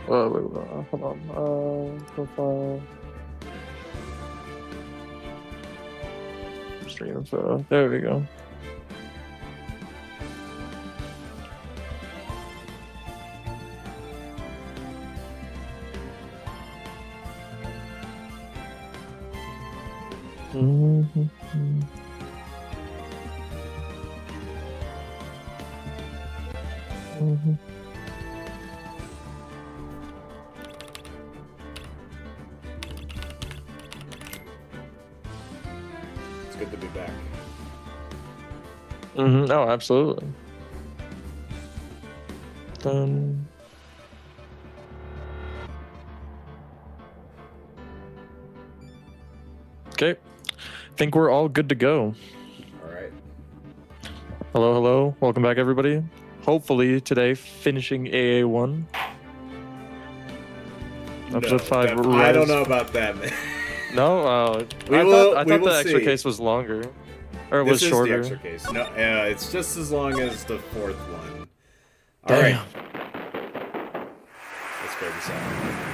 Hold on. Profile. Stream info. There we go. Mm-hmm. Mm-hmm. It's good to be back. Mm-hmm. Oh, absolutely. Done. Okay. Think we're all good to go. All right. Hello, hello. Welcome back, everybody. Hopefully today finishing AA1. Episode 5. I don't know about that, man. No, I thought the extra case was longer, or it was shorter. This is the extra case. No, it's just as long as the fourth one. All Damn. right. Let's go this out.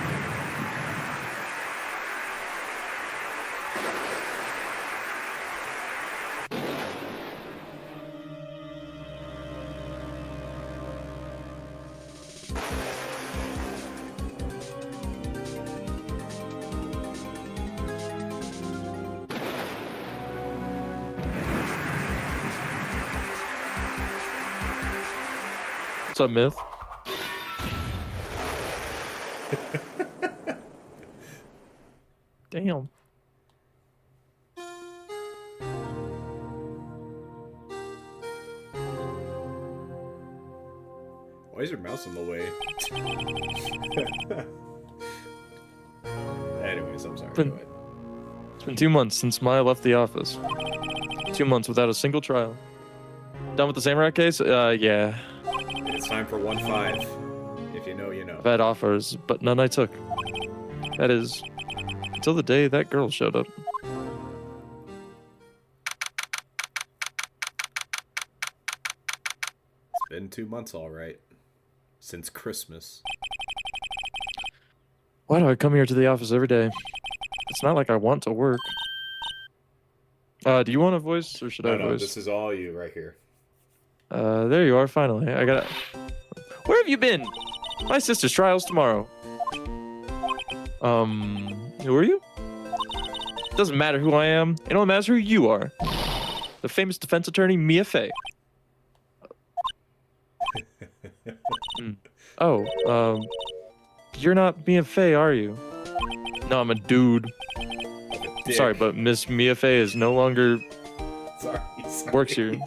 What's up, Myth? Damn. Why is your mouse in the way? Anyways, I'm sorry. Go ahead. It's been 2 months since Maya left the office. 2 months without a single trial. Done with the samurai case? Yeah. It's time for 1-5. If you know, you know. I've had offers, but none I took. That is, until the day that girl showed up. It's been 2 months, all right. Since Christmas. Why do I come here to the office every day? It's not like I want to work. Do you want a voice, or should I No, voice? this is all you right here. There you are, finally. I got. Where have you been? My sister's trial's tomorrow. Who are you? Doesn't matter who I am. It only matters who you are. The famous defense attorney, Mia Fey. Oh, you're not Mia Fey, are you? No, I'm a dude. Dick. Sorry, but Miss Mia Fey is no longer Sorry. works here.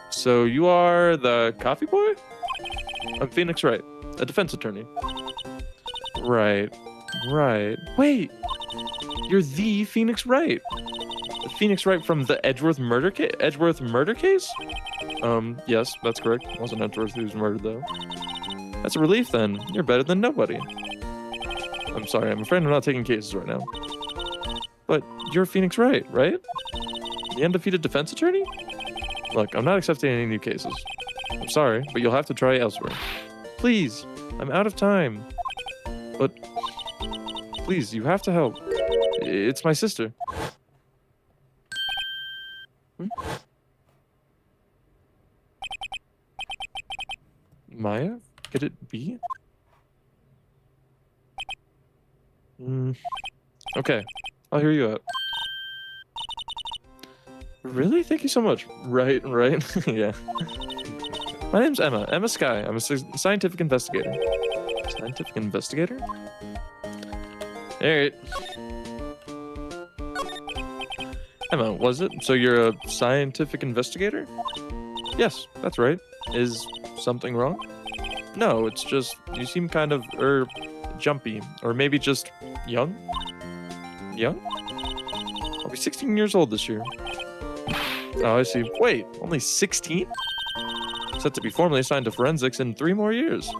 So you are the coffee boy? I'm Phoenix Wright, a defense attorney. Right. Wait, you're the Phoenix Wright. The Phoenix Wright from the Edgeworth murder case? Yes, that's correct. It wasn't Edgeworth who was murdered, though. That's a relief, then. You're better than nobody. I'm sorry, I'm afraid I'm not taking cases right now. But you're Phoenix Wright, right? The undefeated defense attorney? Look, I'm not accepting any new cases. I'm sorry, but you'll have to try elsewhere. Please, I'm out of time. But please, you have to help. It's my sister. Maya? Could it be? Okay, I'll hear you out. Really? Thank you so much. Right. Yeah. My name's Emma Sky. I'm a scientific investigator. Scientific investigator? Alright. Emma, was it? So you're a scientific investigator? Yes, that's right. Is something wrong? No, it's just, you seem kind of, jumpy. Or maybe just young? Young? I'll be 16 years old this year. Oh, I see. Wait, only 16? Set to be formally assigned to forensics in 3 more years.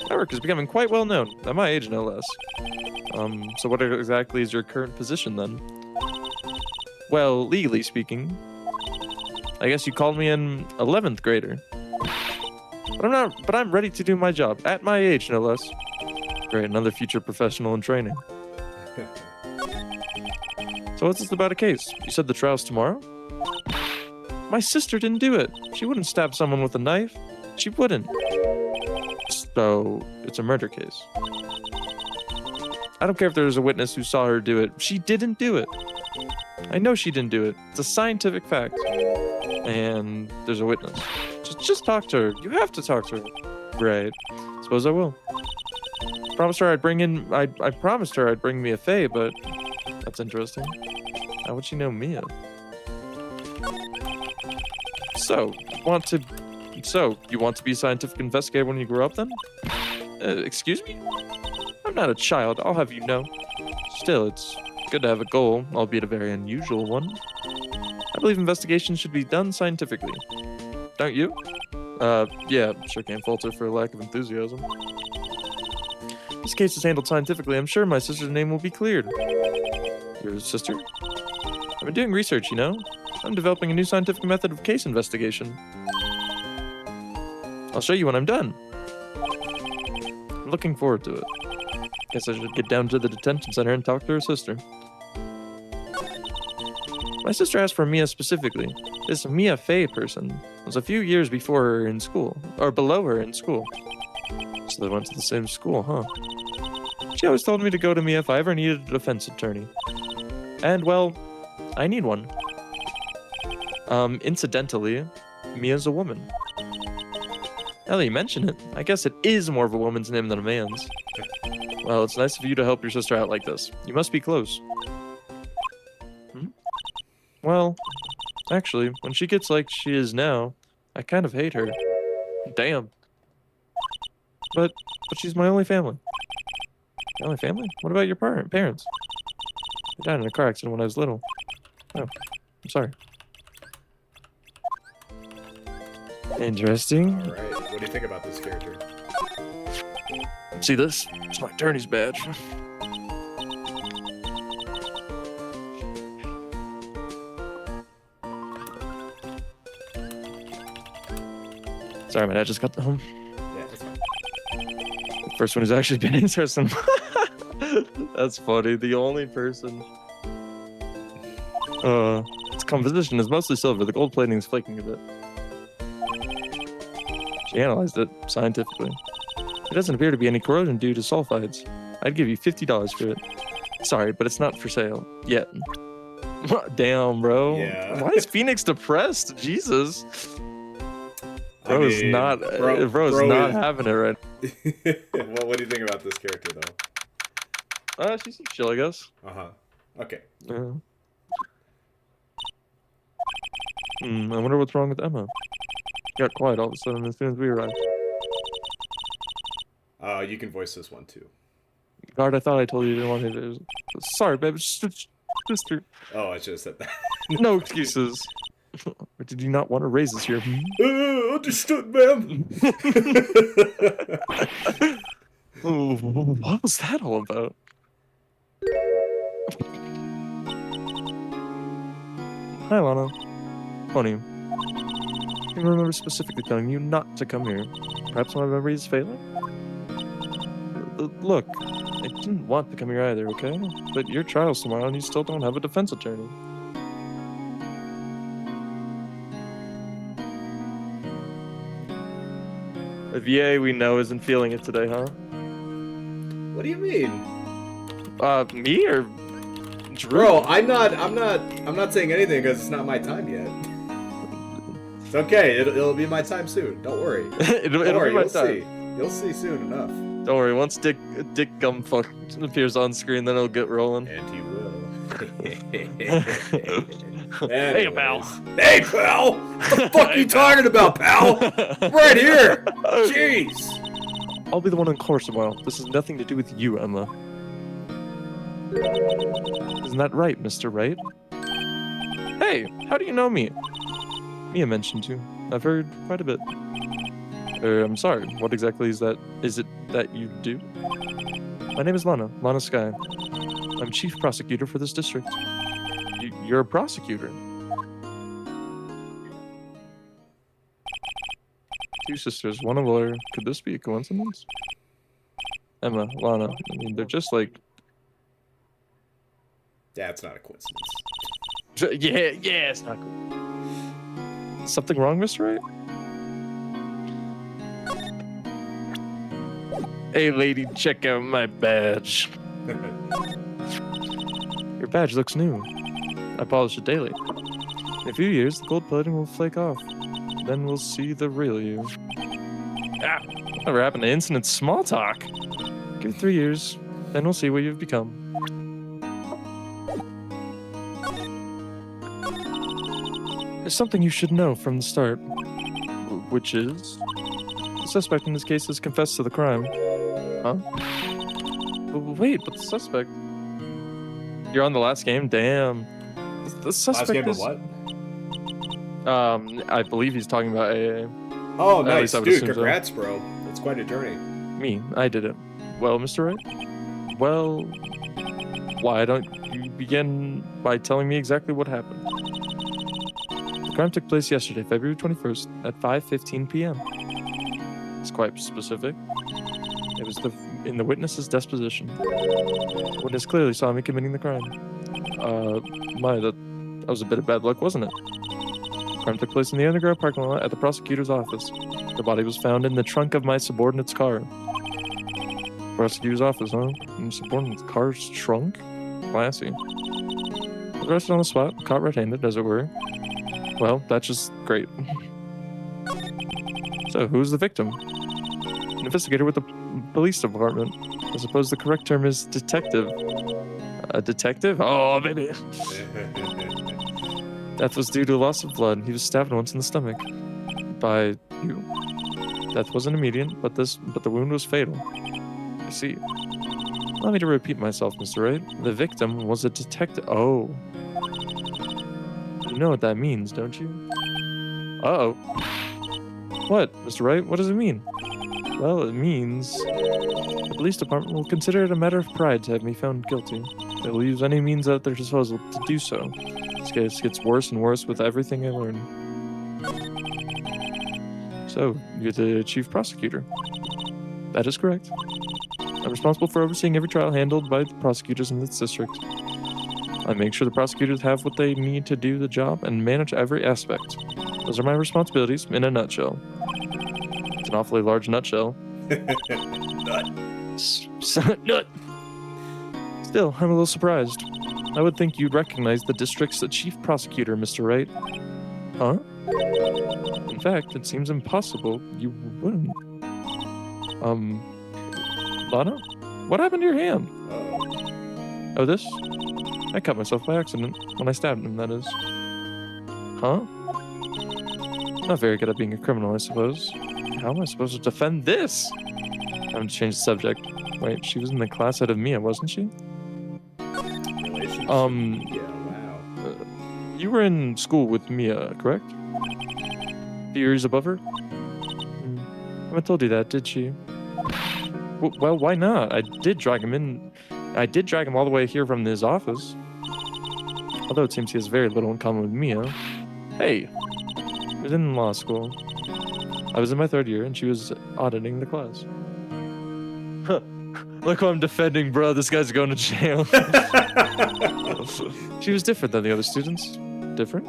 My work is becoming quite well known, at my age no less. So what exactly is your current position then? Well, legally speaking, I guess you called me an 11th grader. But I'm ready to do my job at my age, no less. Great, another future professional in training. So what's this about a case? You said the trial's tomorrow? My sister didn't do it. She wouldn't stab someone with a knife. She wouldn't. So it's a murder case. I don't care if there's a witness who saw her do it. She didn't do it. I know she didn't do it. It's a scientific fact. And there's a witness. Just talk to her. You have to talk to her. Right. Suppose I will. Promised her I'd bring in. I promised her I'd bring Mia Fey, but that's interesting. How would she know Mia? So you want to be a scientific investigator when you grow up, then? Excuse me? I'm not a child. I'll have you know. Still, it's good to have a goal, albeit a very unusual one. I believe investigations should be done scientifically. Don't you? Yeah, sure can't fault her for a lack of enthusiasm. This case is handled scientifically. I'm sure my sister's name will be cleared. Your sister? I've been doing research, you know? I'm developing a new scientific method of case investigation. I'll show you when I'm done. I'm looking forward to it. Guess I should get down to the detention center and talk to her sister. My sister asked for Mia specifically. This Mia Fey person was a few years before her in school, or below her in school. So they went to the same school, huh? She always told me to go to Mia if I ever needed a defense attorney. And, well, I need one. Incidentally, Mia's a woman. Now that you mention it, I guess it is more of a woman's name than a man's. Well, it's nice of you to help your sister out like this. You must be close. Well, actually, when she gets like she is now, I kind of hate her. Damn. But she's my only family. My only family? What about your parents? They died in a car accident when I was little. Oh, I'm sorry. Interesting. Alright, what do you think about this character? See this? It's my attorney's badge. Sorry, my dad just got home. Yeah, that's fine. The first one who's actually been interesting. That's funny. The only person. Its composition is mostly silver. The gold plating is flaking a bit. She analyzed it scientifically. There doesn't appear to be any corrosion due to sulfides. I'd give you $50 for it. Sorry, but it's not for sale yet. Damn, bro. Yeah. Why is Phoenix depressed? Jesus. I Bro's mean, not having it right. Well, what do you think about this character, though? She seems chill, I guess. Uh-huh. Okay. Yeah. I wonder what's wrong with Emma. Got quiet all of a sudden as soon as we arrived. You can voice this one, too. Guard, I thought I told you you didn't want me to. Sorry, babe. Sister. Oh, I should have said that. No excuses. Or did you not want to raise us here? Understood, ma'am. Oh, what was that all about? Hi, Lana. Funny. I remember specifically telling you not to come here. Perhaps my memory is failing? Look, I didn't want to come here either, okay? But your trial's tomorrow and you still don't have a defense attorney. The VA we know isn't feeling it today, huh? What do you mean? Me or Drew? Bro, I'm not saying anything because it's not my time yet. It's okay. It'll be my time soon. Don't worry. It'll be my You'll time. see. You'll see soon enough. Don't worry. Once Dick Gumfuck appears on screen, then it'll get rolling. And he will. Hey, pal. Hey, pal. What the fuck are you talking about, pal? Right here. Jeez. I'll be the one in course tomorrow. This has nothing to do with you, Emma. Isn't that right, Mr. Wright? Hey, how do you know me? Mia mentioned you. I've heard quite a bit. I'm sorry, what exactly is that? Is it that you do? My name is Lana Sky. I'm chief prosecutor for this district. You're a prosecutor? two sisters, one a lawyer. Could this be a coincidence? Emma, Lana, I mean, they're just like... Yeah, it's not a coincidence. Yeah, it's not good. Something wrong, Mr. Right? Hey, lady, check out my badge. Your badge looks new. I polish it daily. In a few years, the gold plating will flake off. Then we'll see the real you. Ah, whatever happened to incident small talk? Give it 3 years, then we'll see what you've become. There's something you should know from the start, which is the suspect in this case has confessed to the crime. Huh? Wait, but the suspect... You're on the last game? Damn. The suspect Last game is... of what? I believe he's talking about AA. Oh, At nice. least I would Dude, assume so. congrats, bro. It's quite a journey. Me, I did it. Well, Mr. Wright? Well, why don't you begin by telling me exactly what happened? The crime took place yesterday, February 21st, at 5:15 p.m. It's quite specific. It was in the witness's disposition. The witness clearly saw me committing the crime. That was a bit of bad luck, wasn't it? The crime took place in the underground parking lot at the prosecutor's office. The body was found in the trunk of my subordinate's car. Prosecutor's office, huh? In subordinate's car's trunk? Classy. Arrested on the spot, caught red-handed, as it were. Well, that's just great. So, who's the victim? An investigator with the police department. I suppose the correct term is detective. A detective? Oh, baby. Death was due to loss of blood. He was stabbed once in the stomach. By you. Death wasn't immediate, but the wound was fatal. I see. Allow me to repeat myself, Mr. Wright. The victim was a detective. Oh. You know what that means, don't you? Uh-oh. What, Mr. Wright? What does it mean? Well, it means the police department will consider it a matter of pride to have me found guilty. They will use any means at their disposal to do so. This case gets worse and worse with everything I learn. So, you're the chief prosecutor. That is correct. I'm responsible for overseeing every trial handled by the prosecutors in this district. I make sure the prosecutors have what they need to do the job and manage every aspect. Those are my responsibilities in a nutshell. It's an awfully large nutshell. Nut. Nut! Still, I'm a little surprised. I would think you'd recognize the district's chief prosecutor, Mr. Wright. Huh? In fact, it seems impossible you wouldn't. Lana? What happened to your hand? Oh, this? I cut myself by accident. When I stabbed him, that is. Huh? Not very good at being a criminal, I suppose. How am I supposed to defend this? Time to change the subject. Wait, she was in the class out of Mia, wasn't she? Relationship? Yeah, wow. You were in school with Mia, correct? The years above her? I haven't told you that, did she? Well, why not? I did drag him in. I did drag him all the way here from his office. Although it seems he has very little in common with Mia. Hey, I was in law school. I was in my 3rd year, and she was auditing the class. Huh. Look who I'm defending, bro. This guy's going to jail. She was different than the other students. Different?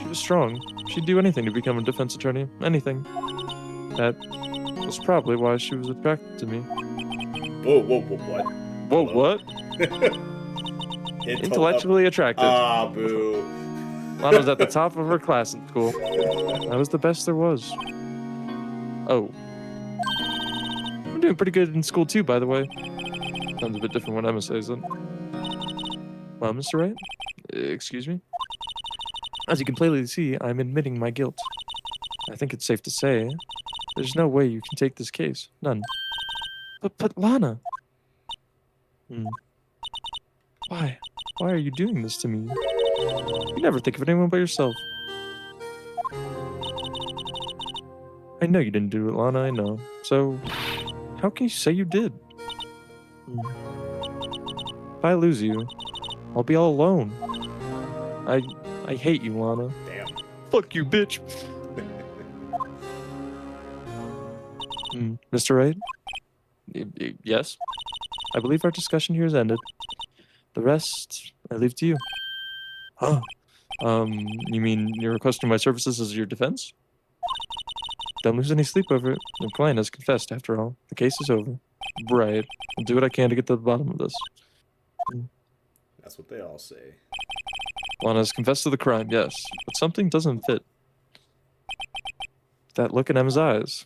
She was strong. She'd do anything to become a defense attorney. Anything. That was probably why she was attracted to me. Whoa, what? Whoa, what? Intellectually attractive. Ah, boo. Lana was at the top of her class in school. I was the best there was. Oh. I'm doing pretty good in school too, by the way. Sounds a bit different when Emma says it. Well, Mr. Wright? Excuse me? As you can plainly see, I'm admitting my guilt. I think it's safe to say, there's no way you can take this case. None. But Lana! Why? Why are you doing this to me? You never think of anyone but yourself. I know you didn't do it, Lana, I know. So, how can you say you did? If I lose you, I'll be all alone. I hate you, Lana. Damn. Fuck you, bitch. Mr. Wright? Yes? I believe our discussion here is ended. The rest, I leave to you. Huh? You mean you're requesting my services as your defense? Don't lose any sleep over it. The client has confessed, after all. The case is over. Right. I'll do what I can to get to the bottom of this. That's what they all say. Juan has confessed to the crime, yes. But something doesn't fit. That look in Emma's eyes.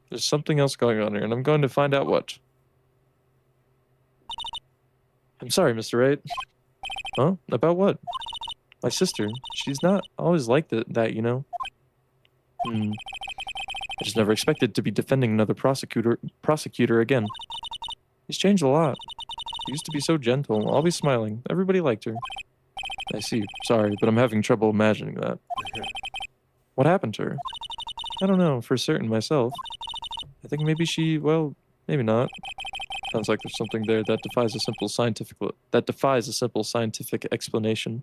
There's something else going on here, and I'm going to find out what. I'm sorry, Mr. Wright. Huh? About what? My sister. She's not always like that, you know? I just never expected to be defending another prosecutor again. He's changed a lot. He used to be so gentle, always smiling. Everybody liked her. I see. Sorry, but I'm having trouble imagining that. What happened to her? I don't know for certain myself. I think maybe well, maybe not. Sounds like there's something there that defies a simple scientific explanation.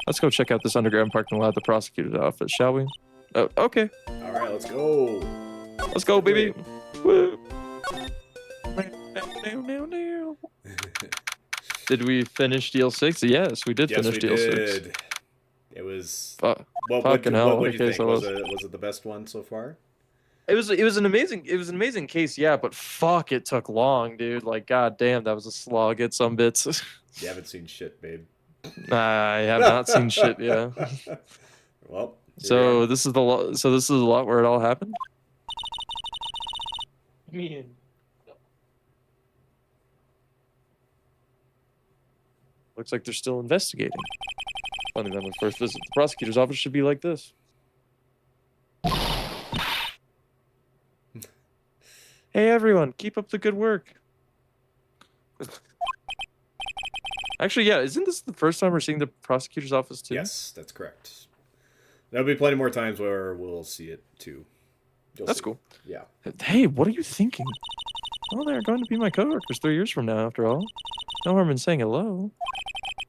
Let's go check out this underground parking lot at the prosecutor's office, shall we? Oh, okay. All right, let's go. Let's go, baby. Woo. Did we finish DL6? Yes, we did finish DL6. Did. It was. Fucking hell. What did you Okay, think? so Was it the best one so far? It was an amazing case, yeah, but fuck, it took long, dude. Like, god damn, that was a slog at some bits. You haven't seen shit, babe. I have not seen shit, yeah. Well. So this is the lot where it all happened. Man. Looks like they're still investigating. Funny that my first visit to the prosecutor's office should be like this. Hey everyone, keep up the good work. Actually, yeah, isn't this the first time we're seeing the prosecutor's office too? Yes, that's correct. There'll be plenty more times where we'll see it too. That's cool. Yeah. Hey, what are you thinking? Well, they're going to be my coworkers 3 years from now, after all. No harm in saying hello.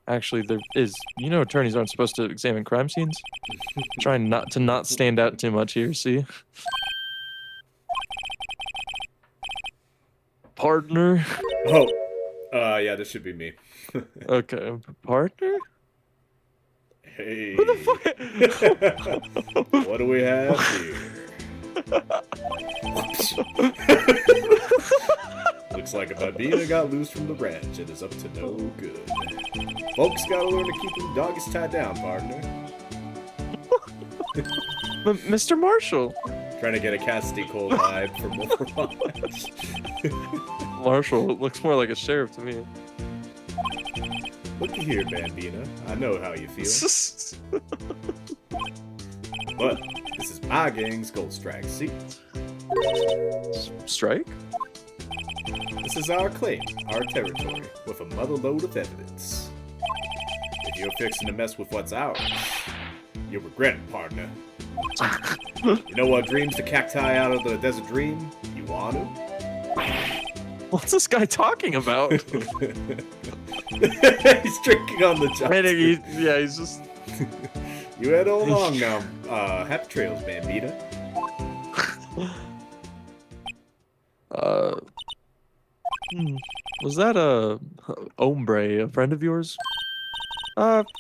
Actually, there is. You know, attorneys aren't supposed to examine crime scenes. Trying not to stand out too much here. See. Partner. Oh. Yeah, this should be me. Okay, partner. Hey. Who the fuck? What do we have here? Looks like a Babina got loose from the ranch and is up to no good. Folks gotta learn to keep them doggies tied down, partner. Mr. Marshall. Trying to get a Cassidy Cole vibe from Overwatch. Marshall looks more like a sheriff to me. Looky here, Bambina. I know how you feel. But this is my gang's gold strike, see? Strike? This is our claim, our territory, with a mother load of evidence. If you're fixing to mess with what's ours, you'll regret it, partner. You know what dreams the cacti out of the desert dream? You want to? What's this guy talking about? He's drinking on the job. Yeah, he's just... You head all along now. Happy trails, Bambita. Was that Ombre, a friend of yours?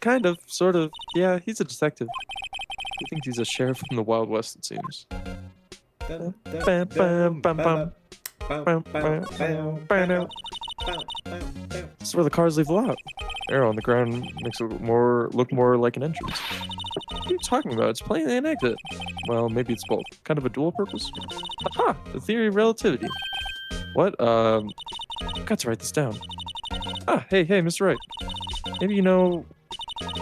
Kind of, sort of. Yeah, he's a detective. He thinks he's a sheriff from the Wild West, it seems. Bam, This is where the cars leave the lot. Arrow on the ground makes it look more like an entrance. What are you talking about? It's plainly an exit. Well, maybe it's both. Kind of a dual purpose. Aha! The theory of relativity. What? I've got to write this down. Ah, hey, Mr. Wright. Maybe you know,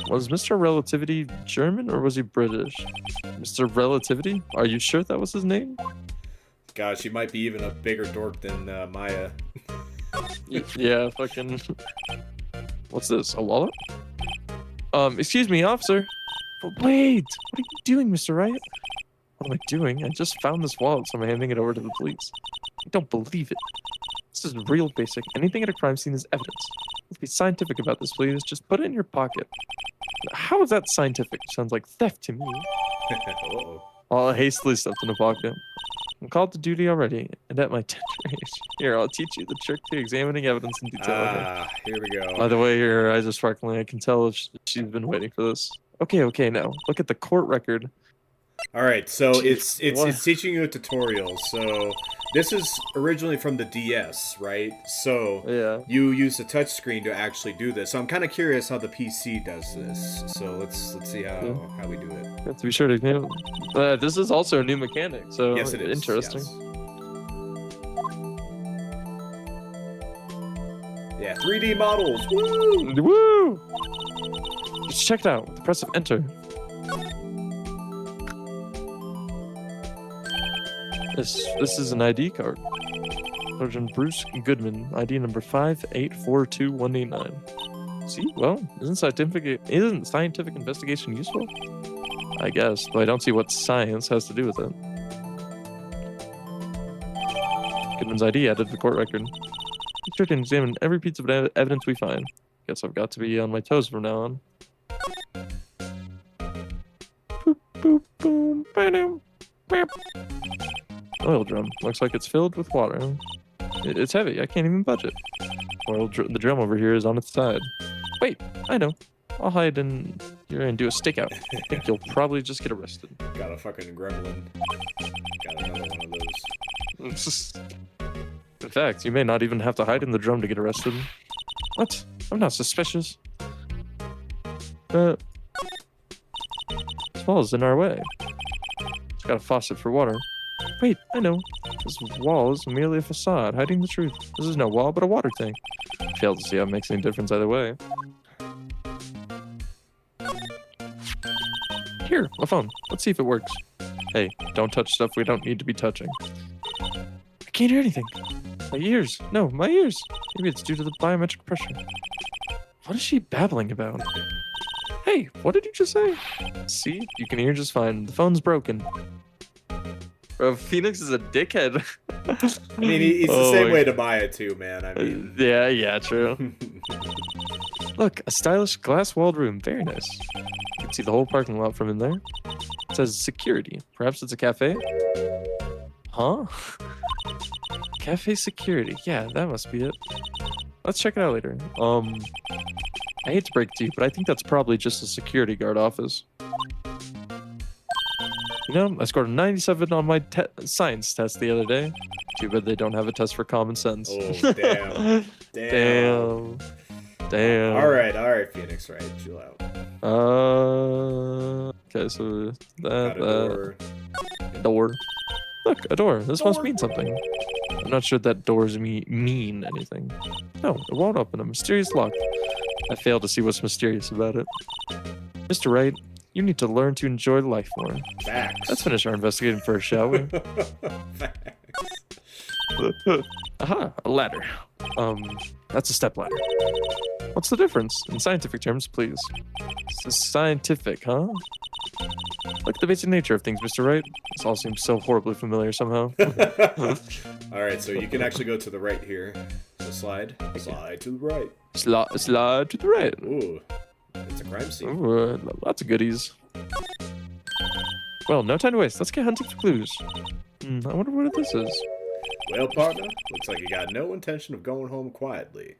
was Mr. Relativity German or was he British? Mr. Relativity? Are you sure that was his name? God, she might be even a bigger dork than Maya. Yeah, fucking... What's this, a wallet? Excuse me, officer. But wait, what are you doing, Mr. Wright? What am I doing? I just found this wallet, so I'm handing it over to the police. I don't believe it. This is real basic. Anything at a crime scene is evidence. Let's be scientific about this, please. Just put it in your pocket. How is that scientific? Sounds like theft to me. Uh-oh. I'll hastily stepped in a pocket. I'm called to duty already, and at my tender age. Here, I'll teach you the trick to examining evidence in detail. Ah, here we go. By the way, your eyes are sparkling. I can tell if she's been waiting for this. Okay, now look at the court record. All right, so Jeez, it's teaching you a tutorial. So this is originally from the DS, right? So Yeah. you use the touch screen to actually do this. So I'm kind of curious how the PC does this. So let's see how we do it. You have to be sure to. This is also a new mechanic, so Yes, it is. interesting. Yes. Yeah, 3D models. Woo! Woo! Just check it out. With the press of enter. This is an ID card. Sergeant Bruce Goodman, ID number 5842189. See, well, isn't scientific investigation useful? I guess, but I don't see what science has to do with it. Goodman's ID added to the court record. Be sure to examine every piece of evidence we find. Guess I've got to be on my toes from now on. Boop, boop, boom, ba-dum, bam. Oil drum. Looks like it's filled with water. It's heavy. I can't even budge it. The drum over here is on its side. Wait, I know. I'll hide in here and do a stakeout. I think you'll probably just get arrested. Got a fucking gremlin. Got another one of those. In fact, you may not even have to hide in the drum to get arrested. What? I'm not suspicious. This wall is in our way. It's got a faucet for water. Wait, I know. This wall is merely a facade, hiding the truth. This is no wall, but a water tank. I fail to see how it makes any difference either way. Here, a phone. Let's see if it works. Hey, don't touch stuff we don't need to be touching. I can't hear anything. My ears. No, my ears. Maybe it's due to the biometric pressure. What is she babbling about? Hey, what did you just say? See, you can hear just fine. The phone's broken. Bro, Phoenix is a dickhead. I mean, he's the same way to Maya too, man. I mean, yeah, true. Look, a stylish glass-walled room. Very nice. You can see the whole parking lot from in there. It says security. Perhaps it's a cafe? Huh? Cafe security. Yeah, that must be it. Let's check it out later. I hate to break it to you, but I think that's probably just a security guard office. You know, I scored a 97 on my science test the other day. Too bad they don't have a test for common sense. oh, damn. Damn. All right, Phoenix, right? Chill out. Okay, so Got a door. Look, a door. This must mean something. I'm not sure that doors mean anything. No, it won't open. A mysterious lock. I fail to see what's mysterious about it. Mr. Wright, you need to learn to enjoy life more. Facts. Let's finish our investigating first, shall we? Facts. Aha, a ladder. That's a step ladder. What's the difference? In scientific terms, please. This is scientific, huh? Look at the basic nature of things, Mr. Wright. This all seems so horribly familiar somehow. Alright, so you can actually go to the right here. So slide to the right. Slide to the right. Ooh, it's a crime scene. Ooh, lots of goodies. Well, no time to waste. Let's get hunting for clues. I wonder what this is. Well, partner, looks like you got no intention of going home quietly.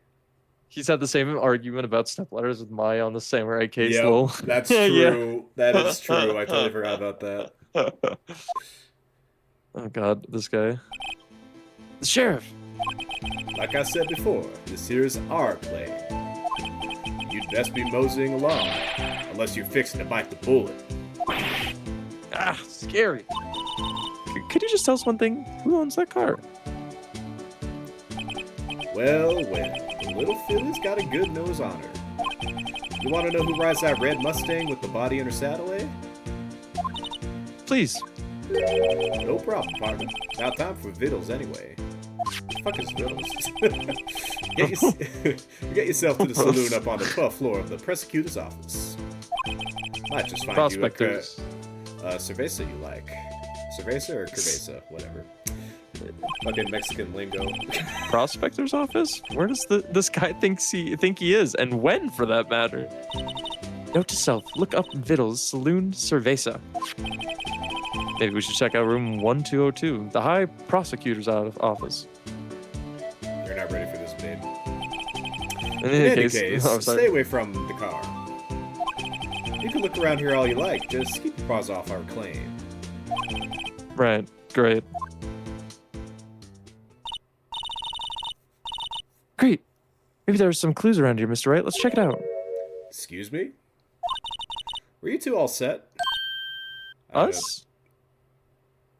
He's had the same argument about step ladders with Maya on the samurai case. Yep, lol. that's true. Yeah. That is true. I totally forgot about that. Oh god, this guy. The sheriff! Like I said before, this here is our plane. You'd best be moseying along, unless you're fixing to bite the bullet. Ah, scary. Could you just tell us one thing? Who owns that car? Well, the little filly's got a good nose on her. You want to know who rides that red Mustang with the body in her saddle, eh? Please. No problem, partner. Now time for vittles anyway. Fuck is vittles? Get yourself to the saloon up on the 12th floor of the prosecutor's office. Might just find you a cerveza you like. Cerveza or cerveza, whatever. Fucking Mexican lingo. Prospector's office? Where does this guy think he is, and when, for that matter? Note to self: look up Vittles Saloon Cerveza. Maybe we should check out room 1202, the High Prosecutor's office. You're not ready for this, babe. In In any case, stay away from the car. You can look around here all you like, just keep your paws off our claim. Right, great. Great. Maybe there's some clues around here, Mr. Wright. Let's check it out. Excuse me? Were you two all set? I Us?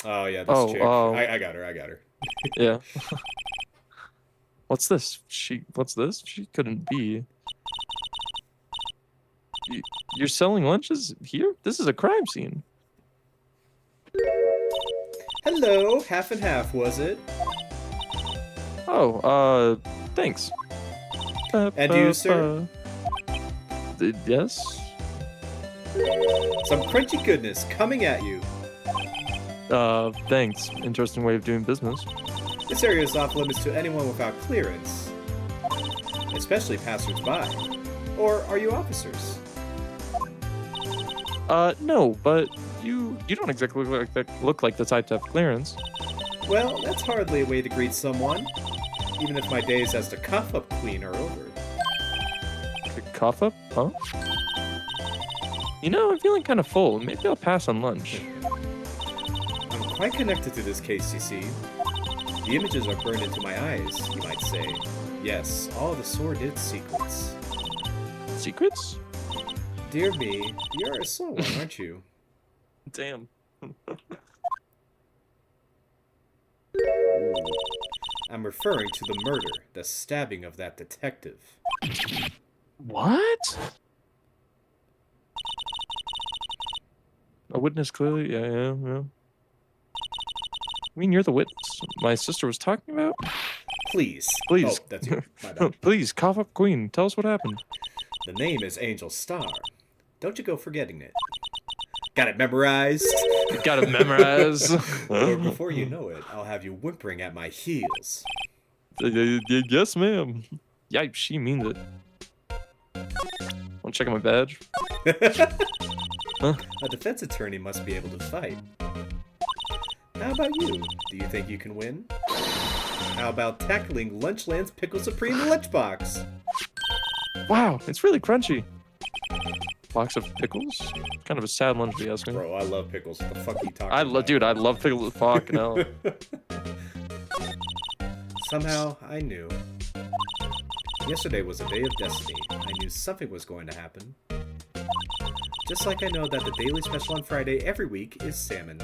Oh, yeah, this chick. Oh. I got her. Yeah. What's this? What's this? She couldn't be. You're selling lunches here? This is a crime scene. Hello, half and half, was it? Oh, thanks. And you, sir? Yes? Some crunchy goodness coming at you. Thanks. Interesting way of doing business. This area is off limits to anyone without clearance, especially passersby. Or are you officers? No, but you don't exactly look like the type to have clearance. Well, that's hardly a way to greet someone, even if my days as the cuff-up queen are over. The cough up? Huh? You know, I'm feeling kind of full. Maybe I'll pass on lunch. I'm quite connected to this case, you see. The images are burned into my eyes, you might say. Yes, all the sordid secrets. Secrets? Dear me, you're a slow one, aren't you? Damn. Ooh. I'm referring to the murder, the stabbing of that detective. What? A witness clearly? Yeah. I mean, you're the witness my sister was talking about? Please. Please. Oh, that's you. My bad. Please, cough up queen. Tell us what happened. The name is Angel Star. Don't you go forgetting it. Got it memorized? Got it memorized. Or before you know it, I'll have you whimpering at my heels. Yes, ma'am. Yeah, she means it. Want to check out my badge? Huh? A defense attorney must be able to fight. How about you? Do you think you can win? How about tackling Lunchland's Pickle Supreme lunchbox? Wow, it's really crunchy. Box of pickles? Kind of a sad lunch, if you ask me. Bro, I love pickles. What the fuck are you talking about? Dude, I love pickles. Fuck no. Somehow, I knew. Yesterday was a day of destiny. I knew something was going to happen. Just like I know that the daily special on Friday every week is salmon.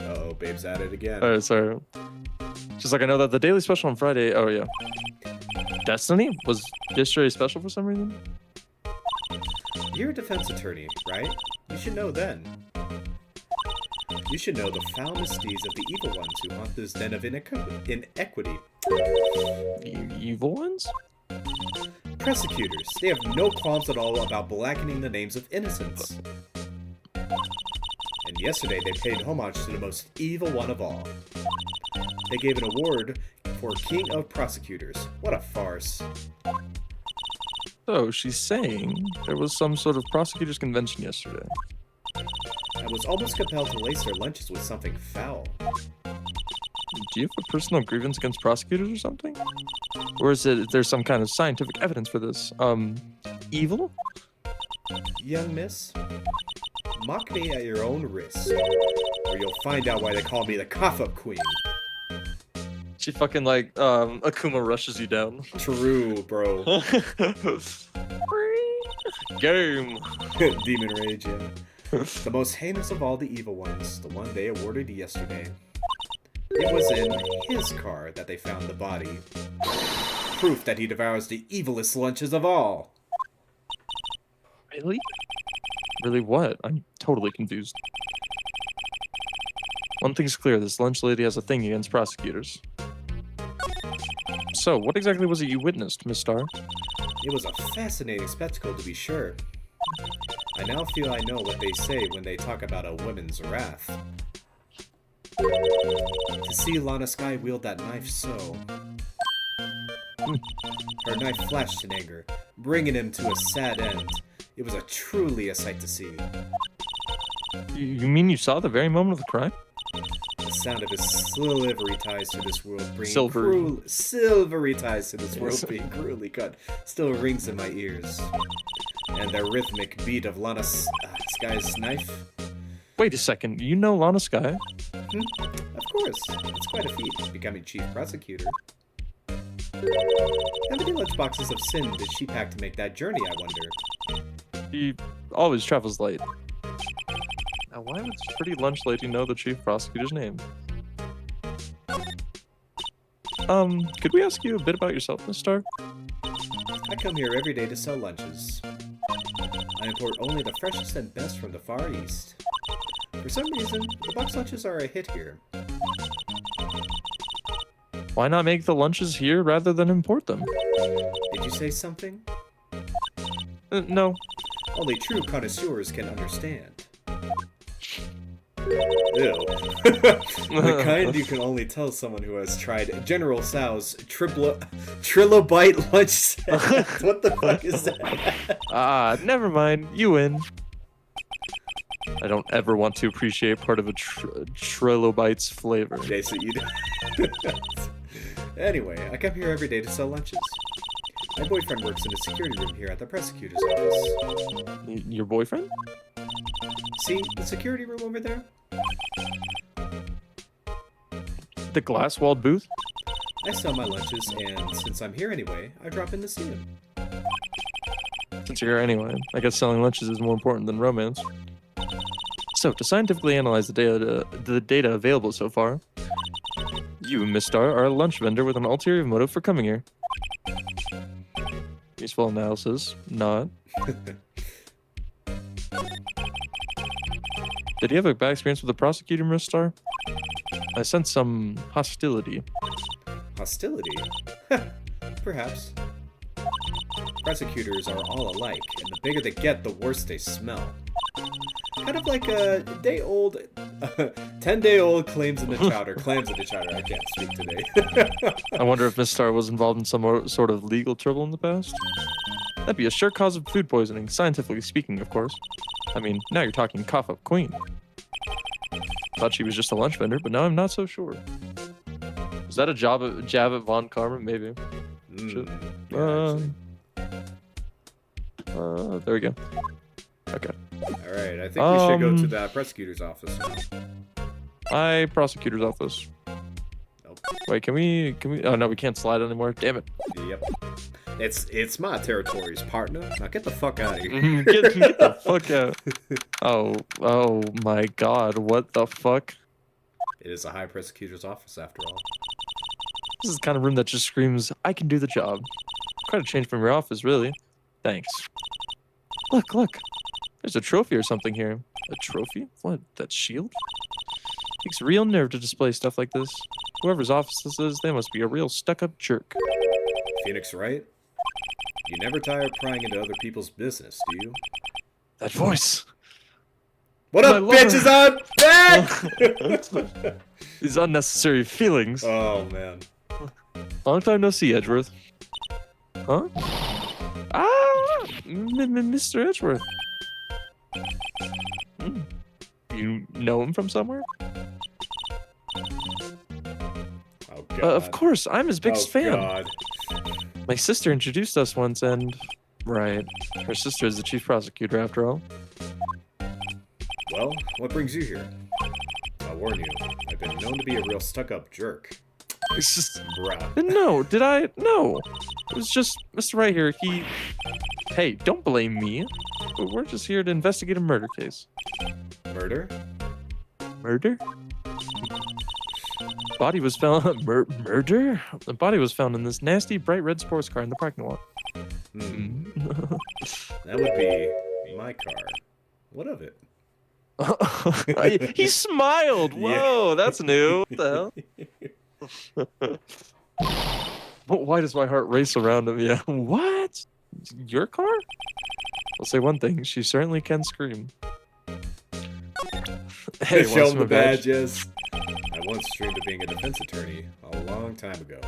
Uh-oh, babe's at it again. Alright, sorry. Just like I know that the daily special on Friday. Oh, yeah. Destiny? Was yesterday special for some reason? You're a defense attorney, right? You should know then. You should know the foul misdeeds of the evil ones who haunt this den of inequity. Evil ones? Prosecutors, they have no qualms at all about blackening the names of innocents. And yesterday they paid homage to the most evil one of all. They gave an award for King of Prosecutors. What a farce. So, she's saying there was some sort of prosecutors' convention yesterday. I was almost compelled to lace their lunches with something foul. Do you have a personal grievance against prosecutors or something? Or is there's some kind of scientific evidence for this? Evil? Young miss, mock me at your own risk, or you'll find out why they call me the cough-up queen. She fucking like, Akuma rushes you down. True, bro. Game! Demon Rage, yeah. The most heinous of all the evil ones, the one they awarded yesterday. It was in his car that they found the body. Proof that he devours the evilest lunches of all. Really? Really what? I'm totally confused. One thing's clear, this lunch lady has a thing against prosecutors. So, what exactly was it you witnessed, Miss Star? It was a fascinating spectacle, to be sure. I now feel I know what they say when they talk about a woman's wrath. To see Lana Sky wield that knife so... Her knife flashed in anger, bringing him to a sad end. It was truly a sight to see. You mean you saw the very moment of the crime? The sound of his silvery ties to this world being silvery ties to this world being cruelly cut still rings in my ears. And the rhythmic beat of Lana Sky's knife. Wait a second, you know Lana Sky? Of course, it's quite a feat, becoming chief prosecutor. How many lunchboxes of sin did she pack to make that journey, I wonder? He always travels late. Now, why would this pretty lunch lady know the chief prosecutor's name? Could we ask you a bit about yourself, Miss Star? I come here every day to sell lunches. I import only the freshest and best from the Far East. For some reason, the box lunches are a hit here. Why not make the lunches here rather than import them? Did you say something? No. Only true connoisseurs can understand. Ew. The kind you can only tell someone who has tried General Tso's trilobite lunch set. What the fuck is that? Never mind. You win. I don't ever want to appreciate part of a trilobite's flavor. Okay, so you do. Anyway, I come here every day to sell lunches. My boyfriend works in the security room here at the prosecutor's office. Your boyfriend? See the security room over there? The glass-walled booth? I sell my lunches, and since I'm here anyway, I drop in to see him. Since you're here anyway, I guess selling lunches is more important than romance. So, to scientifically analyze the data available so far, you, Miss Star, are a lunch vendor with an ulterior motive for coming here. Useful analysis, not. Did you have a bad experience with the prosecutor, Miss Star? I sense some hostility. Hostility? Perhaps. Prosecutors are all alike, and the bigger they get, the worse they smell. Kind of like a day-old, 10-day-old clams in the chowder. I can't speak today. I wonder if Miss Star was involved in some sort of legal trouble in the past. That'd be a sure cause of food poisoning, scientifically speaking, of course. I mean, now you're talking cough-up queen. Thought she was just a lunch vendor, but now I'm not so sure. Is that a jab at Von Karma? Maybe. There we go. Okay. Alright, I think we should go to the prosecutor's office now. Hi, prosecutor's office. Nope. Wait, can we? Oh no, we can't slide anymore. Damn it. Yep. It's my territories, partner. Now get the fuck out of here. get the fuck out. Oh my god, what the fuck? It is a high prosecutor's office after all. This is the kind of room that just screams, I can do the job. Quite a change from your office, really. Thanks. Look. There's a trophy or something here. A trophy? What, that shield? Takes real nerve to display stuff like this. Whoever's office this is, they must be a real stuck-up jerk. Phoenix, right? You never tire of prying into other people's business, do you? That voice! What up, bitches on back? These unnecessary feelings. Oh, man. Long time no see, Edgeworth. Huh? Mr. Edgeworth. You know him from somewhere? Oh, God. Of course, I'm his biggest fan. God. My sister introduced us once and... Right. Her sister is the chief prosecutor, after all. Well, what brings you here? I'll warn you, I've been known to be a real stuck-up jerk. It's just... Bruh. No, did I? No. It was just Mr. Right here, he... Hey, don't blame me. We're just here to investigate a murder case. Murder? Murder? Body was found... murder? The body was found in this nasty, bright red sports car in the parking lot. That would be my car. What of it? He smiled! Whoa, that's new. What the hell? Why does my heart race around him? Yeah. What? Your car? I'll say one thing. She certainly can scream. Hey, show him the badge, yes. I once dreamed of being a defense attorney a long time ago.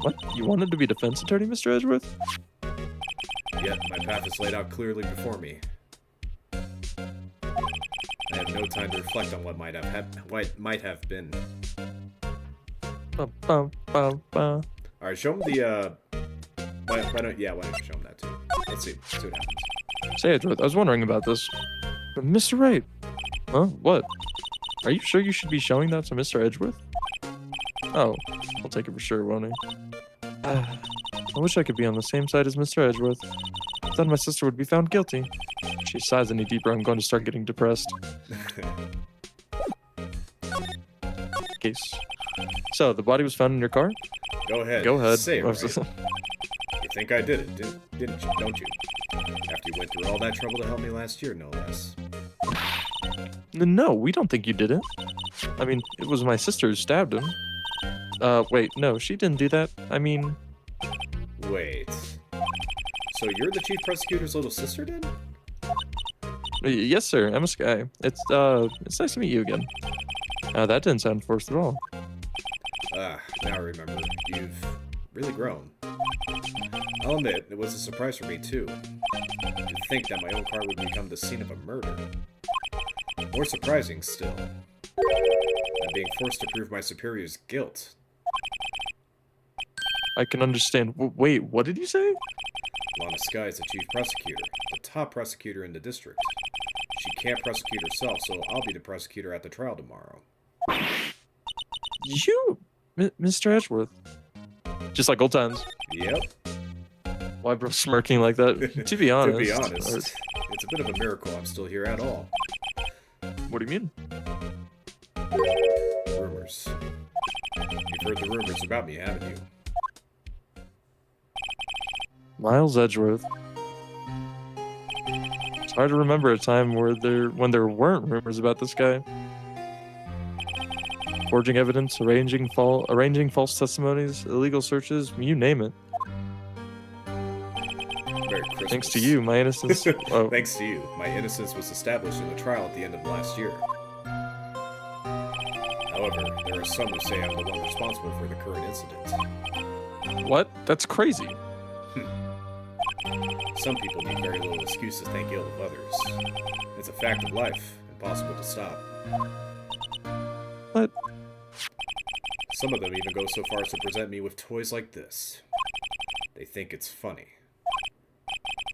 What? You wanted to be a defense attorney, Mr. Edgeworth? Yet my path is laid out clearly before me. I have no time to reflect on what might have been. Alright, show him the, why don't you show him that too? Let's see what happens. Say, Edgeworth, I was wondering about this. But Mr. Wright. Huh? What? Are you sure you should be showing that to Mr. Edgeworth? Oh, I'll take it for sure, won't I? I wish I could be on the same side as Mr. Edgeworth. Then my sister would be found guilty. If she sighs any deeper, I'm going to start getting depressed. Case. So, the body was found in your car? Go ahead. Go ahead. Say it right. You think I did it, didn't you? Don't you? After you went through all that trouble to help me last year, no less. No, we don't think you did it. I mean, it was my sister who stabbed him. Wait, no, she didn't do that. I mean... Wait. So you're the chief prosecutor's little sister, then? Yes, sir. I'm a Sky. It's nice to meet you again. That didn't sound forced at all. Now I remember. You've really grown. I'll admit, it was a surprise for me, too. To think that my own car would become the scene of a murder. More surprising still, I'm being forced to prove my superior's guilt. I can understand. Wait, what did you say? Lana Sky is the chief prosecutor, the top prosecutor in the district. She can't prosecute herself, so I'll be the prosecutor at the trial tomorrow. You, Mr. Edgeworth. Just like old times. Yep. Why bro smirking like that? To be honest. To be honest, it's a bit of a miracle I'm still here at all. What do you mean? Rumors. You've heard the rumors about me, haven't you? Miles Edgeworth. It's hard to remember a time when there weren't rumors about this guy. Forging evidence, arranging false testimonies, illegal searches, you name it. Merry Christmas. Thanks to you, my innocence. Oh. Thanks to you, my innocence was established in the trial at the end of last year. However, there are some who say I'm the one responsible for the current incident. What? That's crazy. Some people need very little excuse to think ill of others. It's a fact of life, impossible to stop. What? Some of them even go so far as to present me with toys like this. They think it's funny.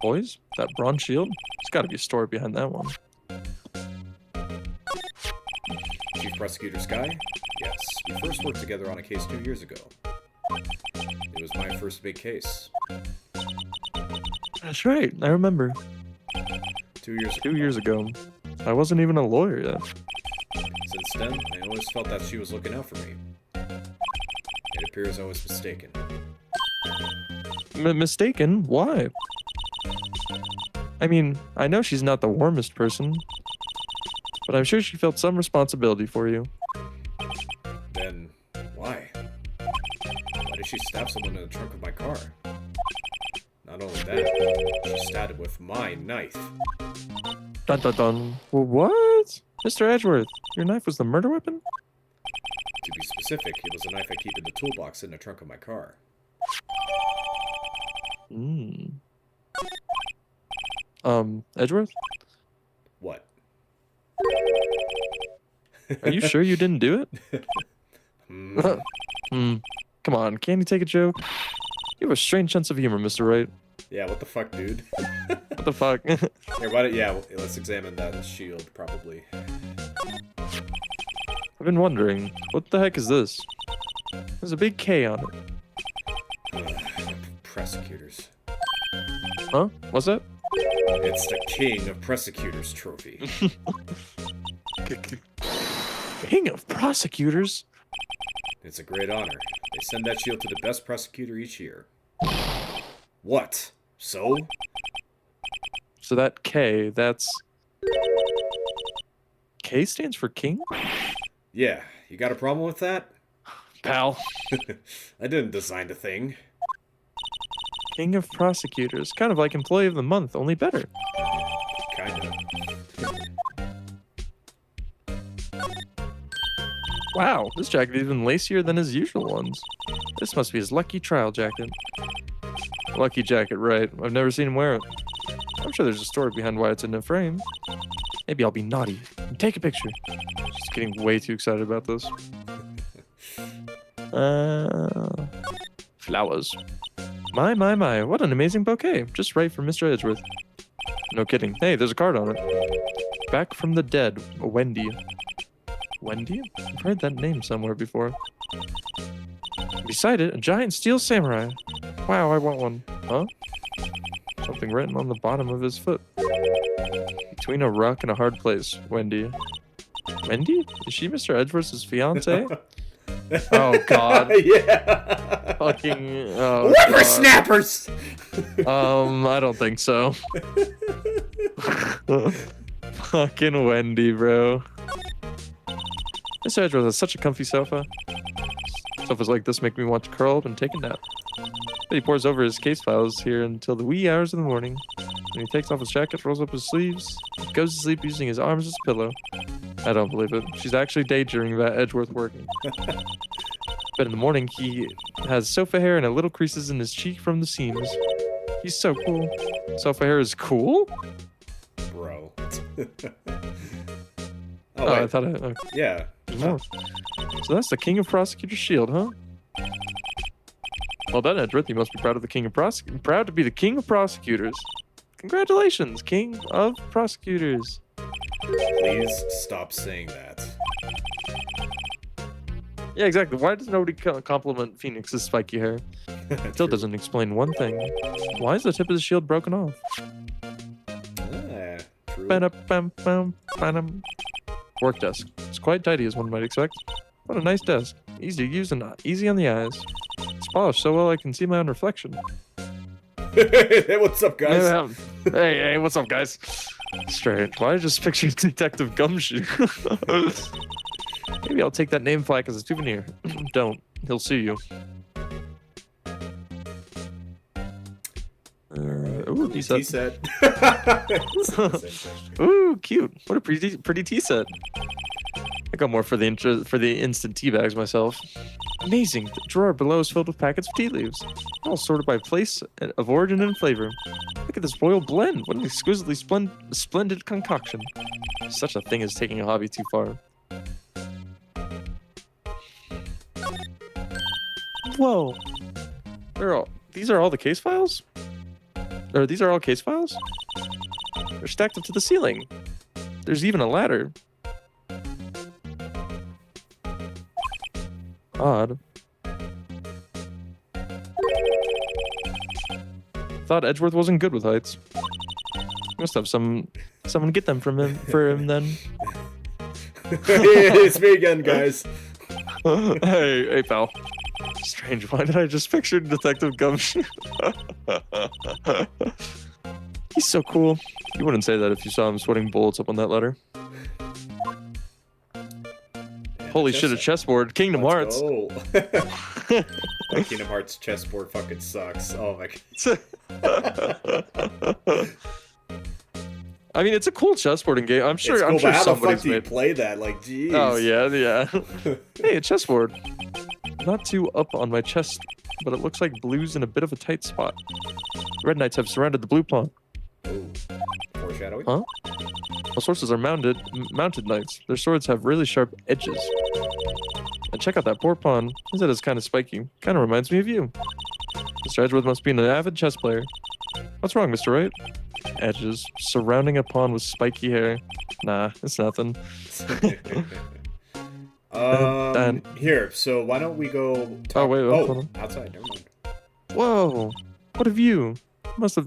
Boys? That bronze shield? There's gotta be a story behind that one. Chief Prosecutor Sky? Yes, we first worked together on a case 2 years ago. It was my first big case. That's right, I remember. 2 years ago. 2 years ago. I wasn't even a lawyer yet. Since then, I always felt that she was looking out for me. It appears I was mistaken. Mistaken? Why? I mean, I know she's not the warmest person, but I'm sure she felt some responsibility for you. Then, why? Why did she stab someone in the trunk of my car? Not only that, she stabbed it with my knife. Dun dun dun. What? Mr. Edgeworth, your knife was the murder weapon? To be specific, it was a knife I keep in the toolbox in the trunk of my car. Edgeworth? What? Are you sure you didn't do it? Come on, can't you take a joke? You have a strange sense of humor, Mr. Wright. Yeah, what the fuck, dude? What the fuck? Here, let's examine that shield, probably. I've been wondering, what the heck is this? There's a big K on it. Prosecutors. Huh? What's that? It's the King of Prosecutors trophy. King of Prosecutors? It's a great honor. They send that shield to the best prosecutor each year. What? So? So that K, that's... K stands for king? Yeah, you got a problem with that? Pal. I didn't design the thing. King of Prosecutors. Kind of like Employee of the Month, only better. Kinda. Wow, this jacket is even lacier than his usual ones. This must be his lucky trial jacket. Lucky jacket, right. I've never seen him wear it. I'm sure there's a story behind why it's in a frame. Maybe I'll be naughty and take a picture. Just getting way too excited about this. Flowers. My, what an amazing bouquet. Just right for Mr. Edgeworth. No kidding. Hey, there's a card on it. Back from the dead, Wendy. Wendy? I've heard that name somewhere before. Beside it, a giant steel samurai. Wow, I want one. Huh? Something written on the bottom of his foot. Between a rock and a hard place, Wendy. Wendy? Is she Mr. Edgeworth's fiance? Oh god. Yeah. Fucking whippersnappers. I don't think so. Fucking Wendy, bro. Mr. Edgeworth has such a comfy sofa. Sofas like this make me want to curl up and take a nap. But he pores over his case files here until the wee hours of the morning. When he takes off his jacket, rolls up his sleeves, goes to sleep using his arms as a pillow. I don't believe it. She's actually daydreaming about Edgeworth working. But in the morning, he has sofa hair and a little creases in his cheek from the seams. He's so cool. Sofa hair is cool? Bro. I thought yeah. No. So that's the King of Prosecutors' shield, huh? Well done, Edgeworth. You must be proud of the King of proud to be the King of Prosecutors. Congratulations, King of Prosecutors. Please stop saying that. Yeah, exactly. Why does nobody compliment Phoenix's spiky hair? It still doesn't explain one thing. Why is the tip of the shield broken off? True. Work desk. It's quite tidy, as one might expect. What a nice desk. Easy to use and easy on the eyes. It's polished so well I can see my own reflection. Hey, what's up, guys? Hey, what's up, guys? Strange. Why did I just picture Detective Gumshoe? Maybe I'll take that name flag as a souvenir. Don't. He'll sue you. Ooh, tea set. Ooh, cute. What a pretty tea set. I got more for the instant tea bags myself. Amazing. The drawer below is filled with packets of tea leaves, all sorted by place of origin and flavor. Look at this royal blend. What an exquisitely splendid concoction. Such a thing as taking a hobby too far. Whoa. These are all the case files? Or these are all case files? They're stacked up to the ceiling. There's even a ladder. Odd. Thought Edgeworth wasn't good with heights. Must have someone get them for him then. It's me again, guys. Hey, pal. Strange. Why did I just picture Detective Gumshoe? He's so cool. You wouldn't say that if you saw him sweating bullets up on that ladder. Holy shit, a chessboard. Kingdom Hearts. My Kingdom Hearts chessboard fucking sucks. Oh my god. I mean, it's a cool chessboarding game. I'm sure. It's cool, I'm sure but how the fuck somebody's do you made. play that? Like, jeez. Oh yeah. Hey, a chessboard. Not too up on my chest, but it looks like blue's in a bit of a tight spot. Red knights have surrounded the blue pawn. Ooh. Foreshadowing? Huh? All sources are mounted knights. Their swords have really sharp edges. And check out that poor pawn. His head is kind of spiky. Kind of reminds me of you. Mr. Edgeworth must be an avid chess player. What's wrong, Mr. Wright? Edges. Surrounding a pawn with spiky hair. Nah, it's nothing. Here, so why don't we go talk... Oh, wait, hold on. Outside, never mind. Whoa! What a view! Must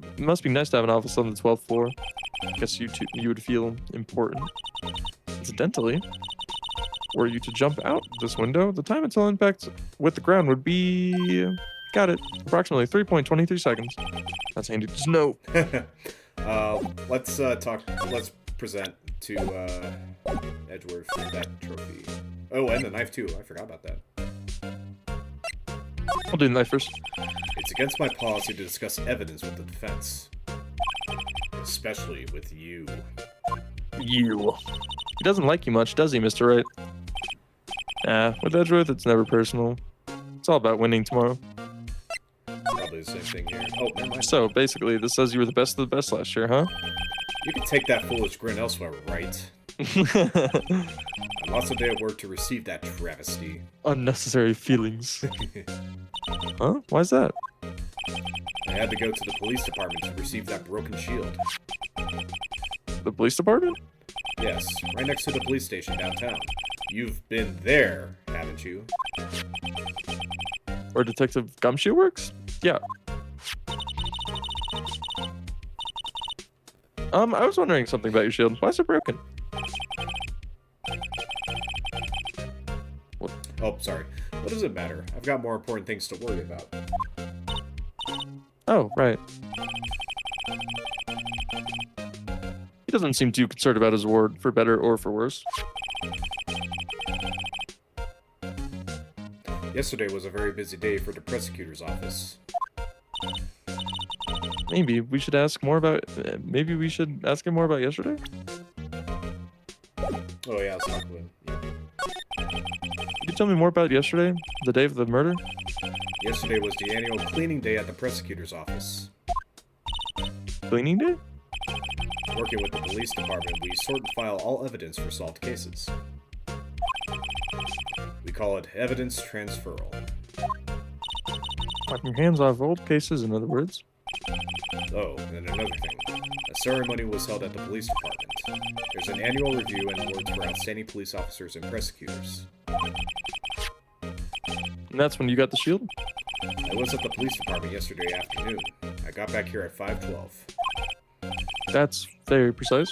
be nice to have an office on the 12th floor. Guess you would feel important. Incidentally, were you to jump out this window, the time until impact with the ground would be... Got it. Approximately 3.23 seconds. That's handy to know. Let's present to Edgeworth that trophy. Oh, and the knife too. I forgot about that. I'll do the knife first. It's against my policy to discuss evidence with the defense. Especially with you. You. He doesn't like you much, does he, Mr. Wright? Nah, with Edgeworth, it's never personal. It's all about winning tomorrow. Probably the same thing here. Oh, never mind. So basically, this says you were the best of the best last year, huh? You can take that foolish grin elsewhere, right? I lost a day at work to receive that travesty. Unnecessary feelings. Huh? Why's that? I had to go to the police department to receive that broken shield. The police department? Yes, right next to the police station downtown. You've been there, haven't you? Where Detective Gumshoe works? Yeah. I was wondering something about your shield. Why is it broken? Oh, sorry. What does it matter? I've got more important things to worry about. Oh, right. He doesn't seem too concerned about his award, for better or for worse. Yesterday was a very busy day for the prosecutor's office. Maybe we should ask more about. Maybe we should ask him more about yesterday. Oh yeah, it's not good. Yeah. Could you tell me more about yesterday, the day of the murder? Yesterday was the annual cleaning day at the prosecutor's office. Cleaning day? Working with the police department, we sort and file all evidence for solved cases. We call it evidence transferal. Wipe your hands off old cases, in other words. Oh, and another thing. A ceremony was held at the police department. There's an annual review and awards for outstanding police officers and prosecutors. And that's when you got the shield? I was at the police department yesterday afternoon. I got back here at 5:12. That's very precise.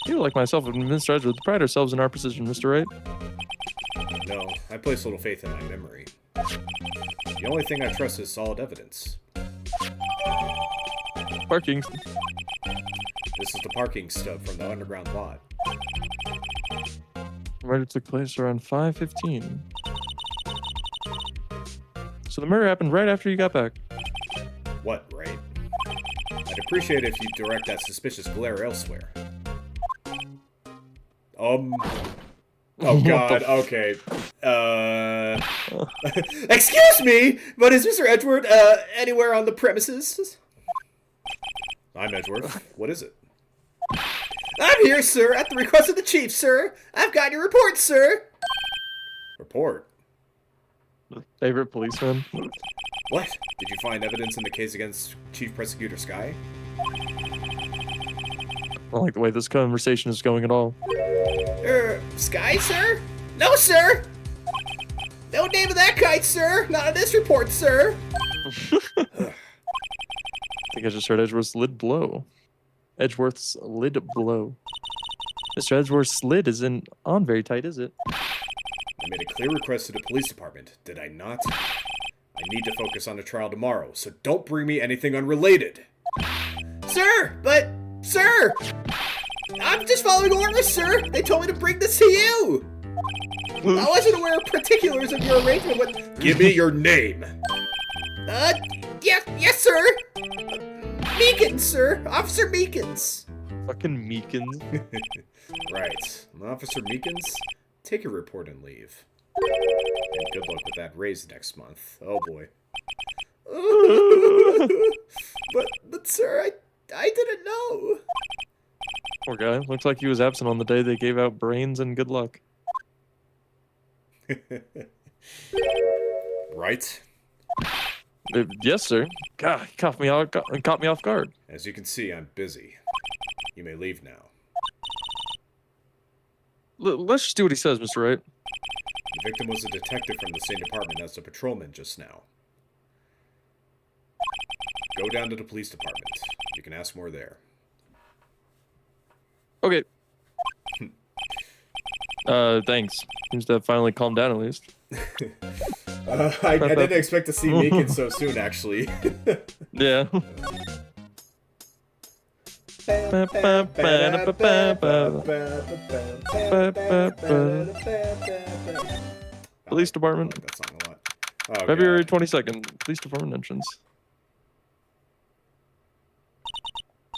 You, like myself, have been strategists with pride ourselves in our precision, Mr. Wright. No, I place little faith in my memory. The only thing I trust is solid evidence. Parking. This is the parking stub from the underground lot. The murder took place around 5:15. So the murder happened right after you got back. What, right? I'd appreciate it if you direct that suspicious glare elsewhere. Oh god, okay. Excuse me, but is Mr. Edgeworth, anywhere on the premises? I'm Edgeworth. What is it? I'm here, sir, at the request of the chief, sir. I've got your report, sir. Report? Favorite policeman? What? Did you find evidence in the case against Chief Prosecutor Sky? I don't like the way this conversation is going at all. Sky, sir? No, sir! No name of that kite, sir! Not on this report, sir! I think I just heard Edgeworth's lid blow. Edgeworth's lid blow. Mr. Edgeworth's lid isn't on very tight, is it? I made a clear request to the police department, did I not? I need to focus on the trial tomorrow, so don't bring me anything unrelated. Sir, but... Sir! I'm just following orders, sir! They told me to bring this to you! I wasn't aware of particulars of your arrangement with... Give me your name! Yes, sir! Meekins, sir! Officer Meekins! Fucking Meekins. Right. Officer Meekins, take your report and leave. And good luck with that raise next month. Oh boy. but sir, I didn't know. Poor guy. Looks like he was absent on the day they gave out brains and good luck. Right? Yes, sir. God, he caught me off guard. As you can see, I'm busy. You may leave now. Let's just do what he says, Mr. Wright. The victim was a detective from the same department as the patrolman just now. Go down to the police department. You can ask more there. Okay. Thanks. Seems to have finally calmed down at least. I didn't expect to see Meekins so soon, actually. Yeah. Police department. I like that song a lot. Oh, February God. 22nd. Police department entrance.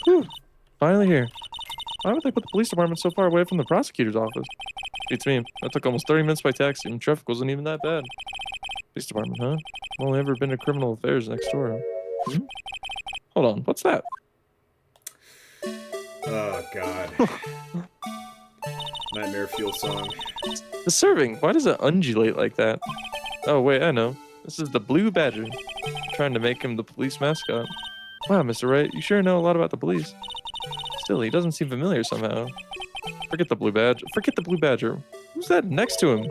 Whew. Finally here. Why would they put the police department so far away from the prosecutor's office? Beats me. That took almost 30 minutes by taxi, and traffic wasn't even that bad. Police department, huh? I've only ever been to criminal affairs next door. Hold on, what's that? Oh, God. Nightmare Fuel song. The serving, why does it undulate like that? Oh, wait, I know. This is the Blue Badger. Trying to make him the police mascot. Wow, Mr. Wright, you sure know a lot about the police. Still, he doesn't seem familiar somehow. Forget the Blue Badger. Forget the Blue Badger. Who's that next to him?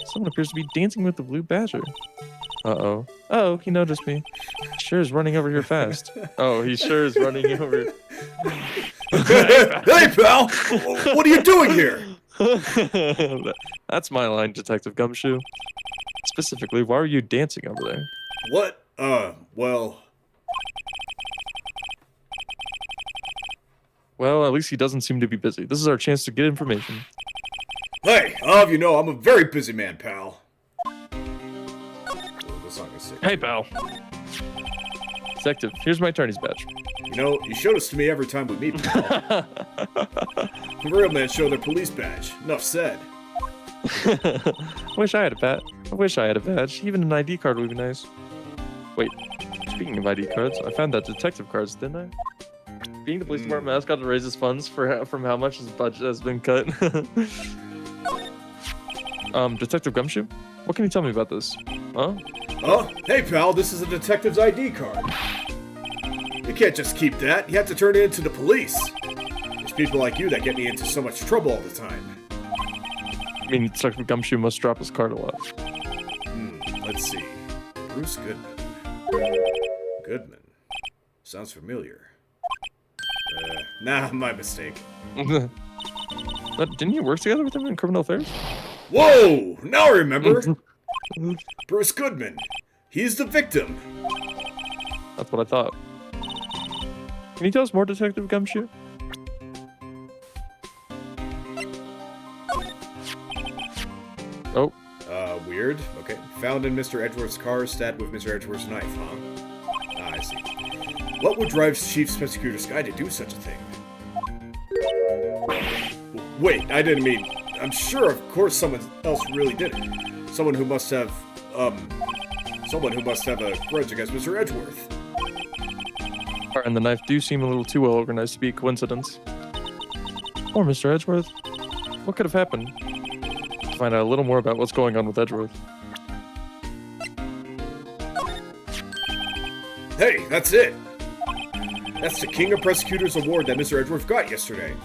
Someone appears to be dancing with the Blue Badger. Uh-oh. Oh, he noticed me. Sure is running over here fast. Oh, he sure is running over. Hey, pal! What are you doing here? That's my line, Detective Gumshoe. Specifically, why are you dancing over there? What? Well... Well, at least he doesn't seem to be busy. This is our chance to get information. Hey, I'll have you know I'm a very busy man, pal. Oh, this song is sick. Hey, pal. Detective, here's my attorney's badge. You know, you show this to me every time we meet, pal. The real men show their police badge. Enough said. I wish I had a badge. Even an ID card would be nice. Wait, speaking of ID cards, I found that detective cards, didn't I? Being the police department mascot raises funds from how much his budget has been cut. Detective Gumshoe? What can you tell me about this? Huh? Oh, hey pal, this is a detective's ID card. You can't just keep that. You have to turn it into the police. There's people like you that get me into so much trouble all the time. I mean, Detective Gumshoe must drop his card a lot. Let's see. Bruce Goodman. Goodman. Sounds familiar. Nah, my mistake. But didn't you work together with him in criminal affairs? Whoa! Now I remember! Bruce Goodman. He's the victim. That's what I thought. Can you tell us more, Detective Gumshoe? Oh. Weird. Okay. Found in Mr. Edgeworth's car, stabbed with Mr. Edgeworth's knife, huh? Ah, I see. What would drive Chief Prosecutor Sky to do such a thing? Wait, I didn't mean... I'm sure, of course, someone else really did it. Someone who must have a grudge against Mr. Edgeworth. Car and the knife do seem a little too well organized to be a coincidence. Poor Mr. Edgeworth. What could have happened? To find out a little more about what's going on with Edgeworth. Hey, that's it! That's the King of Prosecutors Award that Mr. Edgeworth got yesterday.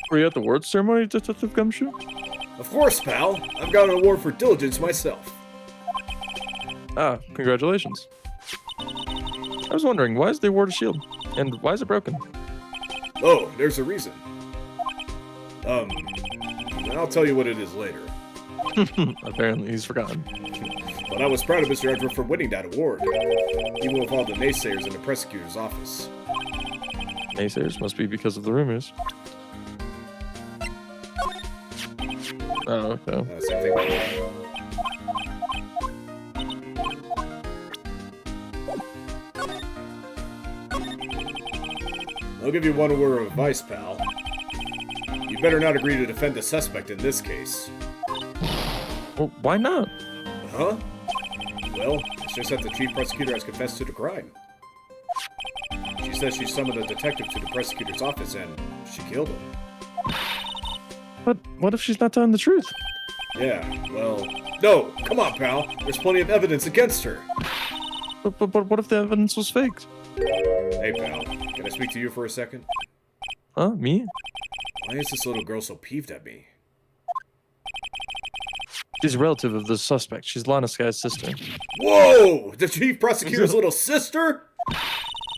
Were you at the awards ceremony, Detective Gumshoe? Of course, pal. I've got an award for diligence myself. Ah, congratulations. I was wondering, why is the award a shield? And why is it broken? Oh, there's a reason. I'll tell you what it is later. Apparently he's forgotten. But I was proud of Mr. Edgeworth for winning that award, even with all the naysayers in the prosecutor's office. Naysayers must be because of the rumors. Oh, okay. Same thing. I'll give you one word of advice, pal. You better not agree to defend the suspect in this case. Well, why not? Huh? Well, it's just that the chief prosecutor has confessed to the crime. She says she summoned a detective to the prosecutor's office and she killed him. But what if she's not telling the truth? Yeah, well... No! Come on, pal! There's plenty of evidence against her! But what if the evidence was faked? Hey, pal. Can I speak to you for a second? Huh? Me? Why is this little girl so peeved at me? She's a relative of the suspect. She's Lana Sky's sister. Whoa! The chief prosecutor's little sister?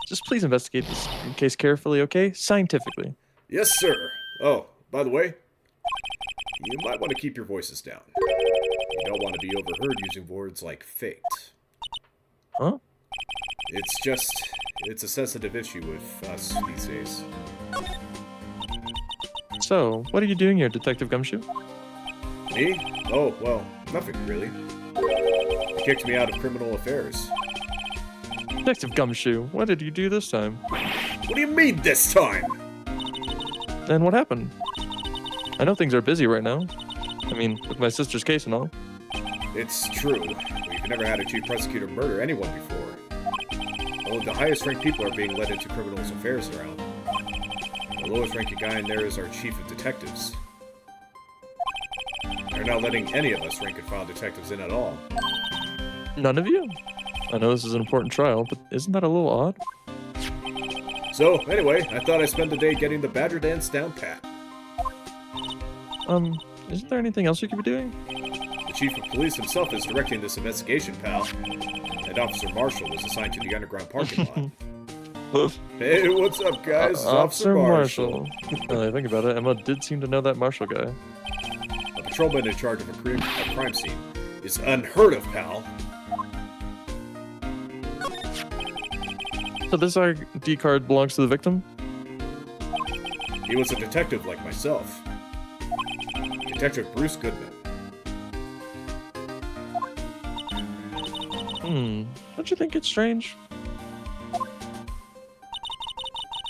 Just please investigate this case carefully, okay? Scientifically. Yes, sir. Oh, by the way, you might want to keep your voices down. You don't want to be overheard using words like faked. Huh? It's a sensitive issue with us these days. So, what are you doing here, Detective Gumshoe? Me? Oh, well, nothing really. They kicked me out of criminal affairs. Detective Gumshoe, what did you do this time? What do you mean, this time? Then what happened? I know things are busy right now. I mean, with my sister's case and all. It's true. We've never had a chief prosecutor murder anyone before. Only the highest ranked people are being let into criminals' affairs around. The lowest ranking guy in there is our chief of detectives. They're not letting any of us rank and file detectives in at all. None of you? I know this is an important trial, but isn't that a little odd? So, anyway, I thought I'd spend the day getting the Badger Dance down pat. Isn't there anything else you could be doing? The chief of police himself is directing this investigation, pal. And Officer Marshall was assigned to the underground parking lot. Hey, what's up, guys? Officer Marshall. Now that I think about it, Emma did seem to know that Marshall guy. A patrolman in charge of a crime scene is unheard of, pal. So this ID card belongs to the victim? He was a detective like myself. Detective Bruce Goodman. Don't you think it's strange?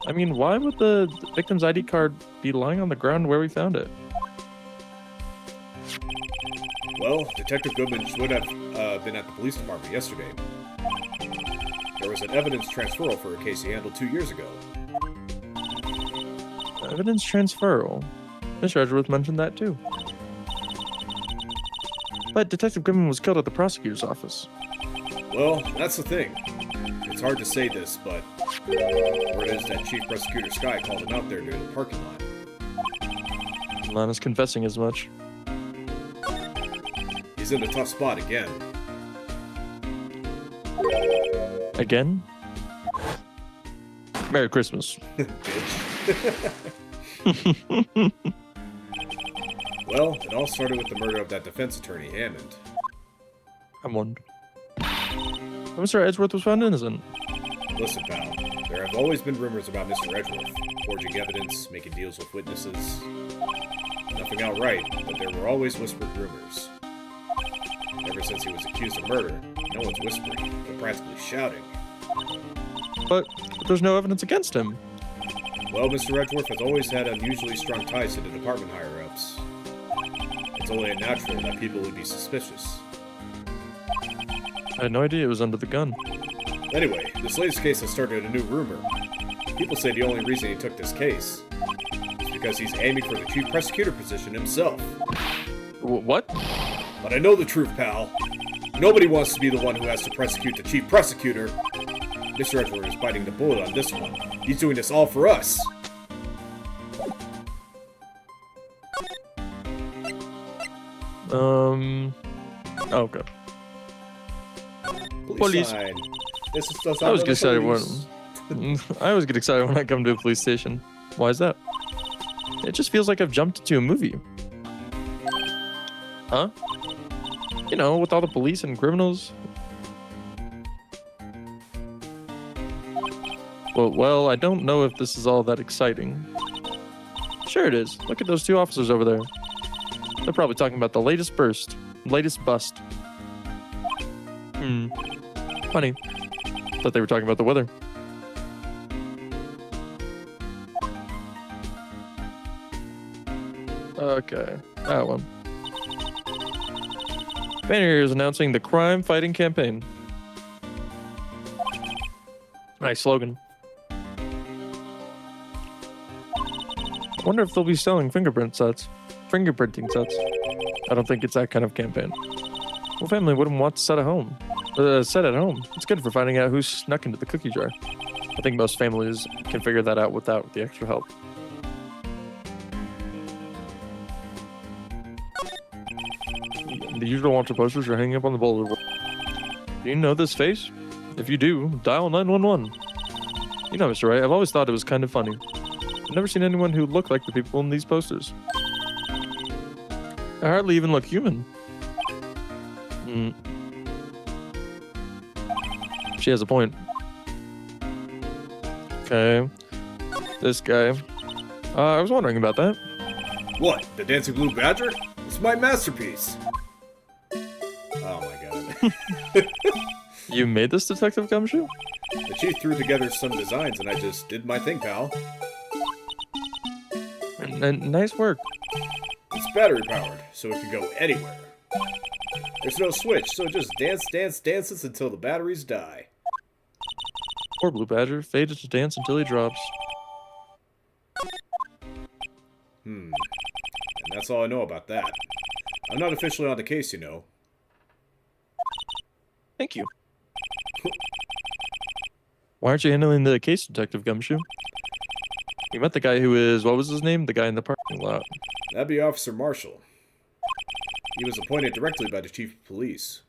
I mean, why would the victim's ID card be lying on the ground where we found it? Well, Detective Goodman should have been at the police department yesterday. There was an evidence transferal for a case he handled 2 years ago. Evidence transferal? Mr. Edgeworth mentioned that too. But Detective Goodman was killed at the prosecutor's office. Well, that's the thing. It's hard to say this, but word is that Chief Prosecutor Sky called him out there near the parking lot. Lana's confessing as much. He's in a tough spot again. Again? Merry Christmas. Bitch. Well, it all started with the murder of that defense attorney, Hammond. I'm one. Mr. Edgeworth was found innocent. Listen, pal, there have always been rumors about Mr. Edgeworth, forging evidence, making deals with witnesses. Nothing outright, but there were always whispered rumors. Ever since he was accused of murder, no one's whispering, they're practically shouting. But there's no evidence against him. Well, Mr. Edgeworth has always had unusually strong ties to the department higher-ups. It's only natural that people would be suspicious. I had no idea it was under the gun. Anyway, this latest case has started a new rumor. People say the only reason he took this case is because he's aiming for the chief prosecutor position himself. What? But I know the truth, pal. Nobody wants to be the one who has to prosecute the chief prosecutor. Mr. Edgeworth is biting the bullet on this one. He's doing this all for us. Okay. Police sign. This is the I always sound get of excited the when police. I always get excited when I come to a police station. Why is that? It just feels like I've jumped into a movie. Huh? You know, with all the police and criminals. Well, I don't know if this is all that exciting. Sure it is. Look at those two officers over there. They're probably talking about the latest bust. Funny. Thought they were talking about the weather. Okay, that one. Banner is announcing the crime fighting campaign. Nice slogan. I wonder if they'll be selling fingerprinting sets. I don't think it's that kind of campaign. Well, family wouldn't want to set at home. It's good for finding out who snuck into the cookie jar. I think most families can figure that out without the extra help. The usual wanted posters are hanging up on the bulletin board. Do you know this face? If you do, dial 911. You know, Mr. Wright, I've always thought it was kind of funny. I've never seen anyone who looked like the people in these posters. I hardly even look human. She has a point. Okay. This guy. I was wondering about that. What? The Dancing Blue Badger? It's my masterpiece. Oh my god. You made this Detective Gumshoe? The chief threw together some designs and I just did my thing, pal. And nice work. It's battery powered, so it can go anywhere. There's no switch, so it just dances until the batteries die. Poor Blue Badger, fated to dance until he drops. And that's all I know about that. I'm not officially on the case, you know. Thank you. Why aren't you handling the case, Detective Gumshoe? We met the guy who is, what was his name? The guy in the parking lot. That'd be Officer Marshall. He was appointed directly by the Chief of Police.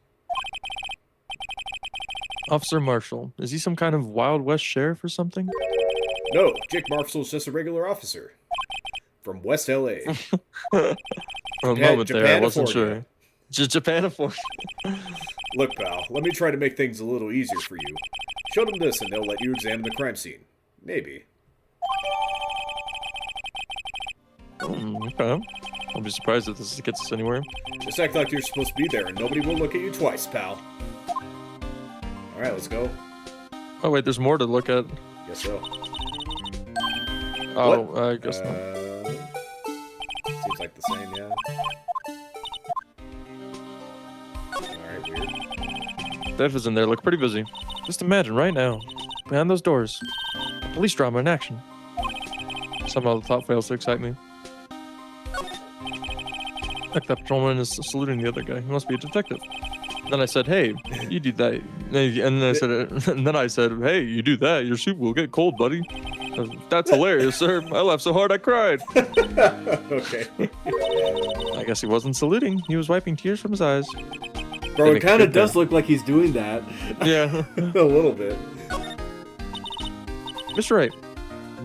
Officer Marshall. Is he some kind of Wild West sheriff or something? No, Jake Marshall's just a regular officer. From West L.A. For a moment there, I wasn't sure. Just Japanifornia. Look, pal, let me try to make things a little easier for you. Show them this and they'll let you examine the crime scene. Maybe. Okay. I'll be surprised if this gets us anywhere. Just act like you're supposed to be there and nobody will look at you twice, pal. Alright, let's go. Oh, wait, there's more to look at. Guess so. Oh, What? I guess not. Seems like the same, yeah. Alright, weird. Dev in there, look pretty busy. Just imagine right now, behind those doors, a police drama in action. Somehow the thought fails to excite me. Like that patrolman is saluting the other guy. He must be a detective. Then I said, "Hey, you do that." And then I said, "Hey, you do that, your soup will get cold, buddy." That's hilarious, sir. I laughed so hard I cried. Okay. I guess he wasn't saluting. He was wiping tears from his eyes. Bro, it kind of does look like he's doing that. Yeah. A little bit. Mr. Wright,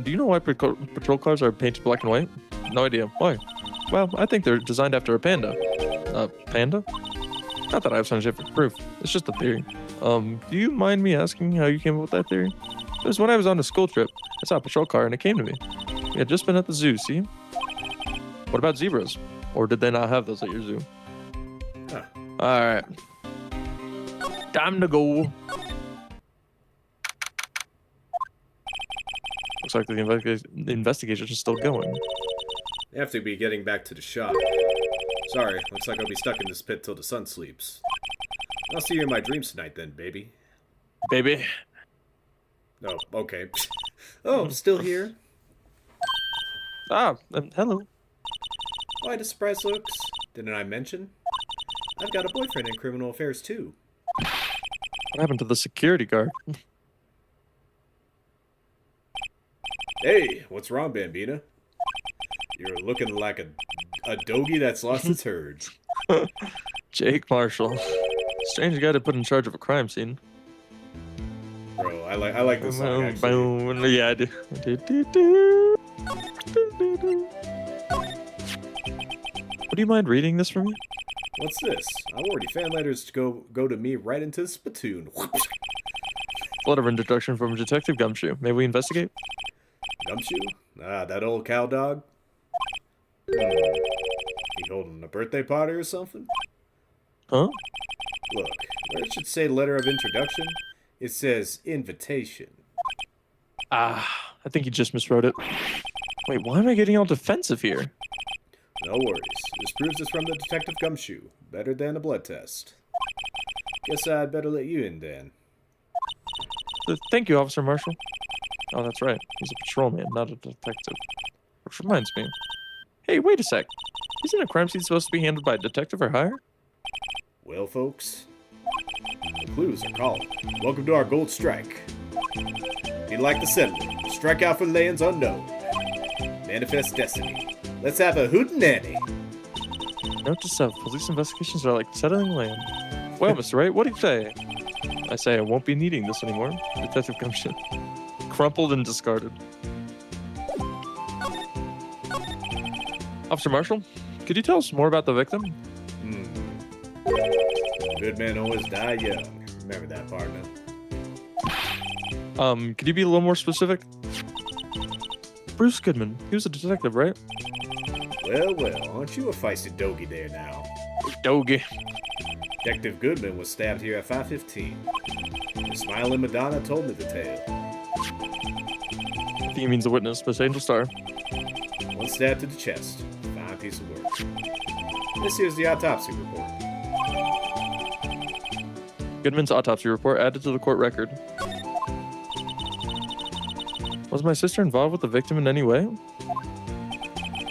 do you know why patrol cars are painted black and white? No idea. Why? Well, I think they're designed after a panda. Panda? Not that I have scientific proof. It's just a theory. Do you mind me asking how you came up with that theory? It was when I was on a school trip. I saw a patrol car and it came to me. We had just been at the zoo, see? What about zebras? Or did they not have those at your zoo? Huh. Alright. Time to go. Looks like the investigation is still going. I have to be getting back to the shop. Sorry, looks like I'll be stuck in this pit till the sun sleeps. I'll see you in my dreams tonight then, baby. Baby. Oh, okay. Oh, I'm still here. Hello. Why the surprise looks? Didn't I mention? I've got a boyfriend in criminal affairs too. What happened to the security guard? Hey, what's wrong, Bambina? You're looking like a doggy that's lost its herd. Jake Marshall. Strange guy to put in charge of a crime scene. Bro, I like this song, actually. Yeah, I do. Would you mind reading this for me? What's this? Already fan letters to go to me right into the spittoon. Letter of introduction from Detective Gumshoe. May we investigate? Gumshoe? Ah, that old cow dog? He holding a birthday party or something? Huh? Look, where it should say letter of introduction, it says invitation. I think you just miswrote it. Wait, why am I getting all defensive here? No worries. This proves it's from the Detective Gumshoe. Better than a blood test. Guess I'd better let you in, then. Thank you, Officer Marshall. Oh, that's right. He's a patrolman, not a detective. Which reminds me. Hey, wait a sec. Isn't a crime scene supposed to be handled by a detective or higher? Well, folks, the clues are called. Welcome to our gold strike. Be like the settler. Strike out for lands unknown. Manifest destiny. Let's have a hootenanny. Note to self, police investigations are like settling land. Well, Mr. Wright, what do you say? I say I won't be needing this anymore. Detective Gumshoe. Crumpled and discarded. Officer Marshall, could you tell us more about the victim? Good men always die young. Remember that, partner. Could you be a little more specific? Bruce Goodman. He was a detective, right? Well, aren't you a feisty doggy there now? Doggy. Detective Goodman was stabbed here at 5:15. The smiling Madonna told me the tale. I think he means a witness, Miss Angel Star. One stab to the chest. Fine piece of work. This here's the autopsy report. Goodman's autopsy report added to the court record. Was my sister involved with the victim in any way?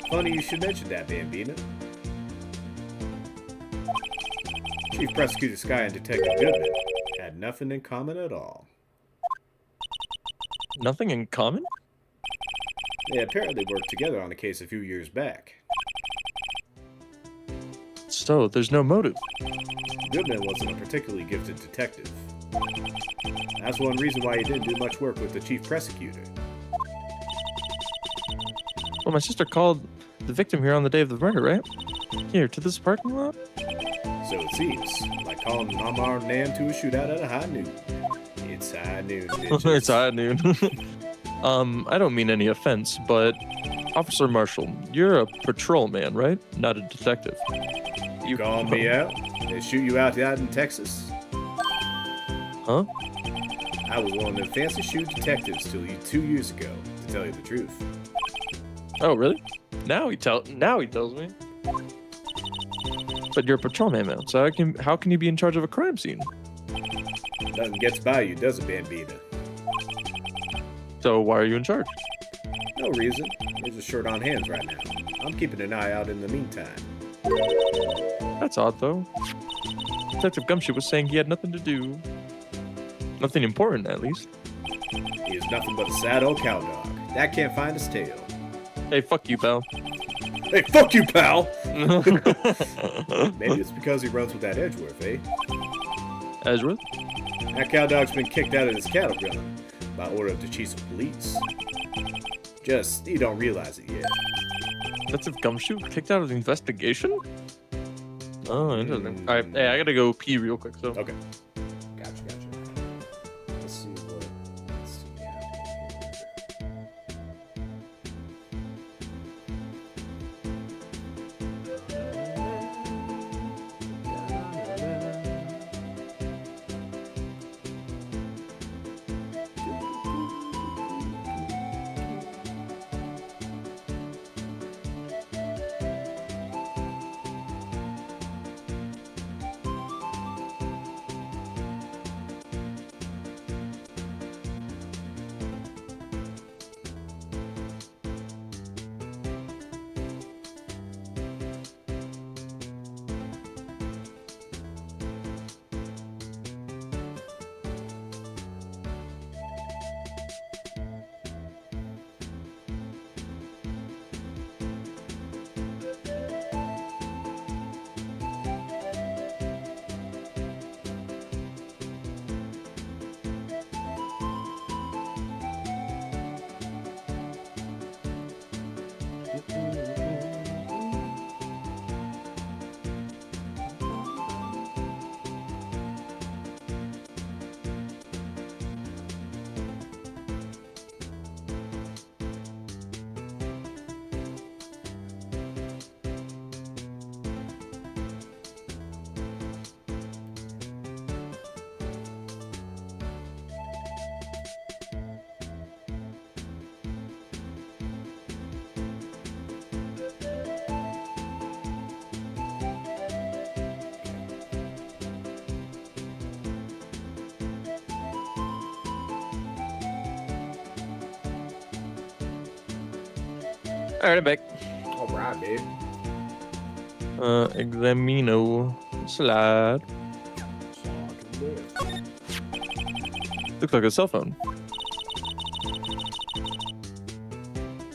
Funny you should mention that, Bambina. Chief Prosecutor Sky and Detective Goodman had nothing in common at all. Nothing in common? They apparently worked together on a case a few years back. So, there's no motive. Goodman wasn't a particularly gifted detective. That's one reason why he didn't do much work with the Chief Prosecutor. Well, my sister called the victim here on the day of the murder, right? Here, to this parking lot? So it seems, like calling an unarmed man to a shootout at a high noon. It's high noon, bitches. It's high noon. I don't mean any offense, but Officer Marshall, you're a patrolman, right? Not a detective. You called me out? They shoot you out in Texas? Huh? I was one of the fancy shoe detectives till 2 years ago, to tell you the truth. Oh, really? Now he tells me. But you're a patrolman now, so how can you be in charge of a crime scene? Nothing gets by you, does it, Bambina? So why are you in charge? No reason. We're just short on hands right now. I'm keeping an eye out in the meantime. That's odd, though. Detective Gumshoe was saying he had nothing to do. Nothing important, at least. He is nothing but a sad old cowdog. That can't find his tail. Hey, fuck you, pal. Hey, fuck you, pal! Maybe it's because he runs with that Edgeworth, eh? Edgeworth? That cowdog's been kicked out of his cattle run by order of the chief of police. Just, you don't realize it yet. Detective Gumshoe kicked out of the investigation? Oh, interesting. Alright, hey, I gotta go pee real quick, so. Okay. Gotcha. Let's see what... Let's see what Alright, I'm back. Alright, babe. Examino. Slide. Looks like a cell phone.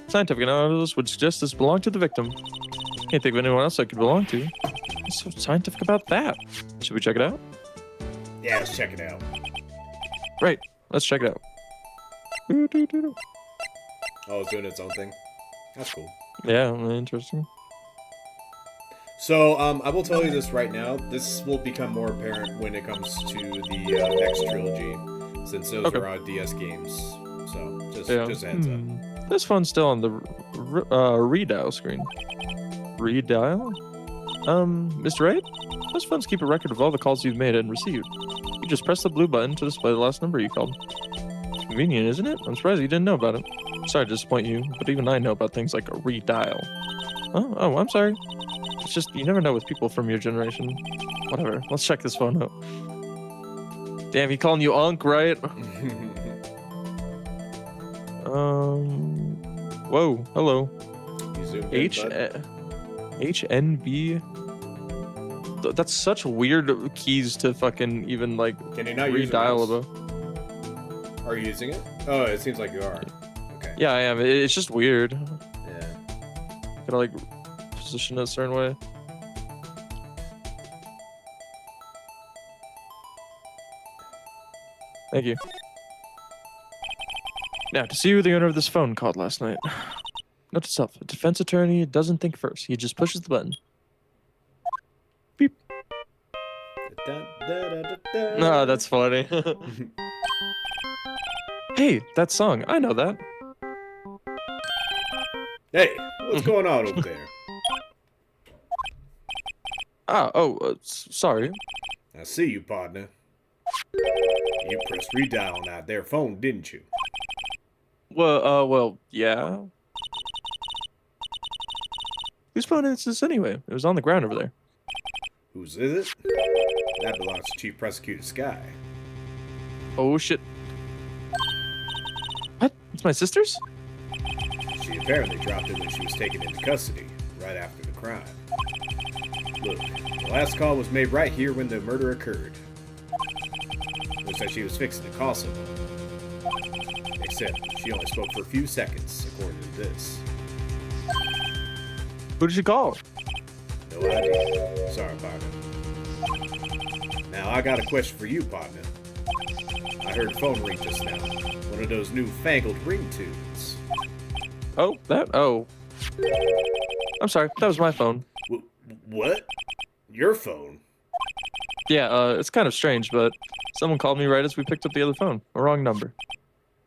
Scientific analysis would suggest this belonged to the victim. Can't think of anyone else that could belong to. What's so scientific about that? Should we check it out? Yeah, let's check it out. Right, let's check it out. Oh, it's doing its own thing. That's cool. Yeah, interesting. So, I will tell you this right now. This will become more apparent when it comes to the next trilogy, since those are DS games. So, just a heads up. This phone's still on the redial screen. Redial? Mr. Wright? Those phones keep a record of all the calls you've made and received. You just press the blue button to display the last number you called. Convenient, isn't it? I'm surprised you didn't know about it. Sorry to disappoint you, but even I know about things like a redial. Oh, I'm sorry. It's just, you never know with people from your generation. Whatever, let's check this phone out. Damn, he calling you Unc, right? Whoa. Hello. You zoomed in, H bud? HNB. That's such weird keys to fucking even like Can you not use a redial mouse? about. Are you using it? Oh, it seems like you are. Okay. Yeah, I am. It's just weird. Yeah. Gotta like position it a certain way. Thank you. Now, to see who the owner of this phone called last night. Note to self, a defense attorney doesn't think first. He just pushes the button. Beep. No, that's funny. Hey, that song. I know that. Hey, what's going on over there? Sorry. I see you, partner. You pressed redial on that there phone, didn't you? Well, yeah. Whose phone is this anyway? It was on the ground over there. Whose is it? That belongs to Chief Prosecutor Sky. Oh, shit. What? It's my sister's? She apparently dropped it when she was taken into custody, right after the crime. Look, the last call was made right here when the murder occurred. Looks like she was fixing to call someone. Except, she only spoke for a few seconds, according to this. Who did she call? No idea. Sorry, partner. Now, I got a question for you, partner. I heard a phone ring just now. One of those newfangled ringtones. Oh, that? Oh. I'm sorry. That was my phone. What? Your phone? Yeah, it's kind of strange, but someone called me right as we picked up the other phone. A wrong number.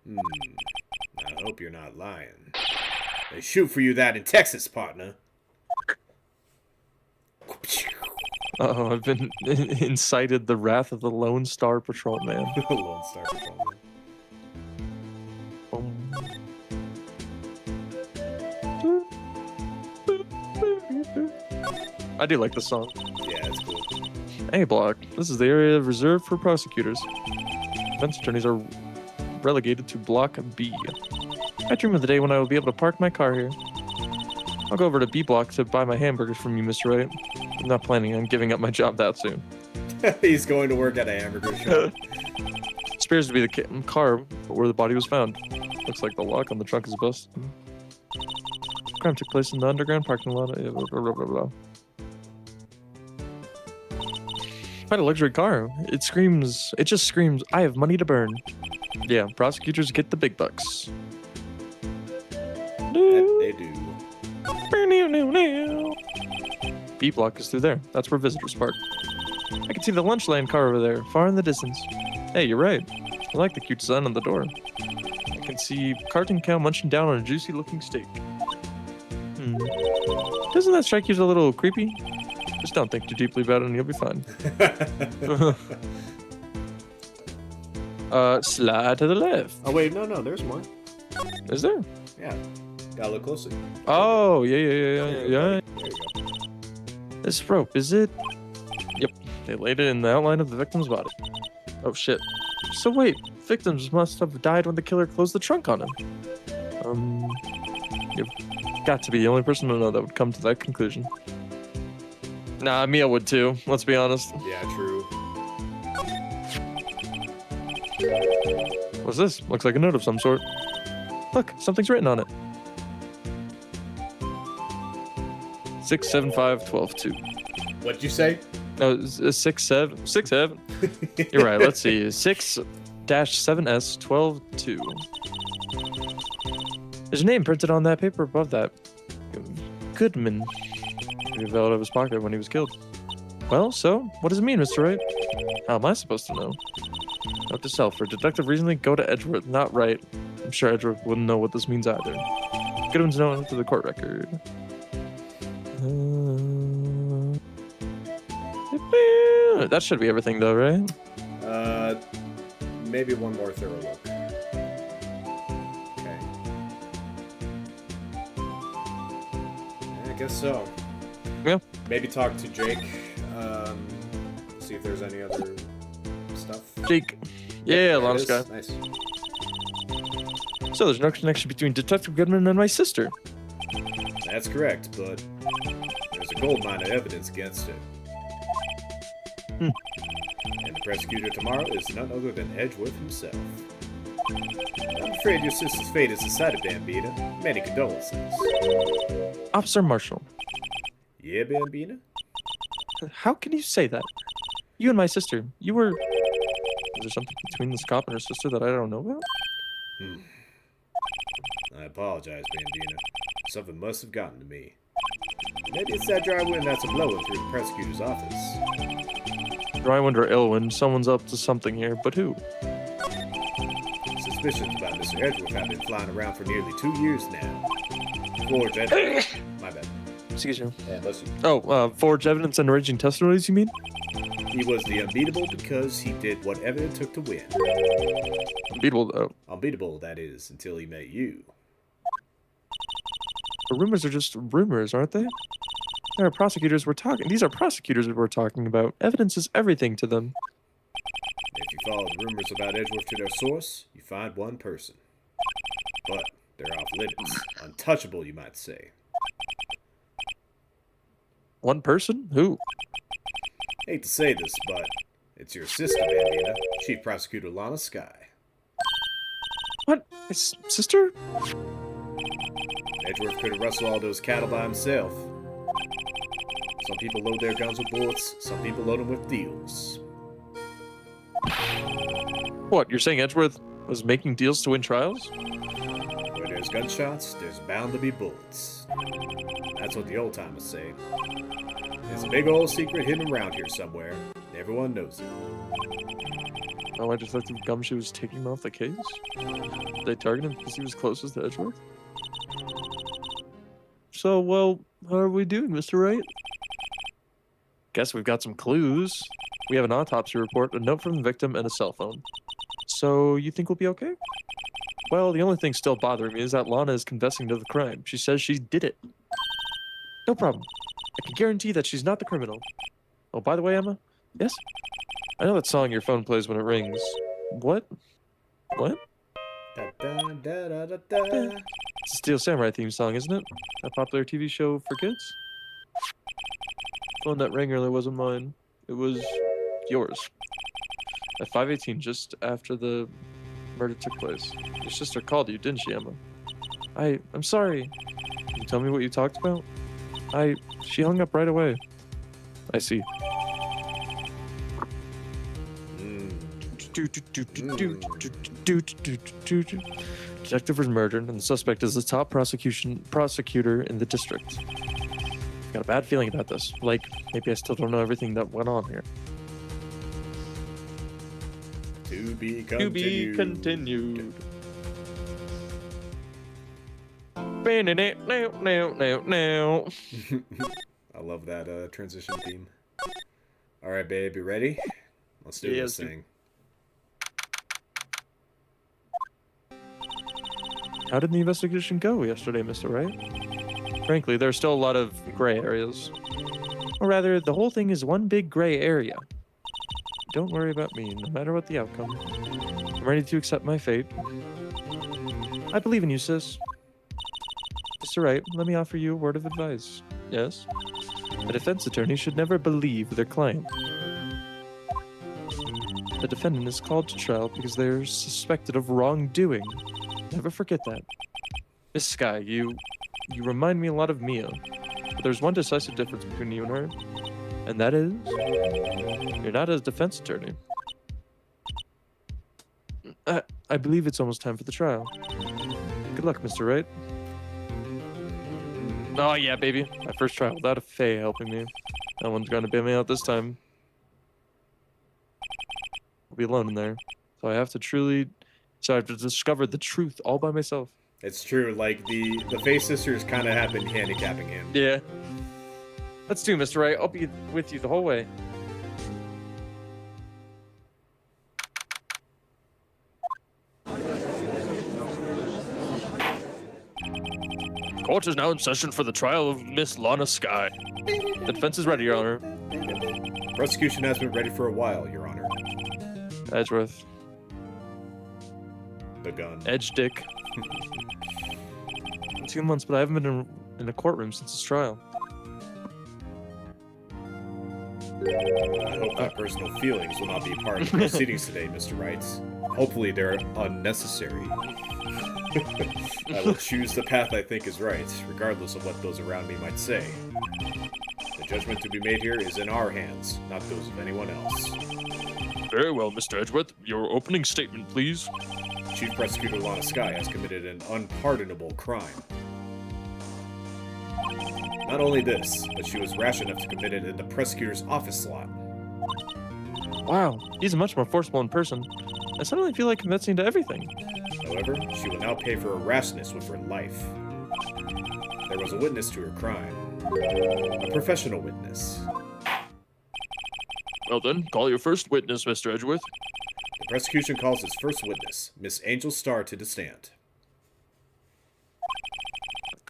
I hope you're not lying. They shoot for you that in Texas, partner. Uh-oh, I've been incited the wrath of the Lone Star Patrolman. Lone Star Patrolman. I do like the song. Yeah, it's cool. A block. This is the area reserved for prosecutors. Defense attorneys are relegated to Block B. I dream of the day when I will be able to park my car here. I'll go over to B block to buy my hamburgers from you, Mr. Wright. I'm not planning on giving up my job that soon. He's going to work at a hamburger shop. It appears to be the car where the body was found. Looks like the lock on the trunk is busted. Crime took place in the underground parking lot. Blah, blah, blah, blah, blah. Quite a luxury car. It just screams, I have money to burn. Yeah, prosecutors get the big bucks. That they do. B block is through there. That's where visitors park. I can see the lunch lane car over there, far in the distance. Hey, you're right. I like the cute design on the door. I can see carton cow munching down on a juicy looking steak. Doesn't that strike you as a little creepy? Just don't think too deeply about it and you'll be fine. Slide to the left. Oh wait, no, there's more. Is there? Yeah. Gotta look closely. Oh, yeah. There you go. This rope, is it? Yep. They laid it in the outline of the victim's body. Oh, shit. So wait, victims must have died when the killer closed the trunk on him. You've got to be the only person to know that would come to that conclusion. Nah, Mia would too, let's be honest. Yeah, true. What's this? Looks like a note of some sort. Look, something's written on it. 675-12-2. What'd you say? No, 6-7. You're right, let's see. 6-7S-12-2. There's a name printed on that paper above that. Goodman. He fell out of his pocket when he was killed. Well, so, what does it mean, Mr. Wright? How am I supposed to know? Note to self, for deductive reasoning, go to Edgeworth, not Wright. I'm sure Edgeworth wouldn't know what this means either. Goodman's known to the court record. That should be everything, though, right? Maybe one more thorough look. Okay. I guess so. Yeah. Maybe talk to Jake. See if there's any other stuff. Jake. Yeah, There it Lana's is. guy. Nice. So there's no connection between Detective Goodman and my sister. That's correct, but there's a gold mine of evidence against it. And the prosecutor tomorrow is none other than Edgeworth himself. I'm afraid your sister's fate is decided, Bambina. Many condolences. Officer Marshall, Yeah, Bambina? how can you say that? You and my sister, you were... Is there something between this cop and her sister that I don't know about? I apologize, Bambina. Something must have gotten to me. Maybe it's that dry wind that's a blowing through the prosecutor's office. Dry wind or ill wind, someone's up to something here, but who? Suspicions about Mr. Edgeworth have been flying around for nearly 2 years now. Forge evidence. My bad. Excuse me. Yeah, listen. Forged evidence and arranging testimonies, you mean? He was the unbeatable because he did whatever it took to win. Unbeatable, though. Unbeatable, that is, until he met you. But rumors are just rumors, aren't they? These are prosecutors we're talking about. Evidence is everything to them. If you follow the rumors about Edgeworth to their source, you find one person. But they're off limits. Untouchable, you might say. One person? Who? Hate to say this, but it's your sister, Bambina, Chief Prosecutor Lana Sky. What? His sister? Edgeworth could have rustled all those cattle by himself. Some people load their guns with bullets, some people load them with deals. What, you're saying Edgeworth was making deals to win trials? Where there's gunshots, there's bound to be bullets. That's what the old-timers say. There's a big old secret hidden around here somewhere. Everyone knows it. Oh, why Detective Gumshoe was taking him off the case? Did they target him because he was closest to Edgeworth? So, well, how are we doing, Mr. Wright? Guess we've got some clues. We have an autopsy report, a note from the victim, and a cell phone. So, you think we'll be okay? Well, the only thing still bothering me is that Lana is confessing to the crime. She says she did it. No problem. I can guarantee that she's not the criminal. Oh, by the way, Emma? Yes? I know that song your phone plays when it rings. What? What? Da, da, da, da, da, da. It's a Steel Samurai theme song, isn't it? A popular TV show for kids? Phone that rang earlier wasn't mine. It was yours. At 5:18, just after the murder took place. Your sister called you, didn't she, Emma? I'm sorry. Can you tell me what you talked about? She hung up right away. I see. Detective was murdered, and the suspect is the top prosecutor in the district. Got a bad feeling about this. Like, maybe I still don't know everything that went on here. To be continued. To be continued. I love that transition theme. Alright, babe, you ready? Let's do this thing. How did the investigation go yesterday, Mr. Wright? Frankly, there are still a lot of gray areas. Or rather, the whole thing is one big gray area. Don't worry about me, no matter what the outcome. I'm ready to accept my fate. I believe in you, sis. Mr. Wright, let me offer you a word of advice. Yes? A defense attorney should never believe their client. The defendant is called to trial because they are suspected of wrongdoing. Never forget that. Miss Sky, you remind me a lot of Mia. But there's one decisive difference between you and her. And that is... you're not a defense attorney. I believe it's almost time for the trial. Good luck, Mr. Wright. Oh yeah, baby. My first trial without a Faye helping me. No one's gonna bail me out this time. I'll be alone in there. So I have to discover the truth all by myself. It's true, like, the Faye sisters kind of have been handicapping him. Yeah. Let's do, Mr. Wright. I'll be with you the whole way. Court is now in session for the trial of Miss Lana Sky. The defense is ready, Your Honor. Prosecution has been ready for a while, Your Honor. Edgeworth. The gun. Edge Dick 2 months, but I haven't been in a courtroom since his trial. I hope that personal feelings will not be part of the proceedings today, Mr. Wright. Hopefully they're unnecessary. I will choose the path I think is right, regardless of what those around me might say. The judgment to be made here is in our hands, not those of anyone else. Very well, Mr. Edgeworth. Your opening statement, please. Chief Prosecutor Lana Sky has committed an unpardonable crime. Not only this, but she was rash enough to commit it in the prosecutor's office slot. Wow, he's much more forceful in person. I suddenly feel like convincing to everything. However, she will now pay for her rashness with her life. There was a witness to her crime. A professional witness. Well then, call your first witness, Mr. Edgeworth. The prosecution calls its first witness, Miss Angel Star, to the stand.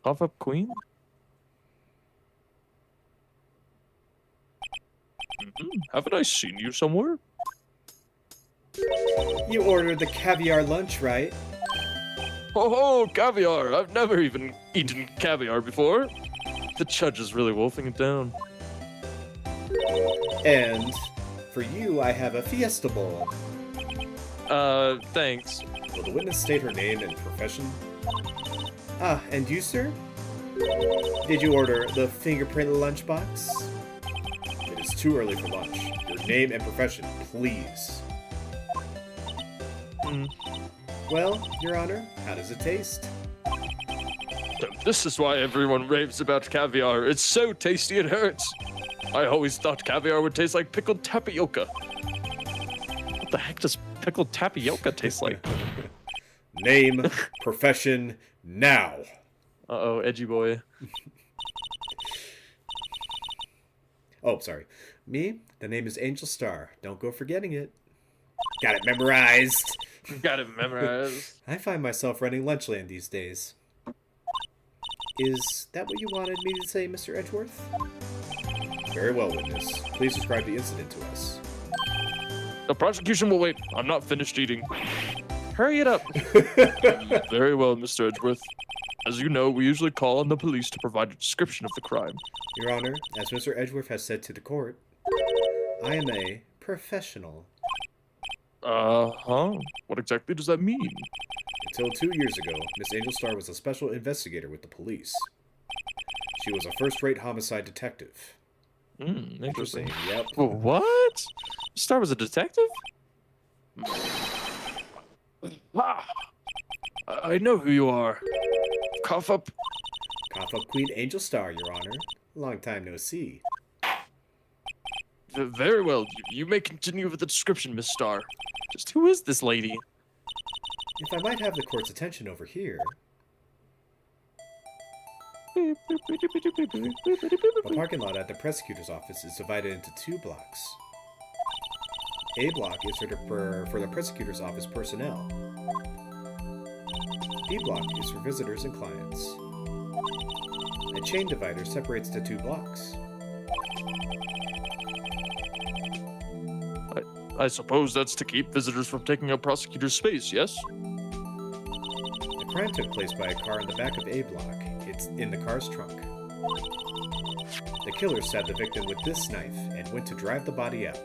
Cough up queen? Haven't I seen you somewhere? You ordered the caviar lunch, right? Oh, caviar! I've never even eaten caviar before. The judge is really wolfing it down. And for you, I have a fiesta bowl. Thanks. Will the witness state her name and profession? Ah, and you, sir? Did you order the fingerprint lunchbox? It is too early for lunch. Your name and profession, please. Well, Your Honor, how does it taste? This is why everyone raves about caviar. It's so tasty it hurts. I always thought caviar would taste like pickled tapioca. What the heck does pickled tapioca taste like? Name, profession, now. Uh-oh, edgy boy. Oh, sorry. Me? The name is Angel Star. Don't go forgetting it. Got it memorized. Got it memorized. I find myself running Lunchland these days. Is that what you wanted me to say, Mr. Edgeworth? Very well, witness. Please describe the incident to us. The prosecution will wait. I'm not finished eating. Hurry it up. Very well, Mr. Edgeworth. As you know, we usually call on the police to provide a description of the crime. Your Honor, as Mr. Edgeworth has said to the court, I am a professional. Uh-huh. What exactly does that mean? Until 2 years ago, Miss Angel Star was a special investigator with the police. She was a first-rate homicide detective. Interesting. Yep. What? Star was a detective? Ah, I know who you are. Cough up. Cough up Queen Angel Star, Your Honor. Long time no see. Very well. You may continue with the description, Miss Star. Just who is this lady? If I might have the court's attention over here. The parking lot at the prosecutor's office is divided into 2 blocks. A block is for the prosecutor's office personnel. B block is for visitors and clients. A chain divider separates the 2 blocks. I suppose that's to keep visitors from taking up prosecutor's space, yes? The crime took place by a car in the back of A block. It's in the car's trunk. The killer stabbed the victim with this knife and went to drive the body out.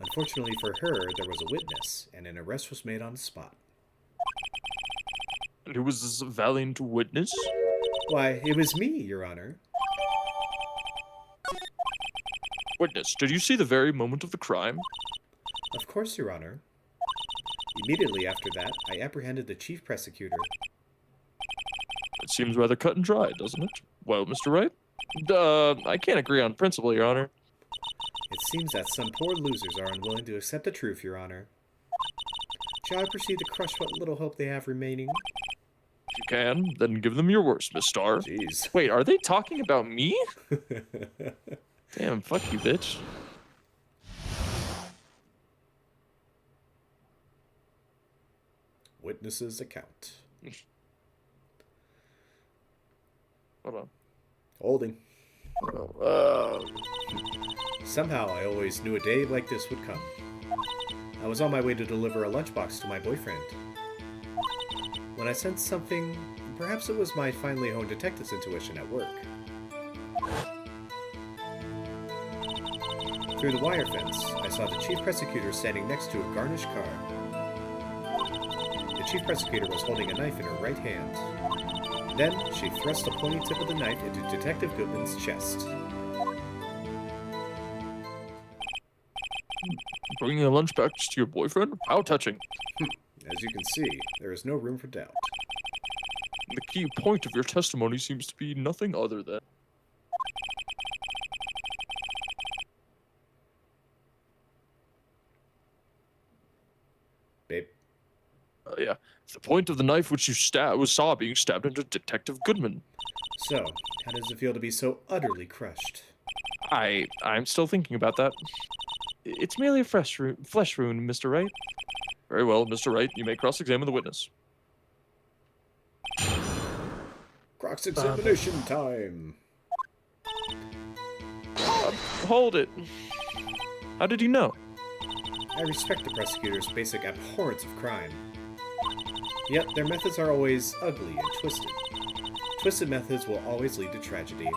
Unfortunately for her, there was a witness, and an arrest was made on the spot. And who was this valiant witness? Why, it was me, Your Honor. Witness, did you see the very moment of the crime? Of course, Your Honor. Immediately after that, I apprehended the chief prosecutor. It seems rather cut and dry, doesn't it? Well, Mr. Wright? I can't agree on principle, Your Honor. It seems that some poor losers are unwilling to accept the truth, Your Honor. Shall I proceed to crush what little hope they have remaining? If you can, then give them your worst, Miss Star. Jeez. Wait, are they talking about me? Damn, fuck you, bitch. Witness's account. Hold on. Holding. Somehow I always knew a day like this would come. I was on my way to deliver a lunchbox to my boyfriend. When I sensed something, perhaps it was my finely honed detective's intuition at work. Through the wire fence, I saw the chief prosecutor standing next to a garnished car. The chief prosecutor was holding a knife in her right hand. Then, she thrust the pointy tip of the knife into Detective Goodman's chest. Bringing a lunchbox to your boyfriend? How touching. As you can see, there is no room for doubt. The key point of your testimony seems to be nothing other than... Babe. Yeah. The point of the knife which you saw being stabbed into Detective Goodman. So, how does it feel to be so utterly crushed? I'm still thinking about that. It's merely a flesh wound, Mr. Wright. Very well, Mr. Wright, you may cross-examine the witness. Cross-examination time! Hold it. How did you know? I respect the prosecutor's basic abhorrence of crime. Yet, their methods are always ugly and twisted. Twisted methods will always lead to tragedy.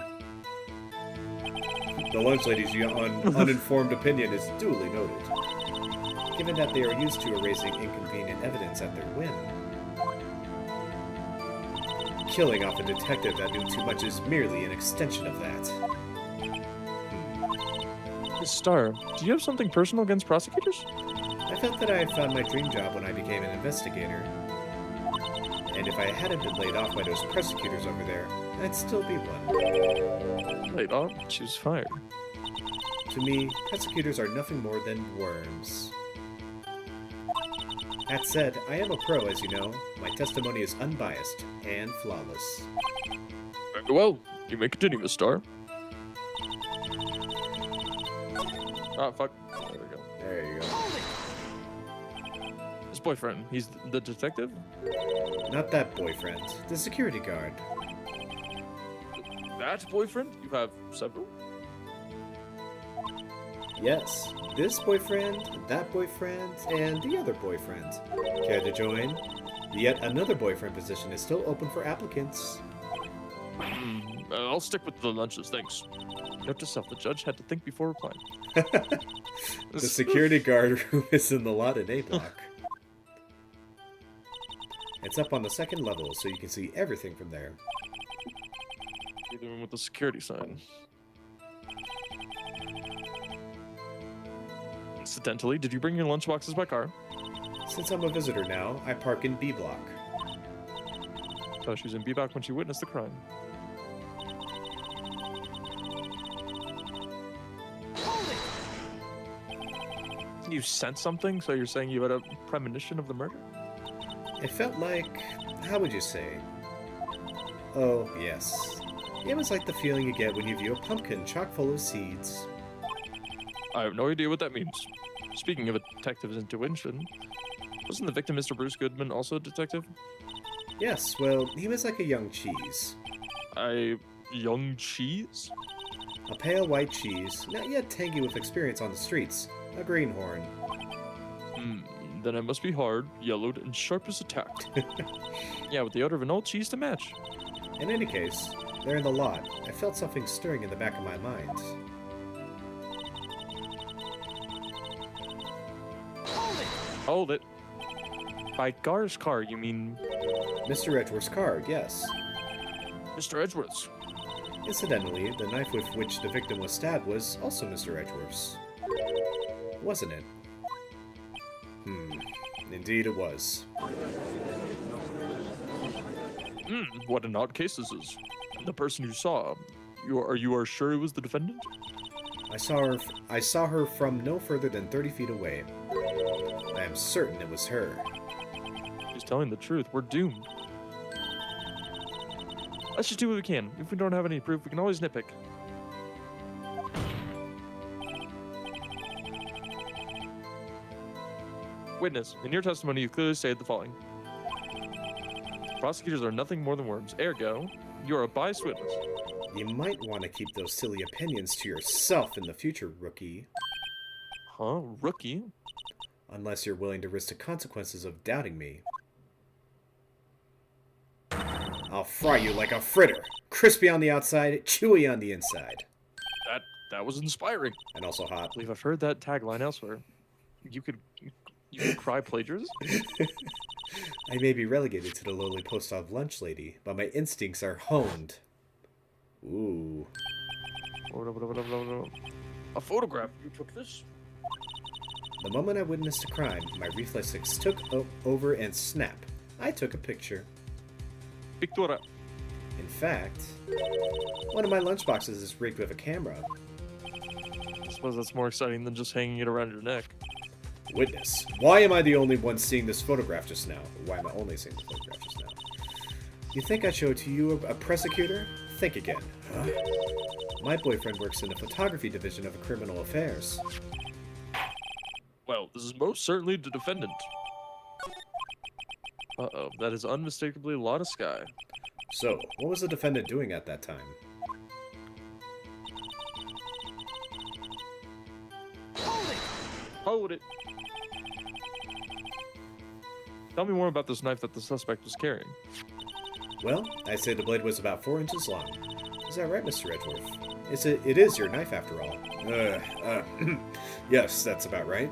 The lunch lady's uninformed opinion is duly noted, given that they are used to erasing inconvenient evidence at their whim. Killing off a detective that knew too much is merely an extension of that. Miss Starr, do you have something personal against prosecutors? I felt that I had found my dream job when I became an investigator. And if I hadn't been laid off by those prosecutors over there, I'd still be one. Laid off? She was fired. To me, prosecutors are nothing more than worms. That said, I am a pro, as you know. My testimony is unbiased and flawless. Very well. You may continue, Miss Starr. Ah, fuck. There we go. There you go. His boyfriend. He's the detective? Not that boyfriend. The security guard. That boyfriend? You have several? Yes. This boyfriend, that boyfriend, and the other boyfriend. Care to join? Yet another boyfriend position is still open for applicants. I'll stick with the lunches, thanks. Note to self, the judge had to think before replying. The security guard room is in the lot in A block. It's up on the second level, so you can see everything from there. The one with the security sign. Incidentally, did you bring your lunchboxes by car? Since I'm a visitor now, I park in B block. Oh, she was in B-Block when she witnessed the crime. You sensed something, so you're saying you had a premonition of the murder? It felt like... how would you say? Oh, yes. It was like the feeling you get when you view a pumpkin chock full of seeds. I have no idea what that means. Speaking of a detective's intuition, wasn't the victim Mr. Bruce Goodman also a detective? Yes, well, he was like a young cheese. A young cheese? A pale white cheese, not yet tangy with experience on the streets. A greenhorn. Then it must be hard, yellowed, and sharp as a tack. Yeah, with the odor of an old cheese to match. In any case, there in the lot, I felt something stirring in the back of my mind. Hold it. By Gar's car, you mean... Mr. Edgeworth's car, yes. Mr. Edgeworth's? Incidentally, the knife with which the victim was stabbed was also Mr. Edgeworth's. Wasn't it? Indeed it was. What an odd case this is. The person you saw, you are sure it was the defendant? I saw her from no further than 30 feet away. I am certain it was her. She's telling the truth. We're doomed. Let's just do what we can. If we don't have any proof, we can always nitpick. Witness, in your testimony, you clearly stated the following. Prosecutors are nothing more than worms. Ergo, you are a biased witness. You might want to keep those silly opinions to yourself in the future, rookie. Huh? Rookie? Unless you're willing to risk the consequences of doubting me. I'll fry you like a fritter. Crispy on the outside, chewy on the inside. That was inspiring. And also hot. I believe I've heard that tagline elsewhere. You could cry plagiarism? I may be relegated to the lowly post of lunch lady, but my instincts are honed. Ooh. A photograph. You took this? The moment I witnessed a crime, my reflexes took over and snap. I took a picture. Pictura. In fact, one of my lunchboxes is rigged with a camera. I suppose that's more exciting than just hanging it around your neck. Witness. Why am I the only one seeing this photograph just now? Why am I only seeing the photograph just now? You think I showed to you a prosecutor? Think again. Huh? My boyfriend works in the photography division of criminal affairs. Well, this is most certainly the defendant. Uh-oh, that is unmistakably Lotta Sky. So, what was the defendant doing at that time? Hold it! Tell me more about this knife that the suspect was carrying. Well, I'd say the blade was about 4 inches long. Is that right, Mr. Edgeworth? It is your knife after all. Yes, that's about right.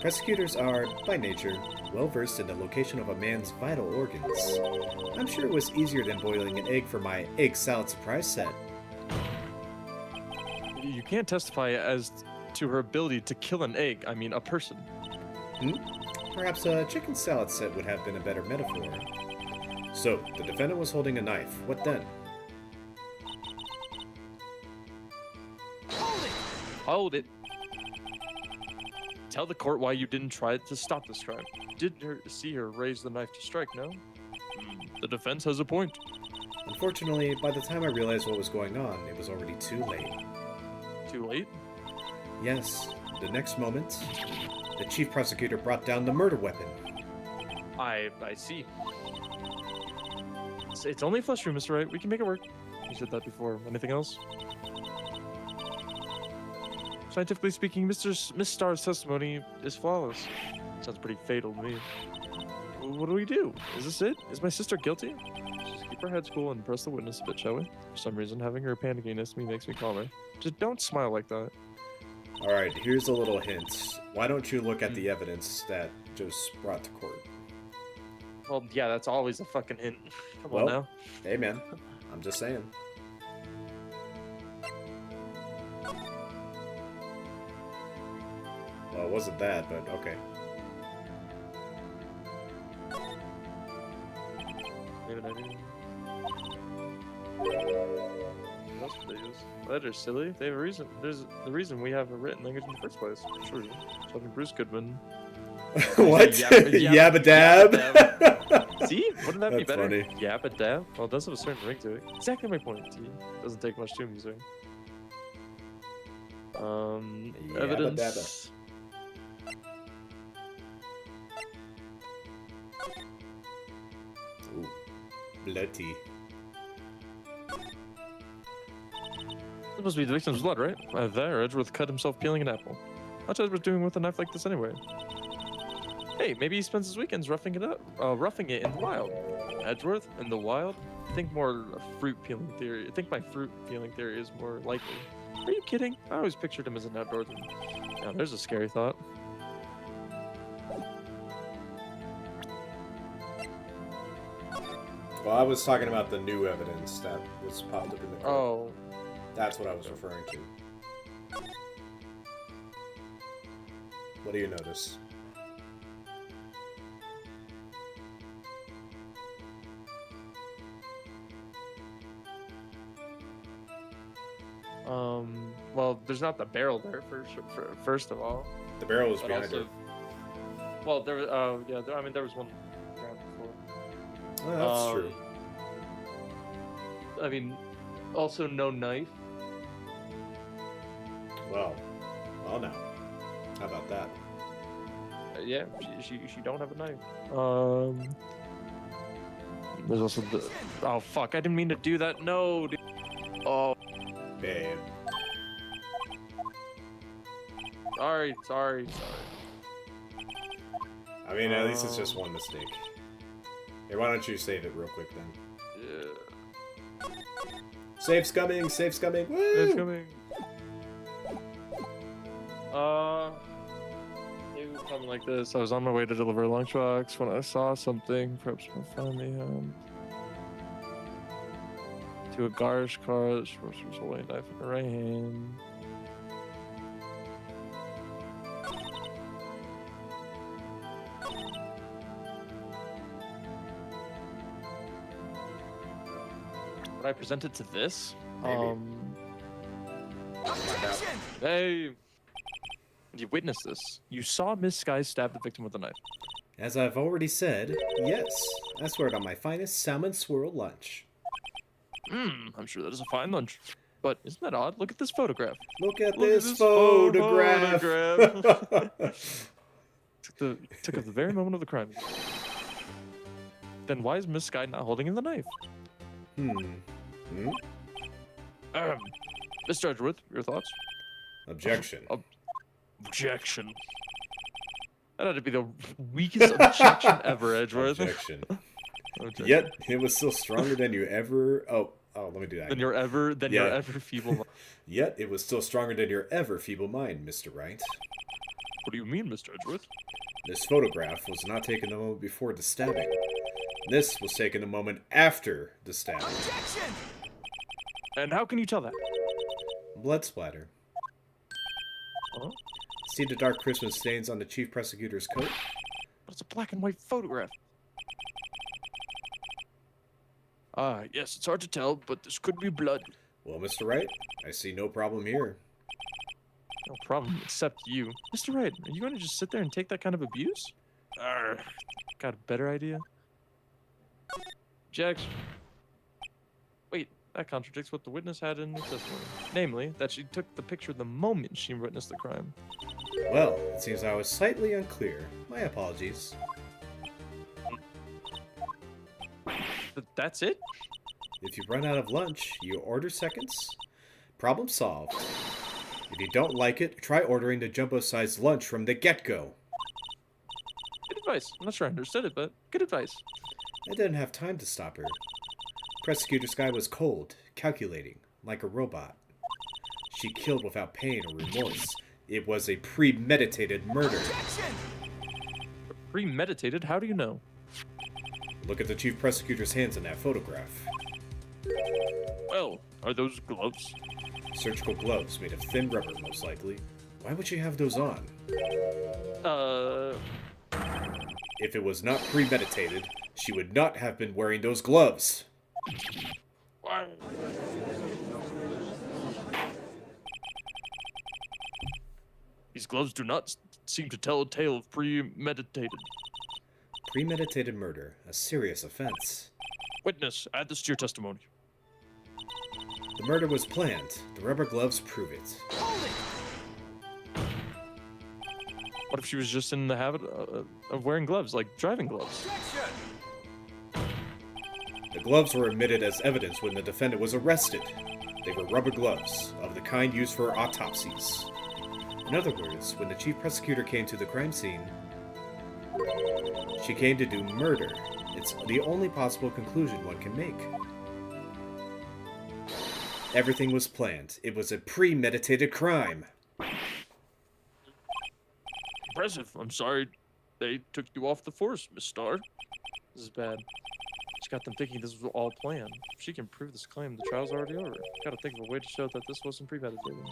Prosecutors are, by nature, well versed in the location of a man's vital organs. I'm sure it was easier than boiling an egg for my egg salad surprise set. You can't testify as to her ability to kill an egg, I mean a person. Perhaps a chicken salad set would have been a better metaphor. So, the defendant was holding a knife. What then? Hold it! Tell the court why you didn't try to stop this crime. Didn't see her raise the knife to strike, no? The defense has a point. Unfortunately, by the time I realized what was going on, it was already too late. Too late? Yes. The next moment, the chief prosecutor brought down the murder weapon. I see. It's only a flesh room, Mr. Wright. We can make it work. You said that before. Anything else? Scientifically speaking, Miss Starr's testimony is flawless. Sounds pretty fatal to me. What do we do? Is this it? Is my sister guilty? Just keep our heads cool and press the witness a bit, shall we? For some reason, having her panicking me makes me calmer. Just don't smile like that. Alright, here's a little hint. Why don't you look at the evidence that Joe's brought to court? Well, yeah, that's always a fucking hint. Come Well, on now. Hey man, I'm just saying. Well, it wasn't that, but okay. Maybe I didn't. What else would they use? Letters, silly. They have a reason. There's the reason we have a written language in the first place. Sure. Something Bruce Goodman. What? Yabba dab? See? Wouldn't that be That's better? funny. Yabba dab? Well, it does have a certain ring to it. Exactly my point. See? Doesn't take much to music. Yabba Evidence. Ooh, bloody. This must be the victim's blood, right? There, Edgeworth cut himself peeling an apple. What's Edgeworth doing with a knife like this anyway? Hey, maybe he spends his weekends roughing it in the wild. Edgeworth in the wild? I think more fruit peeling theory. I think my fruit peeling theory is more likely. Are you kidding? I always pictured him as an outdoorsman. Now, there's a scary thought. Well, I was talking about the new evidence that was popped up in the court. Oh. That's what I was referring to. What do you notice? Well, there's not the barrel there first of all. The barrel was But behind also, it. well, there was one around before. Oh, that's true. I mean, also no knife. Well now. How about that? Yeah, she don't have a knife. There's also the. Oh fuck! I didn't mean to do that. No, dude. Oh, Babe. sorry. I mean, at least it's just one mistake. Hey, why don't you save it real quick then? Yeah. Save's coming! Save's coming! Woo! It's coming. It was something like this. I was on my way to deliver a lunchbox when I saw something. Perhaps will find me to a garbage car. The person was holding a knife in her right hand. Would I present it to this? Maybe. Hey, you witnessed this. You saw Miss Sky stab the victim with a knife. As I've already said, yes. I swear it on my finest salmon swirl lunch. I'm sure that is a fine lunch. But isn't that odd? Look at this photograph. Look at Look at this photograph! Took up the very moment of the crime. Then why is Miss Sky not holding in the knife? Mr. Edgeworth, your thoughts? Objection. Objection. That had to be the weakest objection ever, Edgeworth. Objection. Objection. Yet, it was still stronger than you ever... Oh, let me do that. Than your ever feeble mind. Yet, it was still stronger than your ever feeble mind, Mr. Wright. What do you mean, Mr. Edgeworth? This photograph was not taken the moment before the stabbing. This was taken the moment after the stabbing. Objection! And how can you tell that? Blood splatter. Huh? See the dark Christmas stains on the chief prosecutor's coat? But it's a black and white photograph. Yes, it's hard to tell, but this could be blood. Well, Mr. Wright, I see no problem here. No problem, except you. Mr. Wright, are you going to just sit there and take that kind of abuse? Got a better idea? Objection. Wait, that contradicts what the witness had in the testimony. Namely, that she took the picture the moment she witnessed the crime. Well, it seems I was slightly unclear. My apologies. That's it? If you run out of lunch, you order seconds. Problem solved. If you don't like it, try ordering the jumbo-sized lunch from the get-go. Good advice. I'm not sure I understood it, but good advice. I didn't have time to stop her. Prosecutor Sky was cold, calculating, like a robot. She killed without pain or remorse. It was a premeditated murder. Objection! Premeditated? How do you know? Look at the chief prosecutor's hands in that photograph. Well, are those gloves? Surgical gloves made of thin rubber, most likely. Why would she have those on? If it was not premeditated, she would not have been wearing those gloves. Why? These gloves do not seem to tell a tale of premeditated. Premeditated murder, a serious offense. Witness, add this to your testimony. The murder was planned. The rubber gloves prove it. Hold it! What if she was just in the habit of wearing gloves, like driving gloves? Objection! The gloves were admitted as evidence when the defendant was arrested. They were rubber gloves, of the kind used for autopsies. In other words, when the chief prosecutor came to the crime scene, she came to do murder. It's the only possible conclusion one can make. Everything was planned. It was a premeditated crime. Impressive. I'm sorry they took you off the force, Miss Starr. This is bad. Just got them thinking this was all planned. If she can prove this claim, the trial's already over. Gotta think of a way to show that this wasn't premeditated.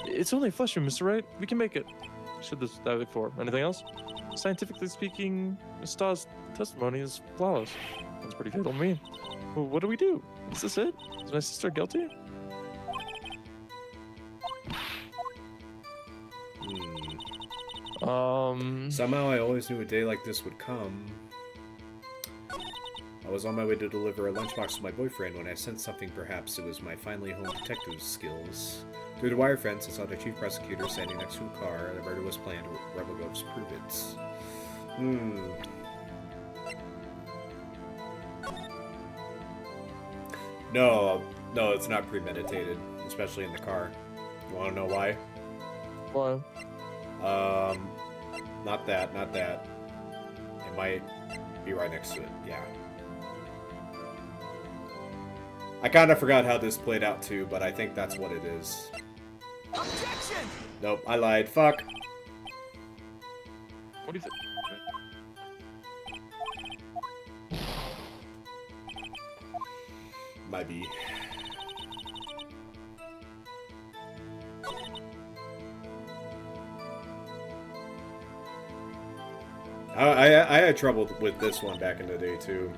It's only a flesh wound, Mr. Wright. We can make it. Should this that before? Anything else? Scientifically speaking, Miss Starr's testimony is flawless. That's pretty fatal to me. Well, what do we do? Is this it? Is my sister guilty? Somehow I always knew a day like this would come. I was on my way to deliver a lunchbox to my boyfriend when I sensed something. Perhaps it was my finally honed detective skills. Through the wire fence, I saw the chief prosecutor standing next to a car. The murder was planned. Rubber gloves prove it. No, it's not premeditated, especially in the car. You want to know why? Why? Not that. might be right next to it. Yeah. I kind of forgot how this played out too, but I think that's what it is. Objection! Nope, I lied. Fuck. What do you think? Might be. I had trouble with this one back in the day too.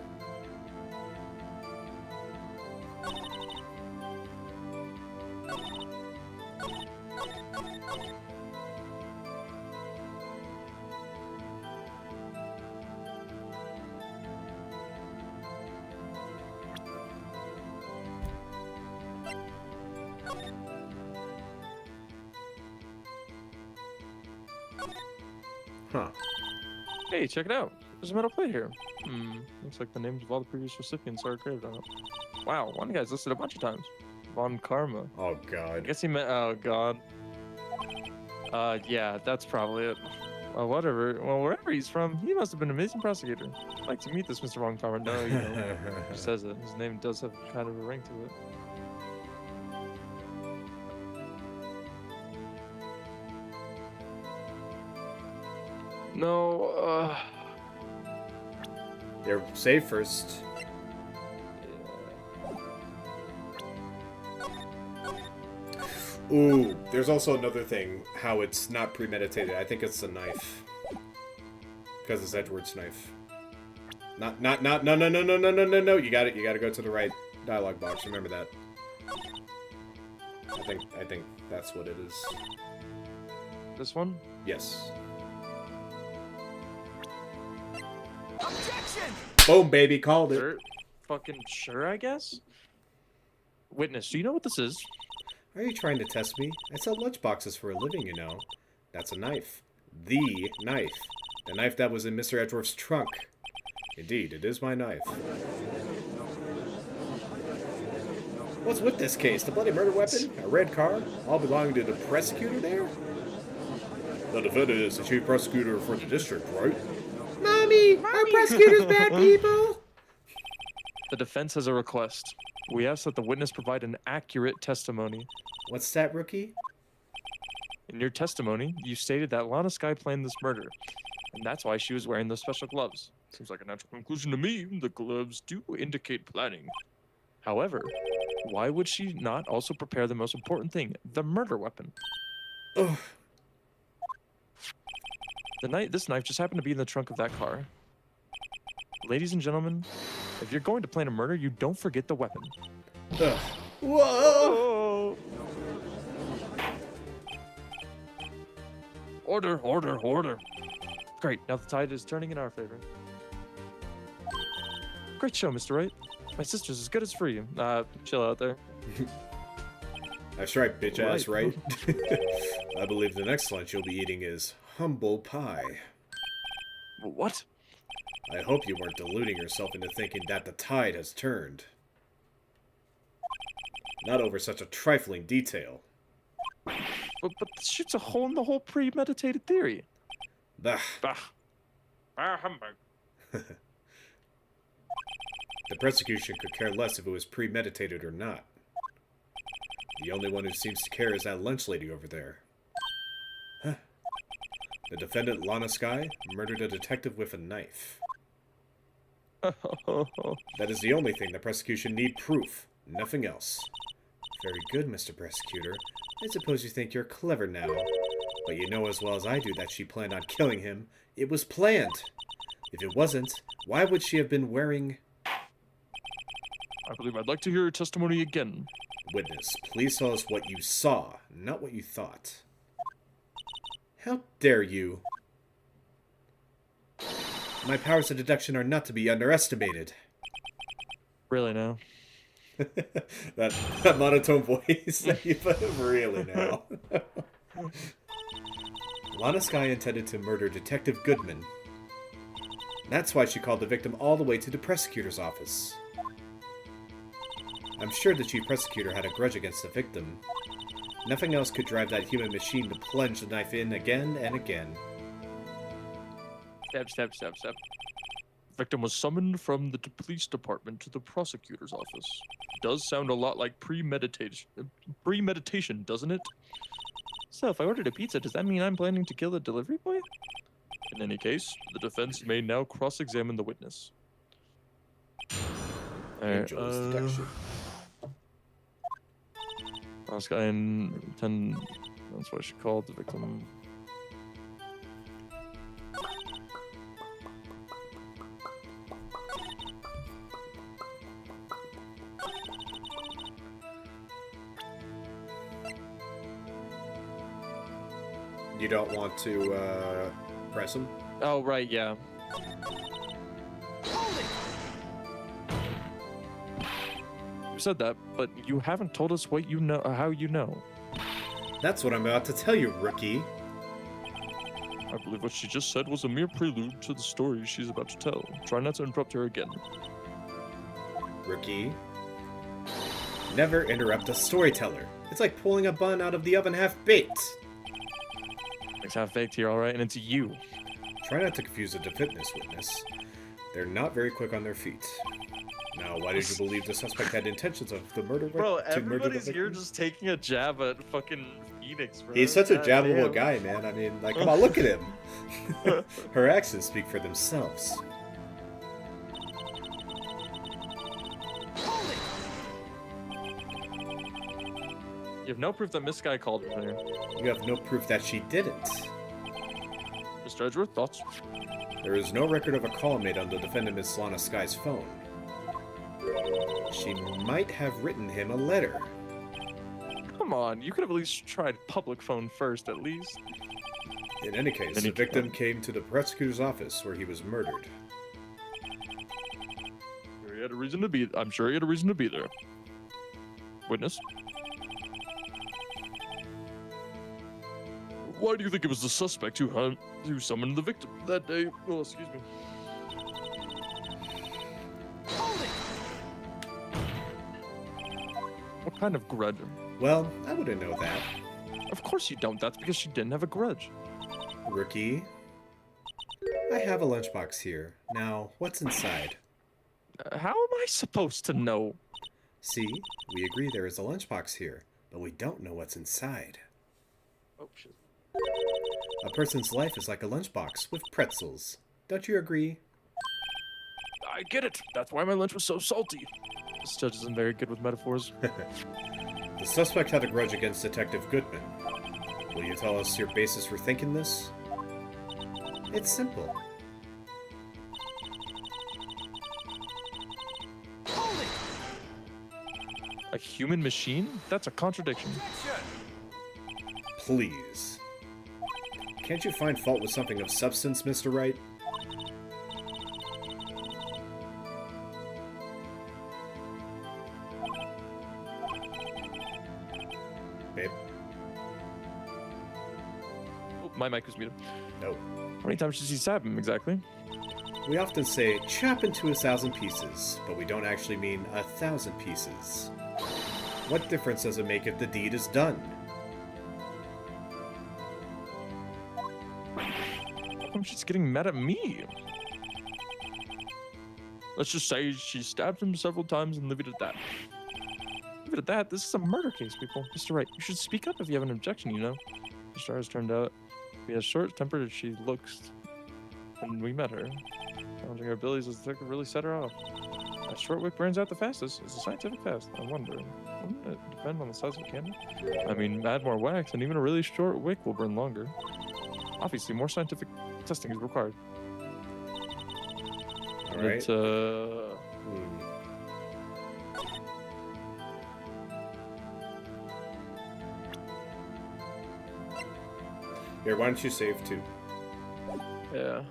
Huh. Hey, check it out. There's a metal plate here. Looks like the names of all the previous recipients are engraved on it. Wow, one guy's listed a bunch of times. Von Karma. Oh I god. guess he meant. Oh god. Yeah, that's probably it. Well, whatever. Well, wherever he's from, he must have been an amazing prosecutor. I'd like to meet this Mr. Von Karma. No, you know, he says it. His name does have kind of a ring to it. No, They're safe first. Ooh, there's also another thing, how it's not premeditated. I think it's a knife. Because it's Edward's knife. No. You gotta go to the right dialogue box. Remember that. I think that's what it is. This one? Yes. Objection! Boom, baby, called it. Sure. Fucking sure, I guess? Witness, do you know what this is? Are you trying to test me? I sell lunchboxes for a living, you know. That's a knife. The knife. The knife that was in Mr. Edgeworth's trunk. Indeed, it is my knife. What's with this case? The bloody murder weapon? A red car? All belonging to the prosecutor there? The defendant is the chief prosecutor for the district, right? Mommy! Our prosecutor's bad people! The defense has a request. We ask that the witness provide an accurate testimony. What's that, rookie? In your testimony, you stated that Lana Skye planned this murder, and that's why she was wearing those special gloves. Seems like a natural conclusion to me. The gloves do indicate planning. However, why would she not also prepare the most important thing, the murder weapon? Ugh. This knife just happened to be in the trunk of that car. Ladies and gentlemen, if you're going to plan a murder, you don't forget the weapon. Ugh. Whoa! Oh. Order, order, order. Great, now the tide is turning in our favor. Great show, Mr. Wright. My sister's as good as free. Chill out there. That's right, bitch ass, right? I believe the next lunch you'll be eating is humble pie. What? I hope you weren't deluding yourself into thinking that the tide has turned. Not over such a trifling detail. But this shoots a hole in the whole premeditated theory. Bah. Bah. Bah humbug. The prosecution could care less if it was premeditated or not. The only one who seems to care is that lunch lady over there. Huh. The defendant, Lana Skye, murdered a detective with a knife. That is the only thing the prosecution need proof. Nothing else. Very good, Mr. Prosecutor. I suppose you think you're clever now. But you know as well as I do that she planned on killing him. It was planned. If it wasn't, why would she have been wearing... I believe I'd like to hear your testimony again. Witness, please tell us what you saw, not what you thought. How dare you? My powers of deduction are not to be underestimated. Really now? that monotone voice that you put really now. Lana Skye intended to murder Detective Goodman. That's why she called the victim all the way to the prosecutor's office. I'm sure the chief prosecutor had a grudge against the victim. Nothing else could drive that human machine to plunge the knife in again and again. Step, step, step, step. Victim was summoned from the police department to the prosecutor's office. Does sound a lot like premeditation, doesn't it? So, if I ordered a pizza, does that mean I'm planning to kill the delivery boy? In any case, the defense may now cross-examine the witness. Angel's detection. Last guy in 10. That's what she called the victim. You don't want to press him? Oh, right, yeah. You said that, but you haven't told us what you know, how you know. That's what I'm about to tell you, rookie. I believe what she just said was a mere prelude to the story she's about to tell. Try not to interrupt her again. Rookie. Never interrupt a storyteller. It's like pulling a bun out of the oven half-baked. It's half-baked here, alright, and it's you. Try not to confuse a fitness witness. They're not very quick on their feet. Now, why did you believe the suspect had intentions of the murder? Bro, to murder the everybody's here victim? just taking a jab at fucking Phoenix, bro. He's such a God jabbable damn. guy, man. I mean, like, come on, look at him. Her actions speak for themselves. You have no proof that Miss Guy called her there. You have no proof that she didn't. Mr. Edgeworth, thoughts? There is no record of a call made on the defendant Miss Lana Sky's phone. She might have written him a letter. Come on, you could have at least tried public phone first, at least. In any case, Then the he victim tried. came to the prosecutor's office where he was murdered. He had a reason to be. I'm sure he had a reason to be there. Witness? Why do you think it was the suspect who summoned the victim that day? Oh, excuse me. What kind of grudge? Well, I wouldn't know that. Of course you don't. That's because she didn't have a grudge. Rookie. I have a lunchbox here. Now, what's inside? How am I supposed to know? See, we agree there is a lunchbox here, but we don't know what's inside. Oh, shit. A person's life is like a lunchbox with pretzels. Don't you agree? I get it. That's why my lunch was so salty. This judge isn't very good with metaphors. The suspect had a grudge against Detective Goodman. Will you tell us your basis for thinking this? It's simple. A human machine? That's a contradiction. Please. Can't you find fault with something of substance, Mr. Wright? Babe? Oh, my mic was muted. No. How many times does he stab him exactly? We often say, chop into 1,000 pieces, but we don't actually mean 1,000 pieces. What difference does it make if the deed is done? How come she's getting mad at me? Let's just say she stabbed him several times and leave it at that. Leave it at that. This is a murder case, people. Mr. Wright, you should speak up if you have an objection, you know? Mr. Has turned out to be as short-tempered as she looks when we met her. Challenging her abilities as a detective really set her off. A short wick burns out the fastest. It's a scientific test. I wonder, wouldn't it depend on the size of the candle? I mean, add more wax, and even a really short wick will burn longer. Obviously, more scientific testing is required. Alright. Here, why don't you save too? Yeah.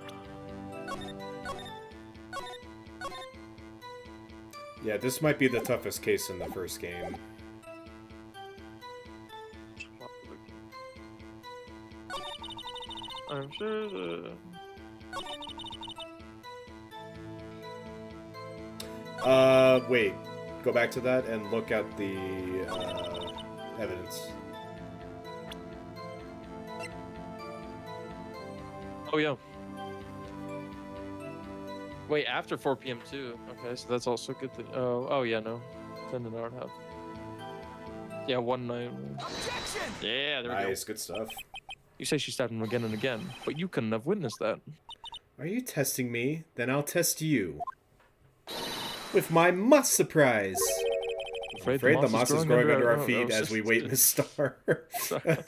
Yeah, this might be the toughest case in the first game. I'm sure the... Wait. Go back to that and look at the, evidence. Oh, yeah. Wait, after 4 p.m. too. Okay, so that's also a good thing. Oh yeah, no. 10 an hour and a half. Yeah, one night. Objection! Yeah, there we go. Nice, good stuff. You say she stabbed him again and again, but you couldn't have witnessed that. Are you testing me? Then I'll test you. With my must surprise! I'm afraid the moss is growing under our feet as we wait in the star. Sorry.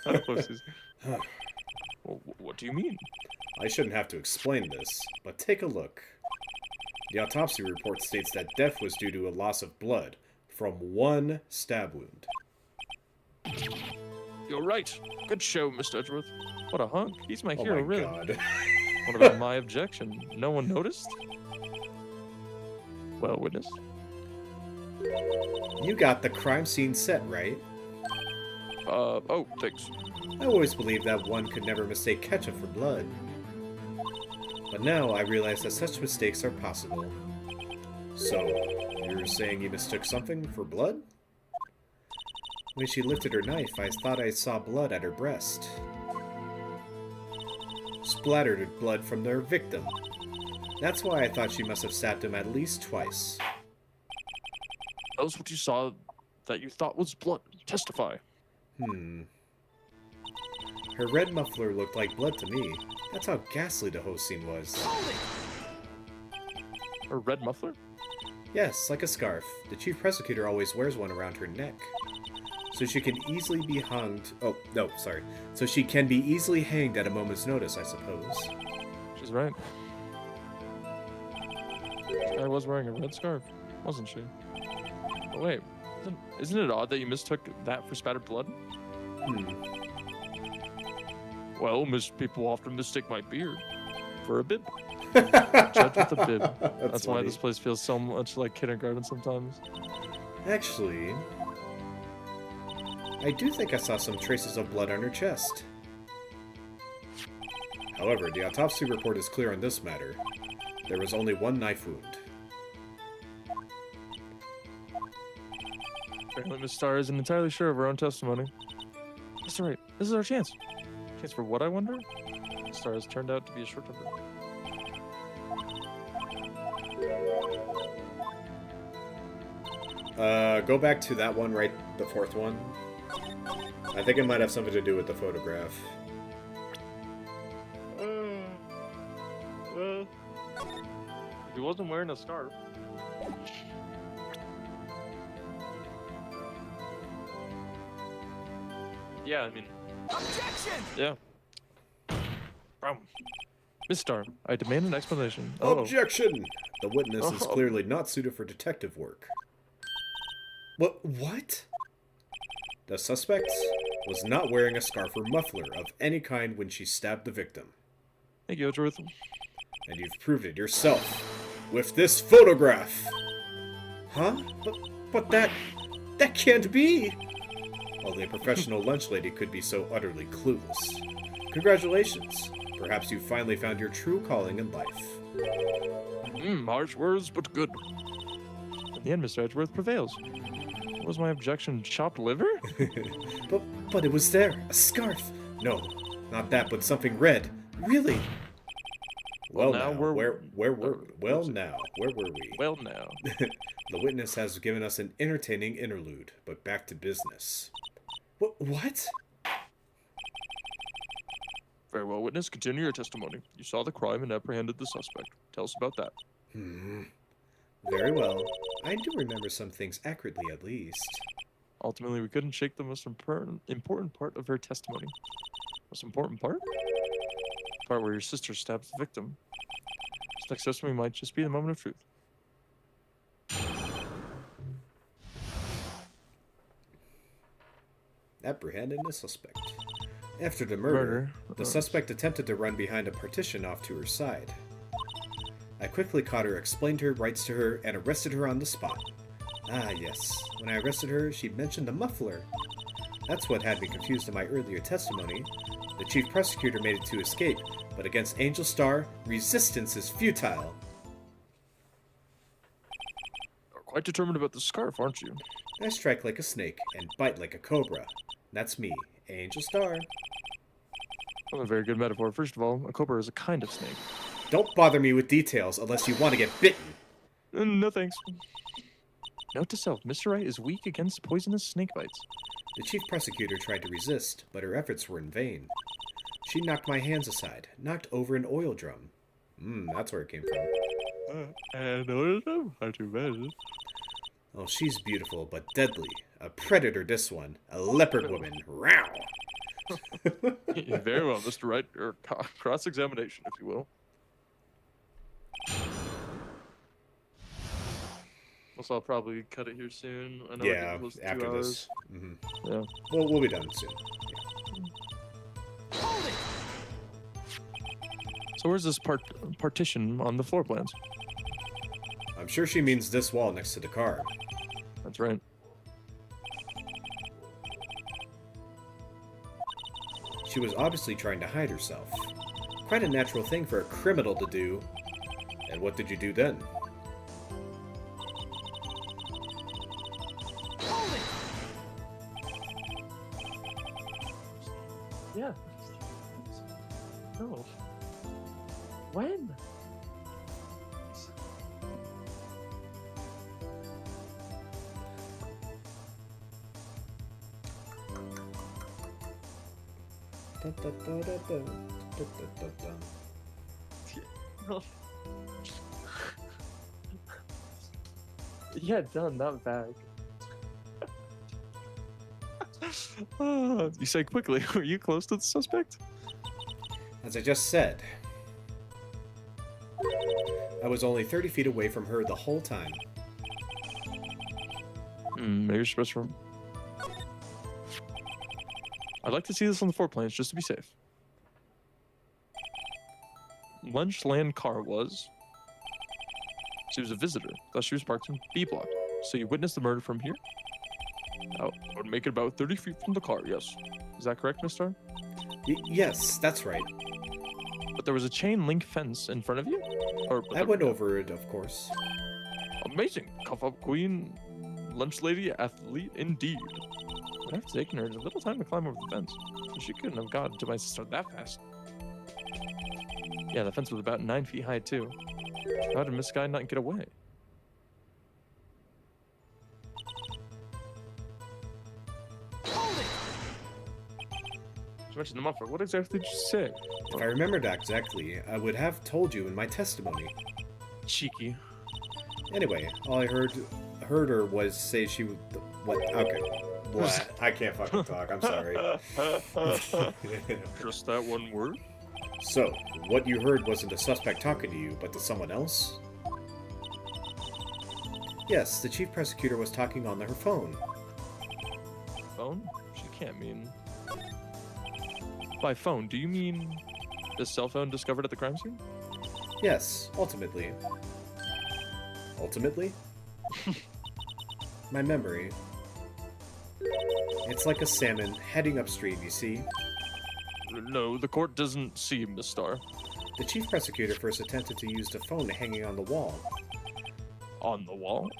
What do you mean? I shouldn't have to explain this, but take a look. The autopsy report states that death was due to a loss of blood from one stab wound. You're right. Good show, Mr. Edgeworth. What a hunk. He's my Oh hero, my really. god. What about my objection? No one noticed? Well, witness. You got the crime scene set, right? Oh, thanks. I always believed that one could never mistake ketchup for blood. But now I realize that such mistakes are possible. So, you're saying you mistook something for blood? When she lifted her knife, I thought I saw blood at her breast. Splattered blood from their victim. That's why I thought she must have stabbed him at least twice. That was what you saw that you thought was blood. Testify. Her red muffler looked like blood to me. That's how ghastly the whole scene was. Hold it! Her red muffler? Yes, like a scarf. The chief prosecutor always wears one around her neck. So she can easily be hanged. Oh, no, sorry. So she can be easily hanged at a moment's notice, I suppose. She's right. This guy was wearing a red scarf, wasn't she? But wait, isn't it odd that you mistook that for spattered blood? Well, people often mistake my beard for a bib. Judge with a bib. That's why funny. this place feels so much like kindergarten sometimes. Actually, I do think I saw some traces of blood on her chest. However, the autopsy report is clear on this matter. There was only one knife wound. Apparently, Miss Starr isn't entirely sure of her own testimony. That's right. This is our chance. Chance for what, I wonder? Miss Starr has turned out to be a short-tempered. Go back to that one, right? The fourth one. I think it might have something to do with the photograph. Well, he wasn't wearing a scarf. Yeah, I mean, Objection! yeah. Miss Starr, I demand an explanation. Objection! The witness is Oh. clearly not suited for detective work. What? The suspect was not wearing a scarf or muffler of any kind when she stabbed the victim. Thank you, Edgeworth. And you've proved it yourself with this photograph. Huh? But that can't be. Only a professional lunch lady could be so utterly clueless. Congratulations. Perhaps you finally found your true calling in life. Harsh words, but good. In the end, Mr. Edgeworth prevails. What was my objection? Chopped liver? But it was there. A scarf. No, not that, but something red. Really? Well, now, where were we? Well, now. The witness has given us an entertaining interlude, but back to business. What? Very well, witness. Continue your testimony. You saw the crime and apprehended the suspect. Tell us about that. Very well. I do remember some things accurately, at least. Ultimately, we couldn't shake the most important part of her testimony. Most important part? The part where your sister stabs the victim. This next testimony might just be the moment of truth. Apprehending the suspect. After the murder, the suspect attempted to run behind a partition off to her side. I quickly caught her, explained her rights to her, and arrested her on the spot. Ah, yes. When I arrested her, she mentioned the muffler. That's what had me confused in my earlier testimony. The chief prosecutor made it to escape, but against Angel Star, resistance is futile. You're quite determined about the scarf, aren't you? I strike like a snake and bite like a cobra. That's me, Angel Star. That's a very good metaphor. First of all, a cobra is a kind of snake. Don't bother me with details unless you want to get bitten. No thanks. Note to self, Mr. Wright is weak against poisonous snake bites. The chief prosecutor tried to resist, but her efforts were in vain. She knocked my hands aside, knocked over an oil drum. That's where it came from. And oil drum? How too bad. Oh, she's beautiful, but deadly. A predator, this one. A leopard woman. Row! Very well, Mr. Wright. Or cross-examination, if you will. Also, I'll probably cut it here soon. I know we're Yeah, getting close to 2 after hours. this. Yeah. Well, we'll be done soon. Hold it! So where's this partition on the floor plans? I'm sure she means this wall next to the car. That's right. She was obviously trying to hide herself. Quite a natural thing for a criminal to do. And what did you do then? Hold it! Yeah. No. When? Dun, dun, dun, dun, dun, dun, dun, dun. No. Yeah, done, not back. You say quickly, were you close to the suspect? As I just said, I was only 30 feet away from her the whole time. Maybe you're supposed to. I'd like to see this on the floor plans just to be safe. Lunchland car was. She was a visitor, thus she was parked in B block. So you witnessed the murder from here? I would make it about 30 feet from the car, yes. Is that correct, Miss Star? Yes, that's right. But there was a chain link fence in front of you? Or I went over it, of course. Amazing. Cuff up queen, lunch lady, athlete, indeed. I'd have taken her a little time to climb over the fence. So she couldn't have gotten to my sister that fast. Yeah, the fence was about 9 feet high, too. How did Miss Guy not get away? Hold it! She mentioned the muffler. What exactly did you say? If I remembered exactly, I would have told you in my testimony. Cheeky. Anyway, all I heard her was say she would. What? Okay. What? I can't fucking talk. I'm sorry. Just that one word? So, what you heard wasn't a suspect talking to you, but to someone else? Yes, the chief prosecutor was talking on her phone. Phone? She can't mean... By phone, do you mean the cell phone discovered at the crime scene? Yes, ultimately. Ultimately? My memory. It's like a salmon heading upstream, you see? No, the court doesn't see Miss Star. The chief prosecutor first attempted to use the phone hanging on the wall. On the wall?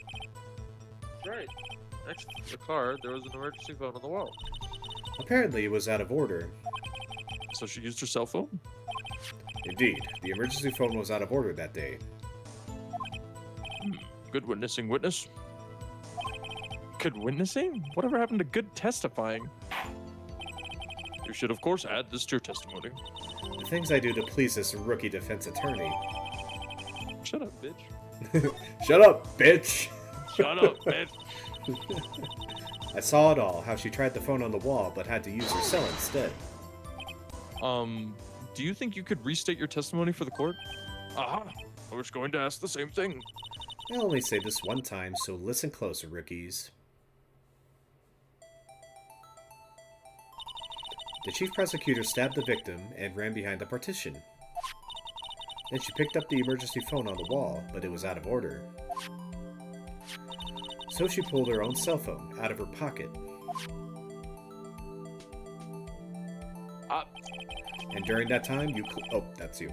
Right. Next to the car, there was an emergency phone on the wall. Apparently it was out of order. So she used her cell phone? Indeed, the emergency phone was out of order that day. Good witnessing, witness. Good witnessing? Whatever happened to good testifying? You should, of course, add this to your testimony. The things I do to please this rookie defense attorney. Shut up, bitch. Shut up, bitch! Shut up, bitch. I saw it all, how she tried the phone on the wall, but had to use her cell instead. Do you think you could restate your testimony for the court? Aha! I was going to ask the same thing. I only say this one time, so listen close, rookies. The chief prosecutor stabbed the victim and ran behind the partition. Then she picked up the emergency phone on the wall, but it was out of order. So she pulled her own cell phone out of her pocket. And during that time, you... Oh, that's you.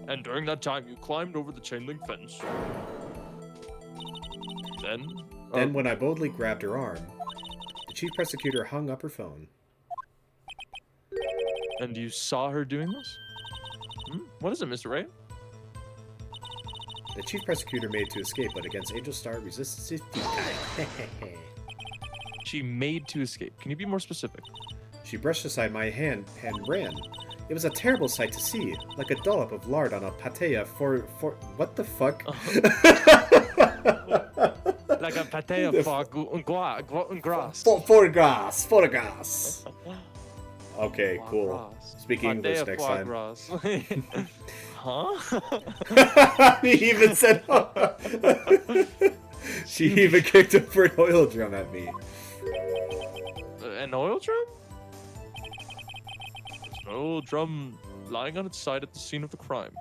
And during that time, you climbed over the chain link fence. Then? Then, when I boldly grabbed her arm, the chief prosecutor hung up her phone. And you saw her doing this? What is it, Mr. Ray? The chief prosecutor made to escape, but against Angel Star, resistance is futile. She made to escape. Can you be more specific? She brushed aside my hand and ran. It was a terrible sight to see, like a dollop of lard on a patea for what the fuck? Like a patea for grass. For grass. Okay, cool. Speaking English next time. Huh? He even said. She even kicked over an oil drum at me. An oil drum? There's an oil drum lying on its side at the scene of the crime.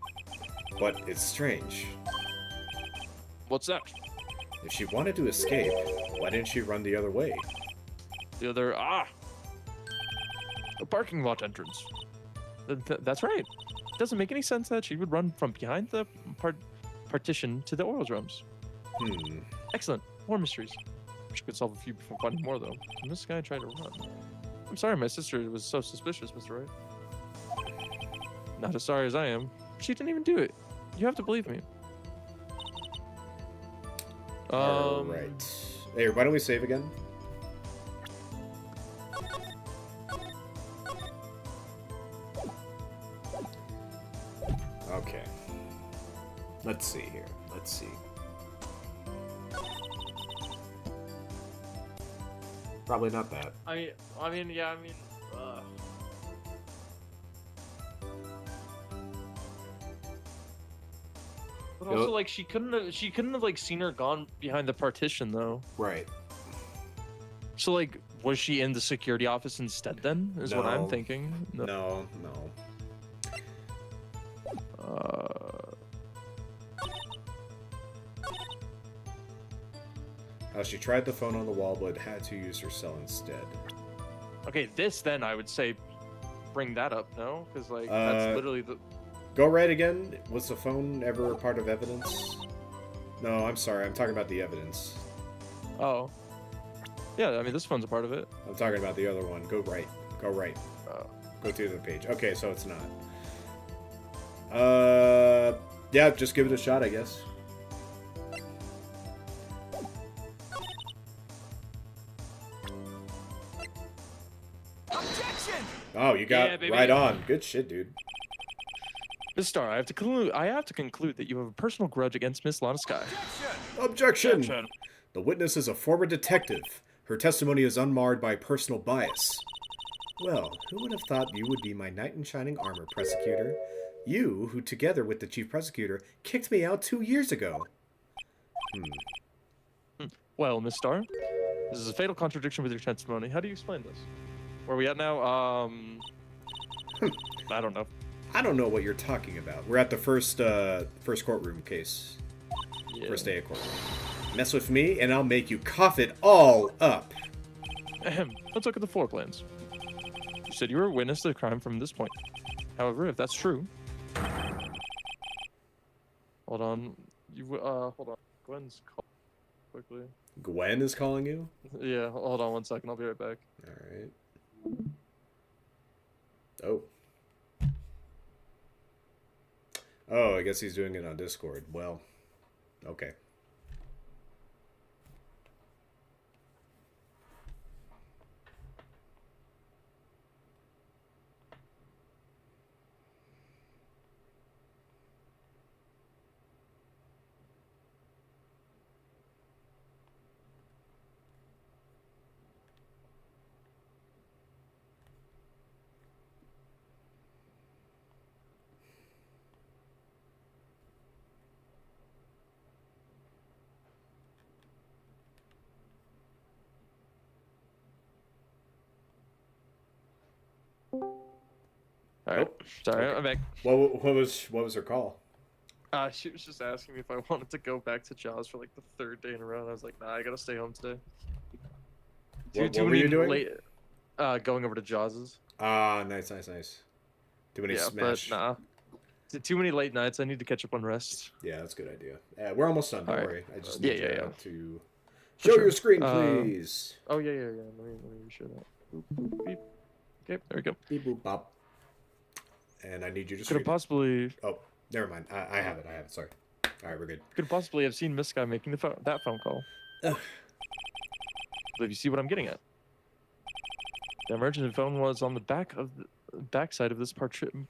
But it's strange. What's that? If she wanted to escape, why didn't she run the other way? The other a parking lot entrance. That's right. It doesn't make any sense that she would run from behind the partition to the oil drums. Excellent. More mysteries. Wish I could solve a few before finding more, though. And this guy tried to run. I'm sorry my sister was so suspicious, Mr. Wright. Not as sorry as I am. She didn't even do it. You have to believe me. Alright. Hey, why don't we save again? Okay. Let's see here. Let's see. Probably not that. I mean, yeah, I mean, But also, like, she couldn't have like seen her gone behind the partition though. Right. So like, was she in the security office instead? Then is what I'm thinking. No. She tried the phone on the wall, but had to use her cell instead. Okay, this then I would say, bring that up, no? Because like that's literally the. Go right again. Was the phone ever part of evidence? No, I'm sorry. I'm talking about the evidence. Oh. Yeah, I mean this phone's a part of it. I'm talking about the other one. Go right. Go right. Go through the page. Okay, so it's not. Yeah, just give it a shot, I guess. Objection! Oh, you got right on. Good shit, dude. Miss Star, I have to conclude that you have a personal grudge against Miss Lana Sky. Objection! The witness is a former detective. Her testimony is unmarred by personal bias. Well, who would have thought you would be my knight in shining armor, prosecutor? You, who together with the chief prosecutor, kicked me out 2 years ago. Well, Miss Star, this is a fatal contradiction with your testimony. How do you explain this? Where are we at now? I don't know. I don't know what you're talking about. We're at the first courtroom case. Yeah. First day of court. Mess with me, and I'll make you cough it all up. Let's look at the floor plans. You said you were a witness to the crime from this point. However, if that's true... Hold on. Hold on. Gwen's calling quickly. Gwen is calling you? Yeah, hold on 1 second. I'll be right back. Alright. Oh. Oh, I guess he's doing it on Discord. Well, okay. Alright, sorry, okay. I'm back. What was her call? She was just asking me if I wanted to go back to Jaws for like the 3rd day in a row, and I was like, nah, I gotta stay home today. What were you doing? Going over to Jaws's. Ah, nice. Too many smash. But nah. Too many late nights. I need to catch up on rest. Yeah, that's a good idea. We're almost done. Don't worry. I just need to For show your screen, please. Oh yeah. Let me show that. Boop, boop, beep. Okay, there we go. Beep boop bop. And I need you to. Could have possibly. Oh, never mind. I have it. Sorry. Alright, we're good. Could possibly have seen Miss Sky making that phone call. Ugh. But if you see what I'm getting at. The emergency phone was on the backside of this partition.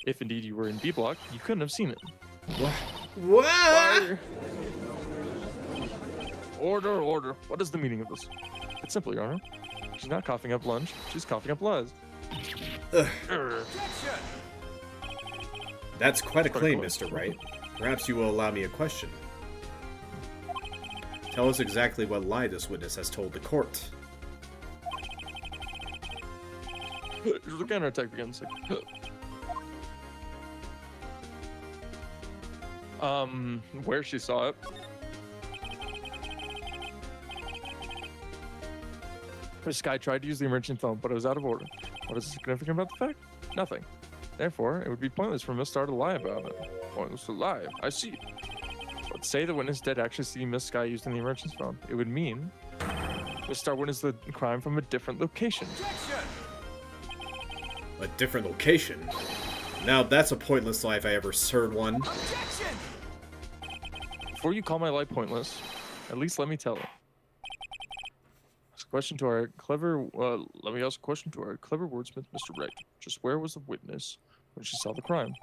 If indeed you were in B block, you couldn't have seen it. What? Fire. Order. What is the meaning of this? It's simple, Your Honor. She's not coughing up lunch. She's coughing up lies. That's quite a claim, Mr. Wright. Perhaps you will allow me a question. Tell us exactly what lie this witness has told the court. The counterattack begins. Where she saw it. Miss Sky tried to use the emergency phone, but it was out of order. What is significant about the fact? Nothing. Therefore, it would be pointless for Miss Star to lie about it. Pointless to lie. I see. Let's say the witness did actually see Miss Sky using the emergency phone. It would mean Miss Star witnessed the crime from a different location. A different location? Now that's a pointless lie if I ever heard one. Before you call my lie pointless, at least let me tell it. Let me ask a question to our clever wordsmith, Mr. Wright. Just where was the witness when she saw the crime?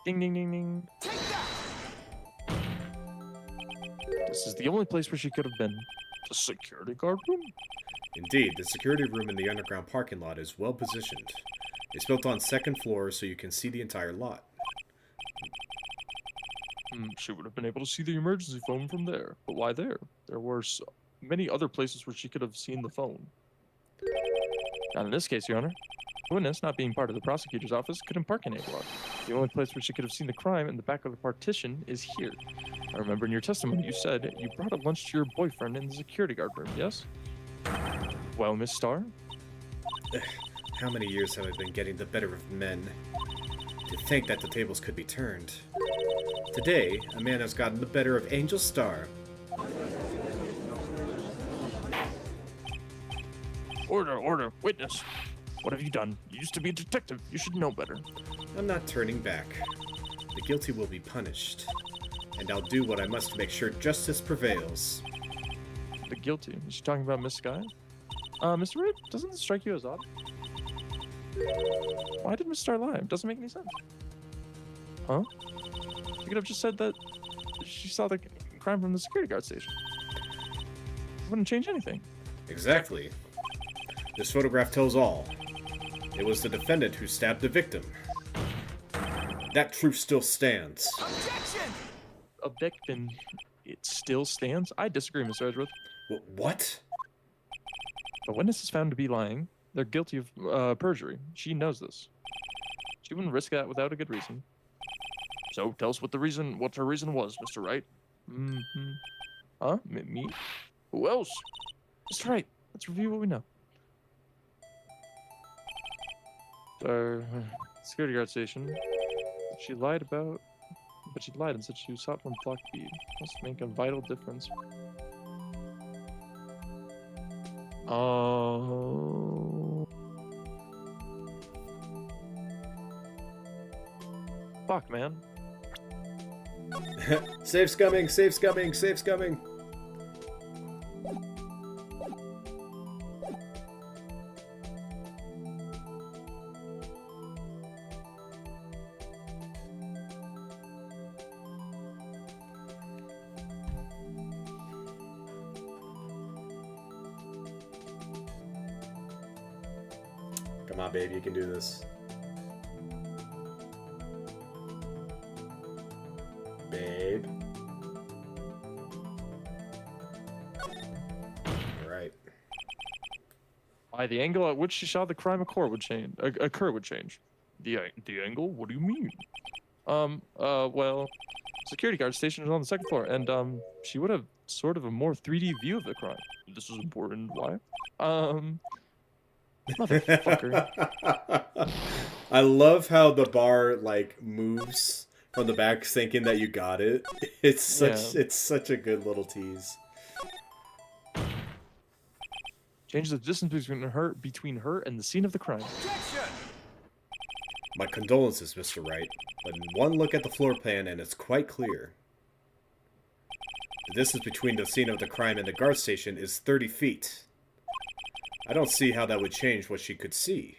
Ding, ding, ding, ding. This is the only place where she could have been. The security guard room? Indeed, the security room in the underground parking lot is well positioned. It's built on second floor so you can see the entire lot. She would have been able to see the emergency phone from there. But why there? There were many other places where she could have seen the phone. Not in this case, Your Honor. The witness, not being part of the prosecutor's office, couldn't park in A block. The only place where she could have seen the crime in the back of the partition is here. I remember in your testimony you said you brought a lunch to your boyfriend in the security guard room, yes? Well, Miss Starr? How many years have I been getting the better of men? To think that the tables could be turned. Today, a man has gotten the better of Angel Star. Order, witness. What have you done? You used to be a detective. You should know better. I'm not turning back. The guilty will be punished. And I'll do what I must to make sure justice prevails. The guilty? Is she talking about Miss Sky? Mr. Wright, doesn't this strike you as odd? Why did Miss Star lie? It doesn't make any sense. Huh? You could have just said that she saw the crime from the security guard station. It wouldn't change anything. Exactly. This photograph tells all. It was the defendant who stabbed the victim. That truth still stands. Objection. It still stands? I disagree, Mr. Edgeworth. What? The witness is found to be lying. They're guilty of perjury. She knows this. She wouldn't risk that without a good reason. So tell us what her reason was, Mr. Wright. Huh? Me? Who else? Mr. Wright, let's review what we know. Security guard station. She lied about, but she lied and said she saw it from Block B. Must make a vital difference. Oh. Fuck, man. Safe's coming, safe's coming, safe's coming. Come on, babe, you can do this. Babe. Alright. Why the angle at which she saw the crime occur would change. The angle? What do you mean? Well, security guard station is on the second floor, and she would have sort of a more 3D view of the crime. This is important. Why? Motherfucker. I love how the bar like moves from the back, thinking that you got it. It's such a good little tease. Change the distance between her and the scene of the crime. Objection! My condolences, Mr. Wright, but in one look at the floor plan and it's quite clear. The distance between the scene of the crime and the guard station is 30 feet. I don't see how that would change what she could see.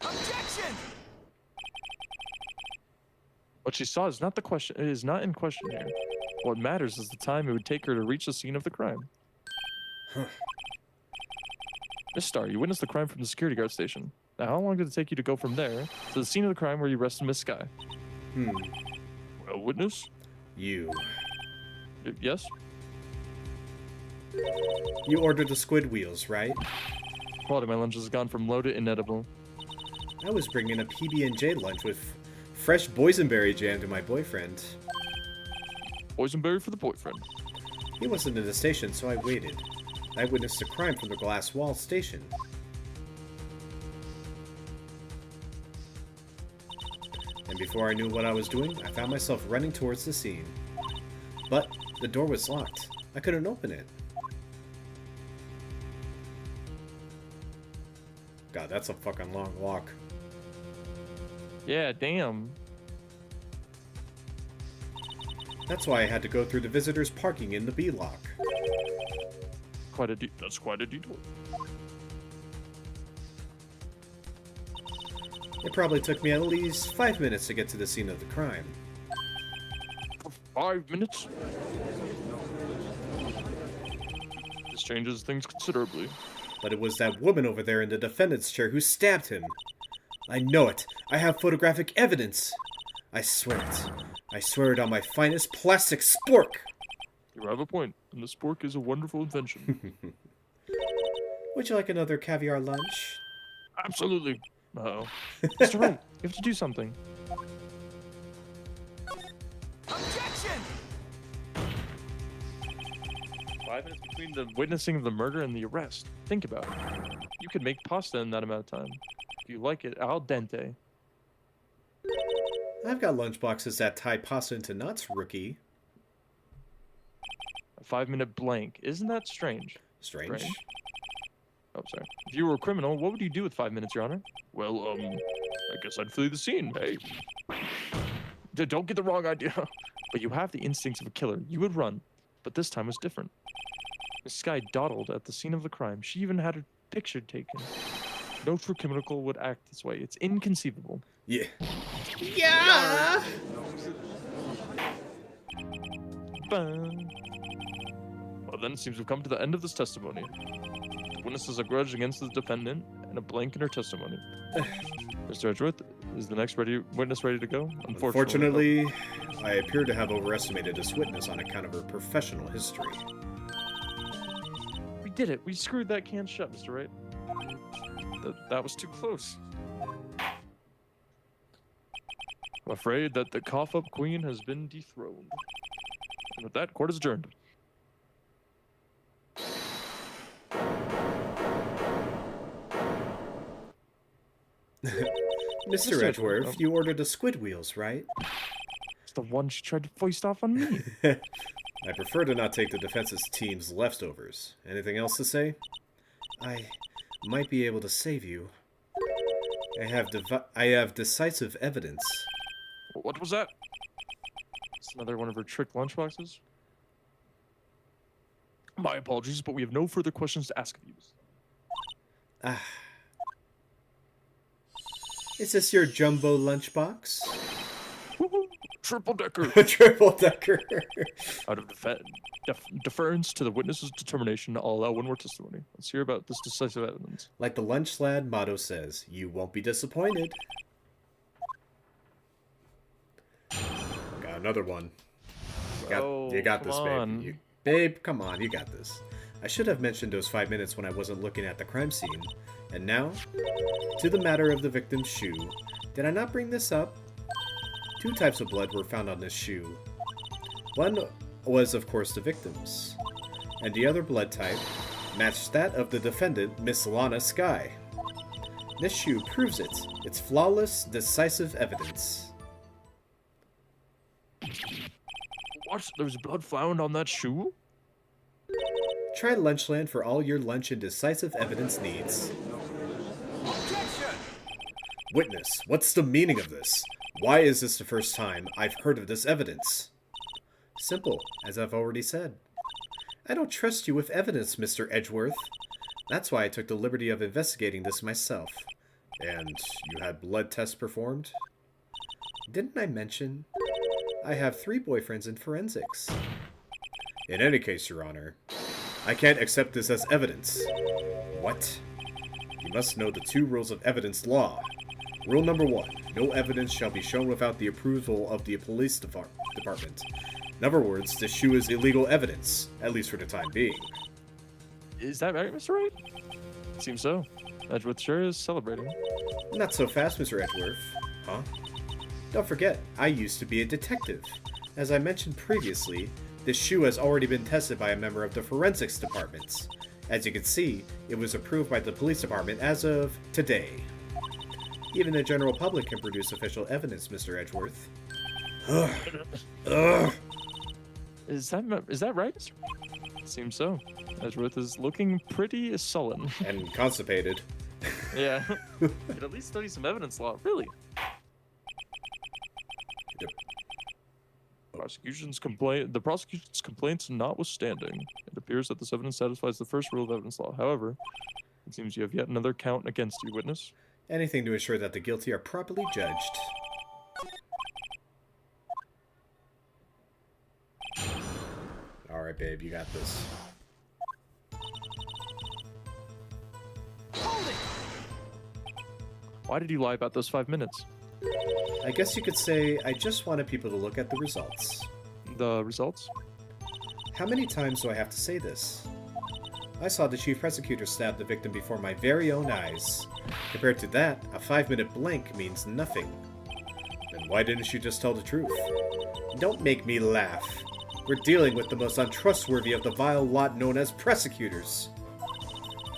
Objection! What she saw is not in question here. What matters is the time it would take her to reach the scene of the crime. Miss Starr, you witnessed the crime from the security guard station. Now, how long did it take you to go from there to the scene of the crime where you arrested Miss Sky? Well, witness? You. Yes? You ordered the squid wheels, right? Quality of my lunch has gone from low to inedible. I was bringing a PB&J lunch with fresh boysenberry jam to my boyfriend. Boysenberry for the boyfriend. He wasn't in the station, so I waited. I witnessed the crime from the glass wall station. And before I knew what I was doing, I found myself running towards the scene. But the door was locked. I couldn't open it. God, that's a fucking long walk. Yeah, damn. That's why I had to go through the visitors' parking in the B lock. That's quite a detour. It probably took me at least 5 minutes to get to the scene of the crime. For 5 minutes? This changes things considerably. But it was that woman over there in the defendant's chair who stabbed him. I know it. I have photographic evidence. I swear it. I swear it on my finest plastic spork. You have a point, and the spork is a wonderful invention. Would you like another caviar lunch? Absolutely. Uh-oh. Mr. Wright, you have to do something. Objection! 5 minutes between the witnessing of the murder and the arrest. Think about it. You could make pasta in that amount of time. If you like it al dente. I've got lunchboxes that tie pasta into knots, rookie. A 5-minute blank. Isn't that strange? Strange. Oh, sorry. If you were a criminal, what would you do with 5 minutes, Your Honor? Well, I guess I'd flee the scene, hey. Don't get the wrong idea. But you have the instincts of a killer. You would run. But this time was different. Miss Sky dawdled at the scene of the crime. She even had her picture taken. No true criminal would act this way. It's inconceivable. Yeah. Yeah! Bang. Well, then it seems we've come to the end of this testimony. The witness has a grudge against the defendant and a blank in her testimony. Mr. Edgeworth, is the next witness ready to go? Unfortunately, I appear to have overestimated this witness on account of her professional history. We did it. We screwed that can shut, Mr. Wright. That was too close. I'm afraid that the cough-up queen has been dethroned. And with that, court is adjourned. Mr. Edgeworth, you ordered the squid wheels, right? It's the one she tried to foist off on me. I prefer to not take the defense's team's leftovers. Anything else to say? I might be able to save you. I have decisive evidence. What was that? It's another one of her trick lunchboxes. My apologies, but we have no further questions to ask of you. Ah. Is this your jumbo lunchbox? Triple decker. Triple decker. Out of deference to the witness's determination, I'll allow one more testimony. Let's hear about this decisive evidence. Like the lunch lad motto says, you won't be disappointed. Got another one. You got this, babe. Babe, come on, you got this. I should have mentioned those 5 minutes when I wasn't looking at the crime scene. And now, to the matter of the victim's shoe. Did I not bring this up? 2 types of blood were found on this shoe. One was, of course, the victim's. And the other blood type matched that of the defendant, Miss Lana Sky. This shoe proves it. It's flawless, decisive evidence. What? There was blood found on that shoe? Try Lunchland for all your lunch and decisive evidence needs. Objection! Witness, what's the meaning of this? Why is this the first time I've heard of this evidence? Simple, as I've already said. I don't trust you with evidence, Mr. Edgeworth. That's why I took the liberty of investigating this myself. And you had blood tests performed? Didn't I mention? I have 3 boyfriends in forensics. In any case, Your Honor, I can't accept this as evidence. What? You must know the 2 rules of evidence law. Rule number 1, no evidence shall be shown without the approval of the police department. In other words, the shoe is illegal evidence, at least for the time being. Is that right, Mr. Wright? Seems so. Edgeworth sure is celebrating. Not so fast, Mr. Edgeworth. Huh? Don't forget, I used to be a detective. As I mentioned previously, this shoe has already been tested by a member of the forensics department. As you can see, it was approved by the police department as of today. Even the general public can produce official evidence, Mr. Edgeworth. Ugh. Ugh. Is that right, Mr. Seems so. Edgeworth is looking pretty sullen. And constipated. Yeah. Could at least study some evidence law, really. Yep. The prosecution's complaints notwithstanding, it appears that this evidence satisfies the first rule of evidence law. However, it seems you have yet another count against you, witness. Anything to ensure that the guilty are properly judged. Alright, babe, you got this. Hold it! Why did you lie about those 5 minutes? I guess you could say I just wanted people to look at the results. The results? How many times do I have to say this? I saw the chief prosecutor stab the victim before my very own eyes. Compared to that, a 5-minute blank means nothing. Then why didn't you just tell the truth? Don't make me laugh. We're dealing with the most untrustworthy of the vile lot known as prosecutors.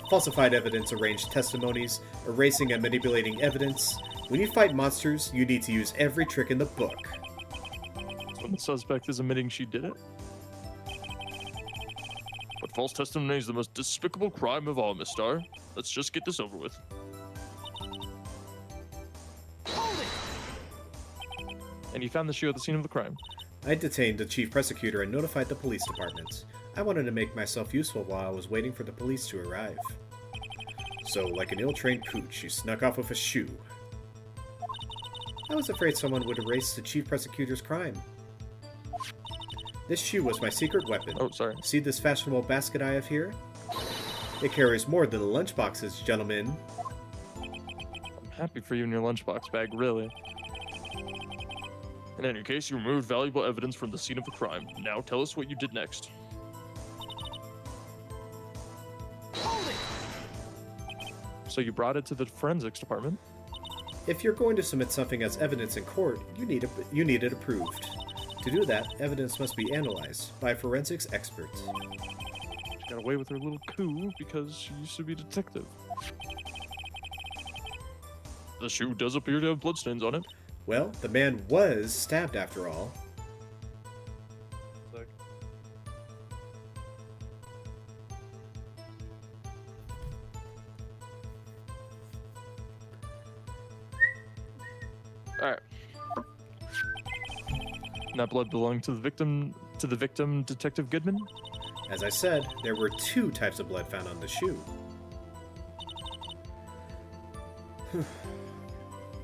Falsified evidence, arranged testimonies, erasing and manipulating evidence. When you fight monsters, you need to use every trick in the book. When the suspect is admitting she did it? But false testimony is the most despicable crime of all, Miss Starr. Let's just get this over with. Hold it! And you found the shoe at the scene of the crime. I detained the chief prosecutor and notified the police department. I wanted to make myself useful while I was waiting for the police to arrive. So, like an ill-trained pooch, you snuck off with a shoe. I was afraid someone would erase the chief prosecutor's crime. This shoe was my secret weapon. Oh, sorry. See this fashionable basket I have here? It carries more than lunchboxes, gentlemen. I'm happy for you in your lunchbox bag, really. In any case, you removed valuable evidence from the scene of the crime. Now tell us what you did next. Hold it! So you brought it to the forensics department? If you're going to submit something as evidence in court, you need it approved. To do that, evidence must be analyzed by a forensics expert. She got away with her little coup because she used to be a detective. The shoe does appear to have bloodstains on it. Well, the man was stabbed after all. Alright. That blood belonged to the victim, Detective Goodman? As I said, there were 2 types of blood found on the shoe.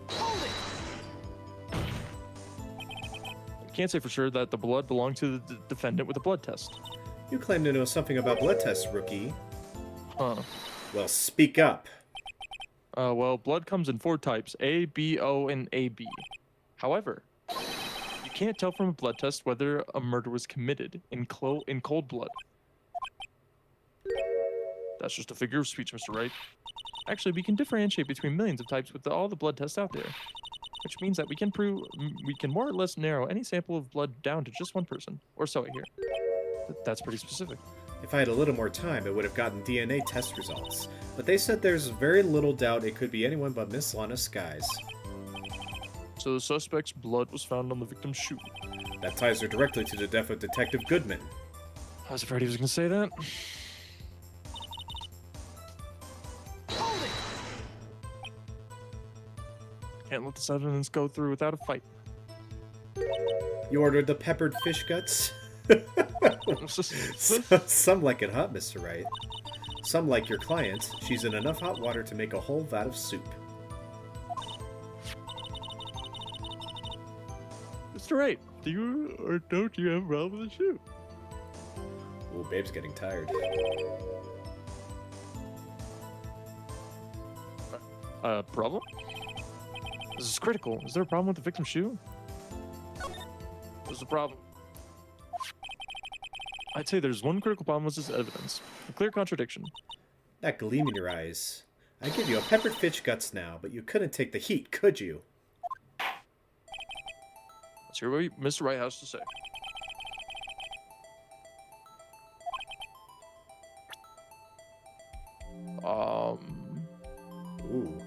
Hold it! I can't say for sure that the blood belonged to the defendant with a blood test. You claim to know something about blood tests, rookie. Huh. Well, speak up. Well, blood comes in 4 types, A, B, O, and AB. However, you can't tell from a blood test whether a murder was committed in cold blood. That's just a figure of speech, Mr. Wright. Actually, we can differentiate between millions of types with all the blood tests out there, which means that we can more or less narrow any sample of blood down to just one person, or so I hear. That's pretty specific. If I had a little more time, I would have gotten DNA test results. But they said there's very little doubt it could be anyone but Miss Lana Skies. So the suspect's blood was found on the victim's shoe. That ties her directly to the death of Detective Goodman. I was afraid he was going to say that. let this evidence go through without a fight. You ordered the peppered fish guts? Some like it hot, Mr. Wright. Some like your client. She's in enough hot water to make a whole vat of soup. Mr. Wright, do you or don't you have a problem with the shoe? Ooh, babe's getting tired. Problem? This is critical. Is there a problem with the victim's shoe? What's the problem? I'd say there's one critical problem with this evidence. A clear contradiction. That gleam in your eyes. I give you a peppered fish guts now, but you couldn't take the heat, could you? Let's hear what Mr. Wright has to say. Ooh.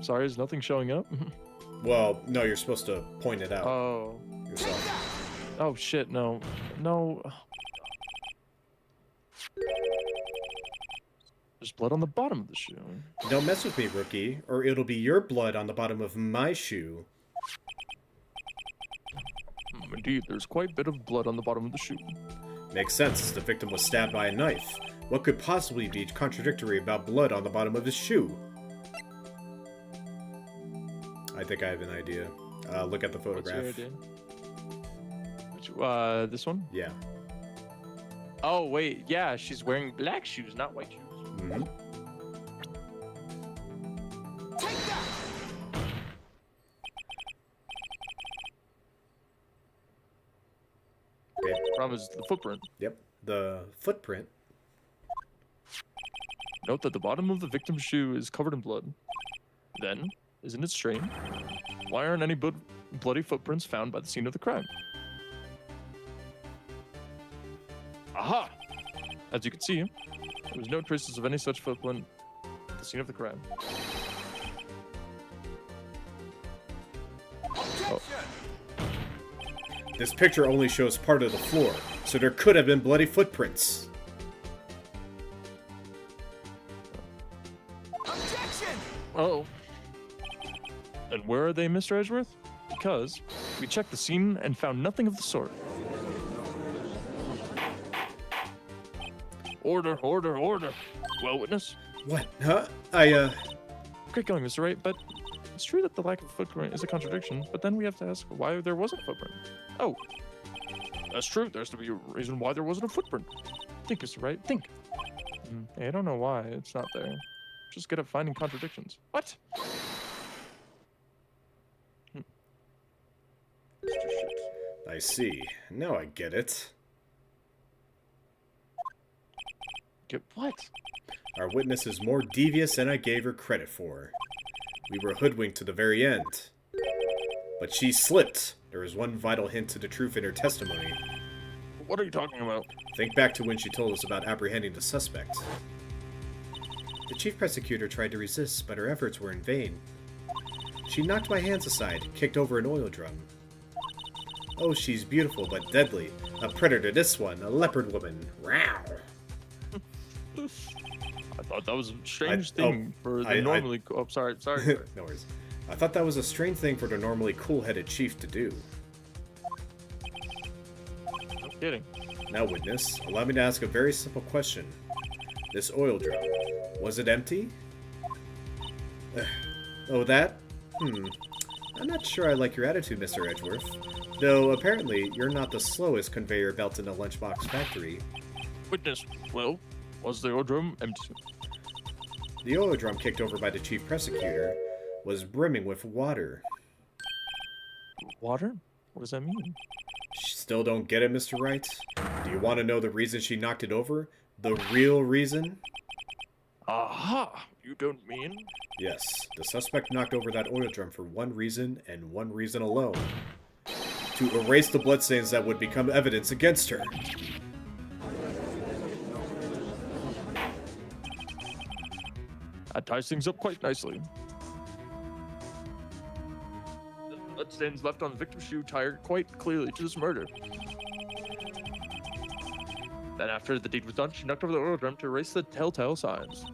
Sorry, is nothing showing up? Well, no, you're supposed to point it out Oh. yourself. Oh shit, no. No. There's blood on the bottom of the shoe. Don't mess with me, rookie, or it'll be your blood on the bottom of my shoe. Indeed, there's quite a bit of blood on the bottom of the shoe. Makes sense, the victim was stabbed by a knife. What could possibly be contradictory about blood on the bottom of his shoe? I think I have an idea. Look at the What's your photograph. idea? Which, this one? Yeah. Oh, wait, yeah, she's wearing black shoes, not white shoes. Mm-hmm. Take that! Babe. Problem is the footprint. Yep. The footprint. Note that the bottom of the victim's shoe is covered in blood. Then, isn't it strange? Why aren't any bloody footprints found by the scene of the crime? Aha! As you can see, there was no traces of any such footprint at the scene of the crime. Objection! This picture only shows part of the floor, so there could have been bloody footprints. Objection! Oh. And where are they, Mr. Edgeworth? Because we checked the scene and found nothing of the sort. Order, order, order. Well, witness. What? Huh? Great going, Mr. Wright, but it's true that the lack of a footprint is a contradiction, but then we have to ask why there wasn't a footprint. Oh, that's true. There has to be a reason why there wasn't a footprint. Think, Mr. Wright, think. I don't know why it's not there. Just good at finding contradictions. What? I see. Now I get it. Get what? Our witness is more devious than I gave her credit for. We were hoodwinked to the very end. But she slipped. There is one vital hint to the truth in her testimony. What are you talking about? Think back to when she told us about apprehending the suspect. The chief prosecutor tried to resist, but her efforts were in vain. She knocked my hands aside, kicked over an oil drum. Oh, she's beautiful but deadly. A predator, this one, a leopard woman. Wow. I thought that was a strange thing for the normally. Oh, sorry. No worries. I thought that was a strange thing for the normally cool-headed chief to do. No kidding. Now, witness, allow me to ask a very simple question. This oil drum, was it empty? Oh, that? I'm not sure I like your attitude, Mr. Edgeworth. Though, apparently, you're not the slowest conveyor belt in the lunchbox factory. Witness. Well, was the oil drum empty? The oil drum kicked over by the chief prosecutor was brimming with water. Water? What does that mean? Still don't get it, Mr. Wright? Do you want to know the reason she knocked it over? The real reason? Aha! You don't mean? Yes, the suspect knocked over that oil drum for one reason, and one reason alone. To erase the bloodstains that would become evidence against her. That ties things up quite nicely. The bloodstains left on the victim's shoe tie quite clearly to this murder. Then after the deed was done, she knocked over the oil drum to erase the telltale signs.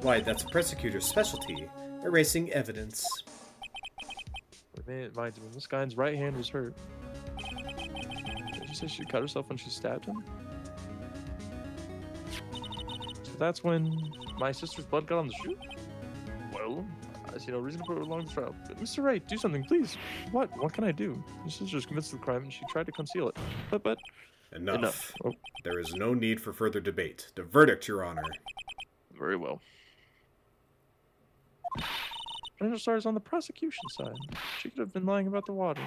Why, that's a prosecutor's specialty. Erasing evidence. Reminds me, Miss Guy's right hand was hurt. Did you say she cut herself when she stabbed him? So that's when my sister's blood got on the shoe? Well, I see no reason to put her along the trial. But Mr. Wright, do something, please. What? What can I do? Your sister's convinced of the crime and she tried to conceal it. But... Enough. Oh, There is no need for further debate. The verdict, Your Honor. very well. Brenda Star is on the prosecution side. She could have been lying about the water.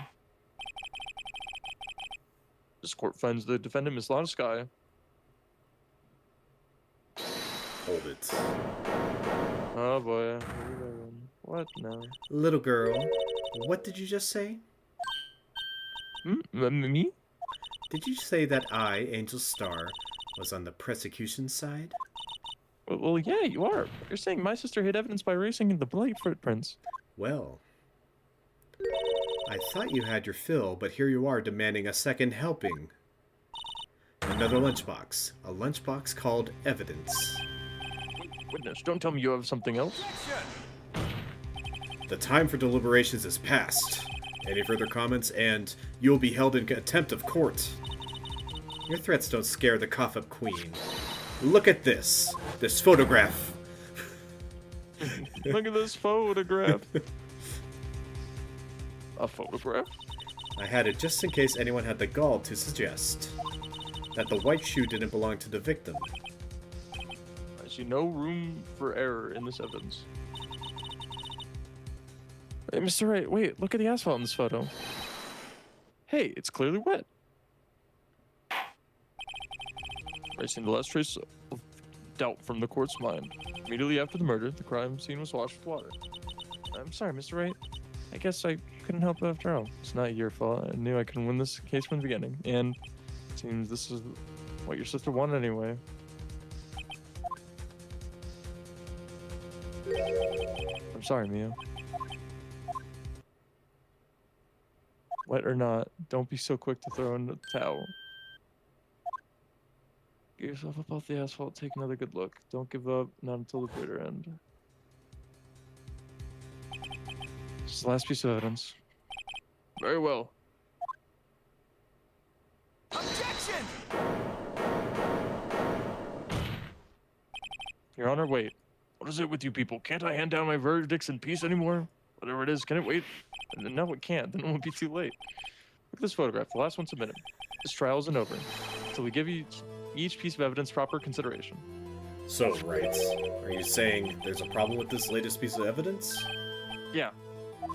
This court finds the defendant, Miss Lana Sky. Hold it. Oh boy. What now? Little girl, what did you just say? Me? Did you say that I, Angel Star, was on the prosecution side? Well, yeah, you are. You're saying my sister hid evidence by erasing the blade footprints. Well, I thought you had your fill, but here you are demanding a second helping. Another lunchbox. A lunchbox called evidence. Witness, don't tell me you have something else. The time for deliberations is past. Any further comments, and you will be held in contempt of court. Your threats don't scare the cough-up queen. Look at this. This photograph. Look at this photograph. A photograph? I had it just in case anyone had the gall to suggest that the white shoe didn't belong to the victim. I see no room for error in this evidence. Hey, Mr. Wright, wait, look at the asphalt in this photo. Hey, it's clearly wet. Erasing the last trace of doubt from the court's mind. Immediately after the murder, the crime scene was washed with water. I'm sorry, Mr. Wright. I guess I couldn't help it after all. It's not your fault. I knew I couldn't win this case from the beginning. And it seems this is what your sister wanted anyway. I'm sorry, Mia. Wet or not, don't be so quick to throw in the towel. Get yourself up off the asphalt, take another good look. Don't give up, not until the bitter end. This is the last piece of evidence. Very well. Objection! Your Honor, wait. What is it with you people? Can't I hand down my verdicts in peace anymore? Whatever it is, can it wait? No, it can't. Then it won't be too late. Look at this photograph, the last one submitted. This trial isn't over until we give you each piece of evidence proper consideration. So, right. Are you saying there's a problem with this latest piece of evidence? Yeah.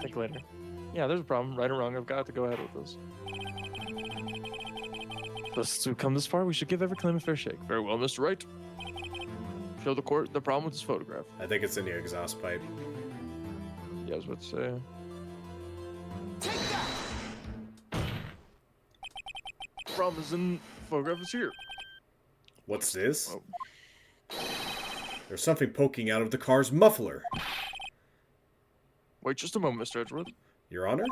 Think later. Yeah, there's a problem. Right or wrong, I've got to go ahead with this. But since we've come this far, we should give every claim a fair shake. Very well, Mr. Wright. Show the court the problem with this photograph. I think it's in the exhaust pipe. Yeah, I was about to say. Take that! Problem is in photograph is here. What's this? Oh. There's something poking out of the car's muffler. Wait just a moment, Mr. Edgeworth. Your Honor?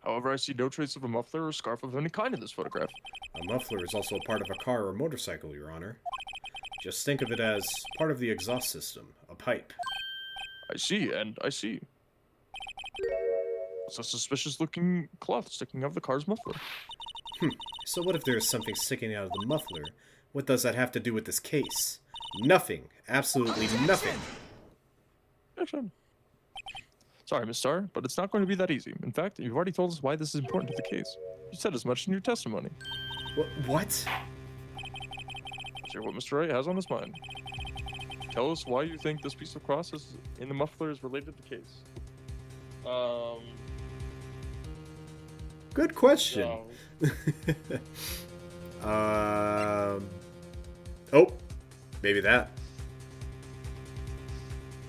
However, I see no trace of a muffler or scarf of any kind in this photograph. A muffler is also a part of a car or motorcycle, Your Honor. Just think of it as part of the exhaust system, a pipe. I see, and I see. It's a suspicious-looking cloth sticking out of the car's muffler. So what if there is something sticking out of the muffler? What does that have to do with this case? Nothing. Absolutely nothing. Action. Sorry, Miss Starr, but it's not going to be that easy. In fact, you've already told us why this is important to the case. You said as much in your testimony. What? Let's hear what Mr. Wright has on his mind. Tell us why you think this piece of cross is in the muffler is related to the case. Good question. No. Oh, maybe that.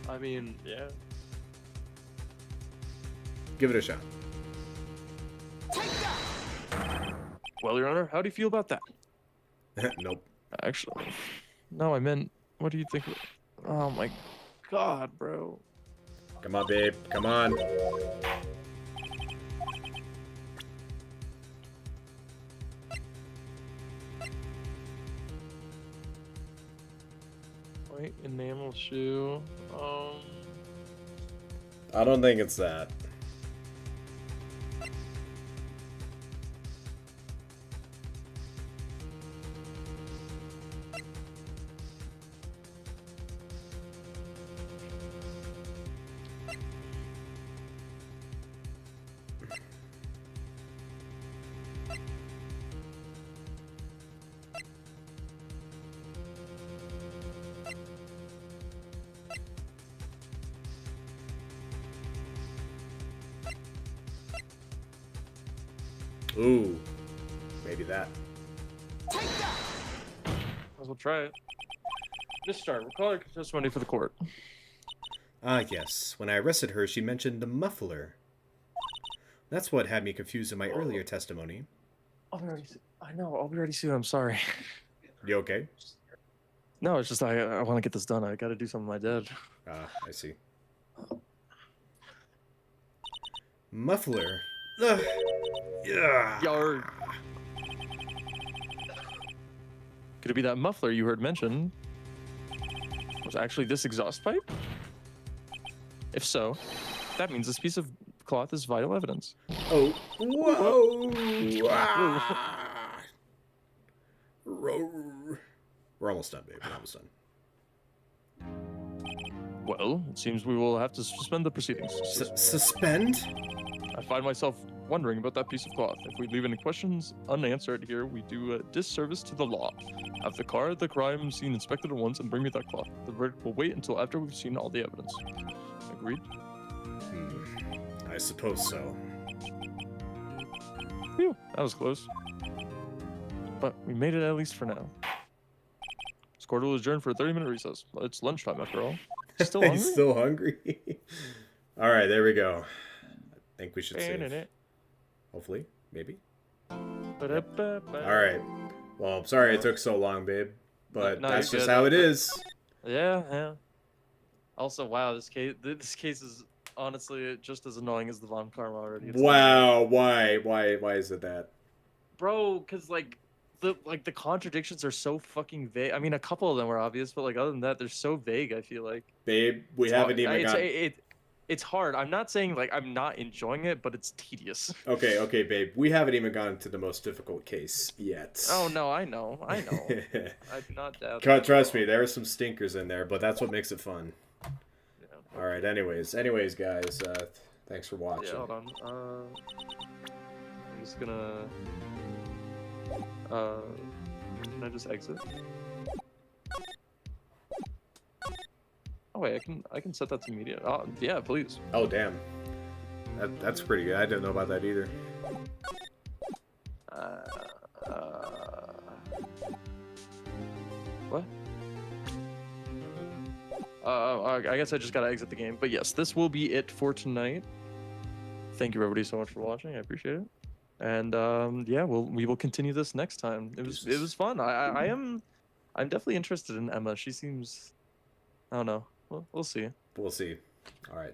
I mean, yeah. Give it a shot. Take that! Well, Your Honor, how do you feel about that? Nope. Actually, no, I meant, what do you think? Oh my God, bro. Come on, babe. Come on. White enamel shoe. I don't think it's that. Ooh, maybe that. Take that! Might as well try it. Just start. Recall her testimony for the court. Ah, yes. When I arrested her, she mentioned the muffler. That's what had me confused in my earlier testimony. I know. I'll be ready soon. I'm sorry. You okay? No, it's just I want to get this done. I got to do something with my dad. Ah, I see. Muffler. Ugh. Yeah. Yar. Could it be that muffler you heard mentioned was actually this exhaust pipe? If so, that means this piece of cloth is vital evidence. Oh. Whoa. Ah. We're almost done, babe. We're almost done. Well, it seems we will have to suspend the proceedings. Suspend? I find myself wondering about that piece of cloth. If we leave any questions unanswered here, we do a disservice to the law. Have the car at the crime scene inspected at once and bring me that cloth. The verdict will wait until after we've seen all the evidence. Agreed? I suppose so. Phew, that was close. But we made it at least for now. This court will adjourn for a 30-minute recess. It's lunchtime after all. Still hungry? He's still hungry. All right, there we go. I think we should save. Hopefully, maybe. All right. Well, I'm sorry it took so long, babe, but No, that's you're just good. how it is. Yeah. Also, wow, this case is honestly just as annoying as the Von Karma already. It's Wow. Why is it that? Bro, because the contradictions are so fucking vague. I mean, a couple of them were obvious, but like other than that, they're so vague. I feel like Babe, we haven't even got. It's hard. I'm not saying like I'm not enjoying it, but it's tedious. Okay, babe. We haven't even gotten to the most difficult case yet. Oh no, I know. I do not doubt. Trust me, there are some stinkers in there, but that's what makes it fun. Yeah. All right. Anyways, guys. Thanks for watching. Yeah, hold on. I'm just gonna. Can I just exit? Oh wait, I can set that to media. Oh yeah, please. Oh damn. That's pretty good. I didn't know about that either. What? I guess I just gotta exit the game. But yes, this will be it for tonight. Thank you everybody so much for watching. I appreciate it. And yeah, we will continue this next time. It was fun. I'm definitely interested in Emma. She seems, I don't know. We'll see. We'll see. All right.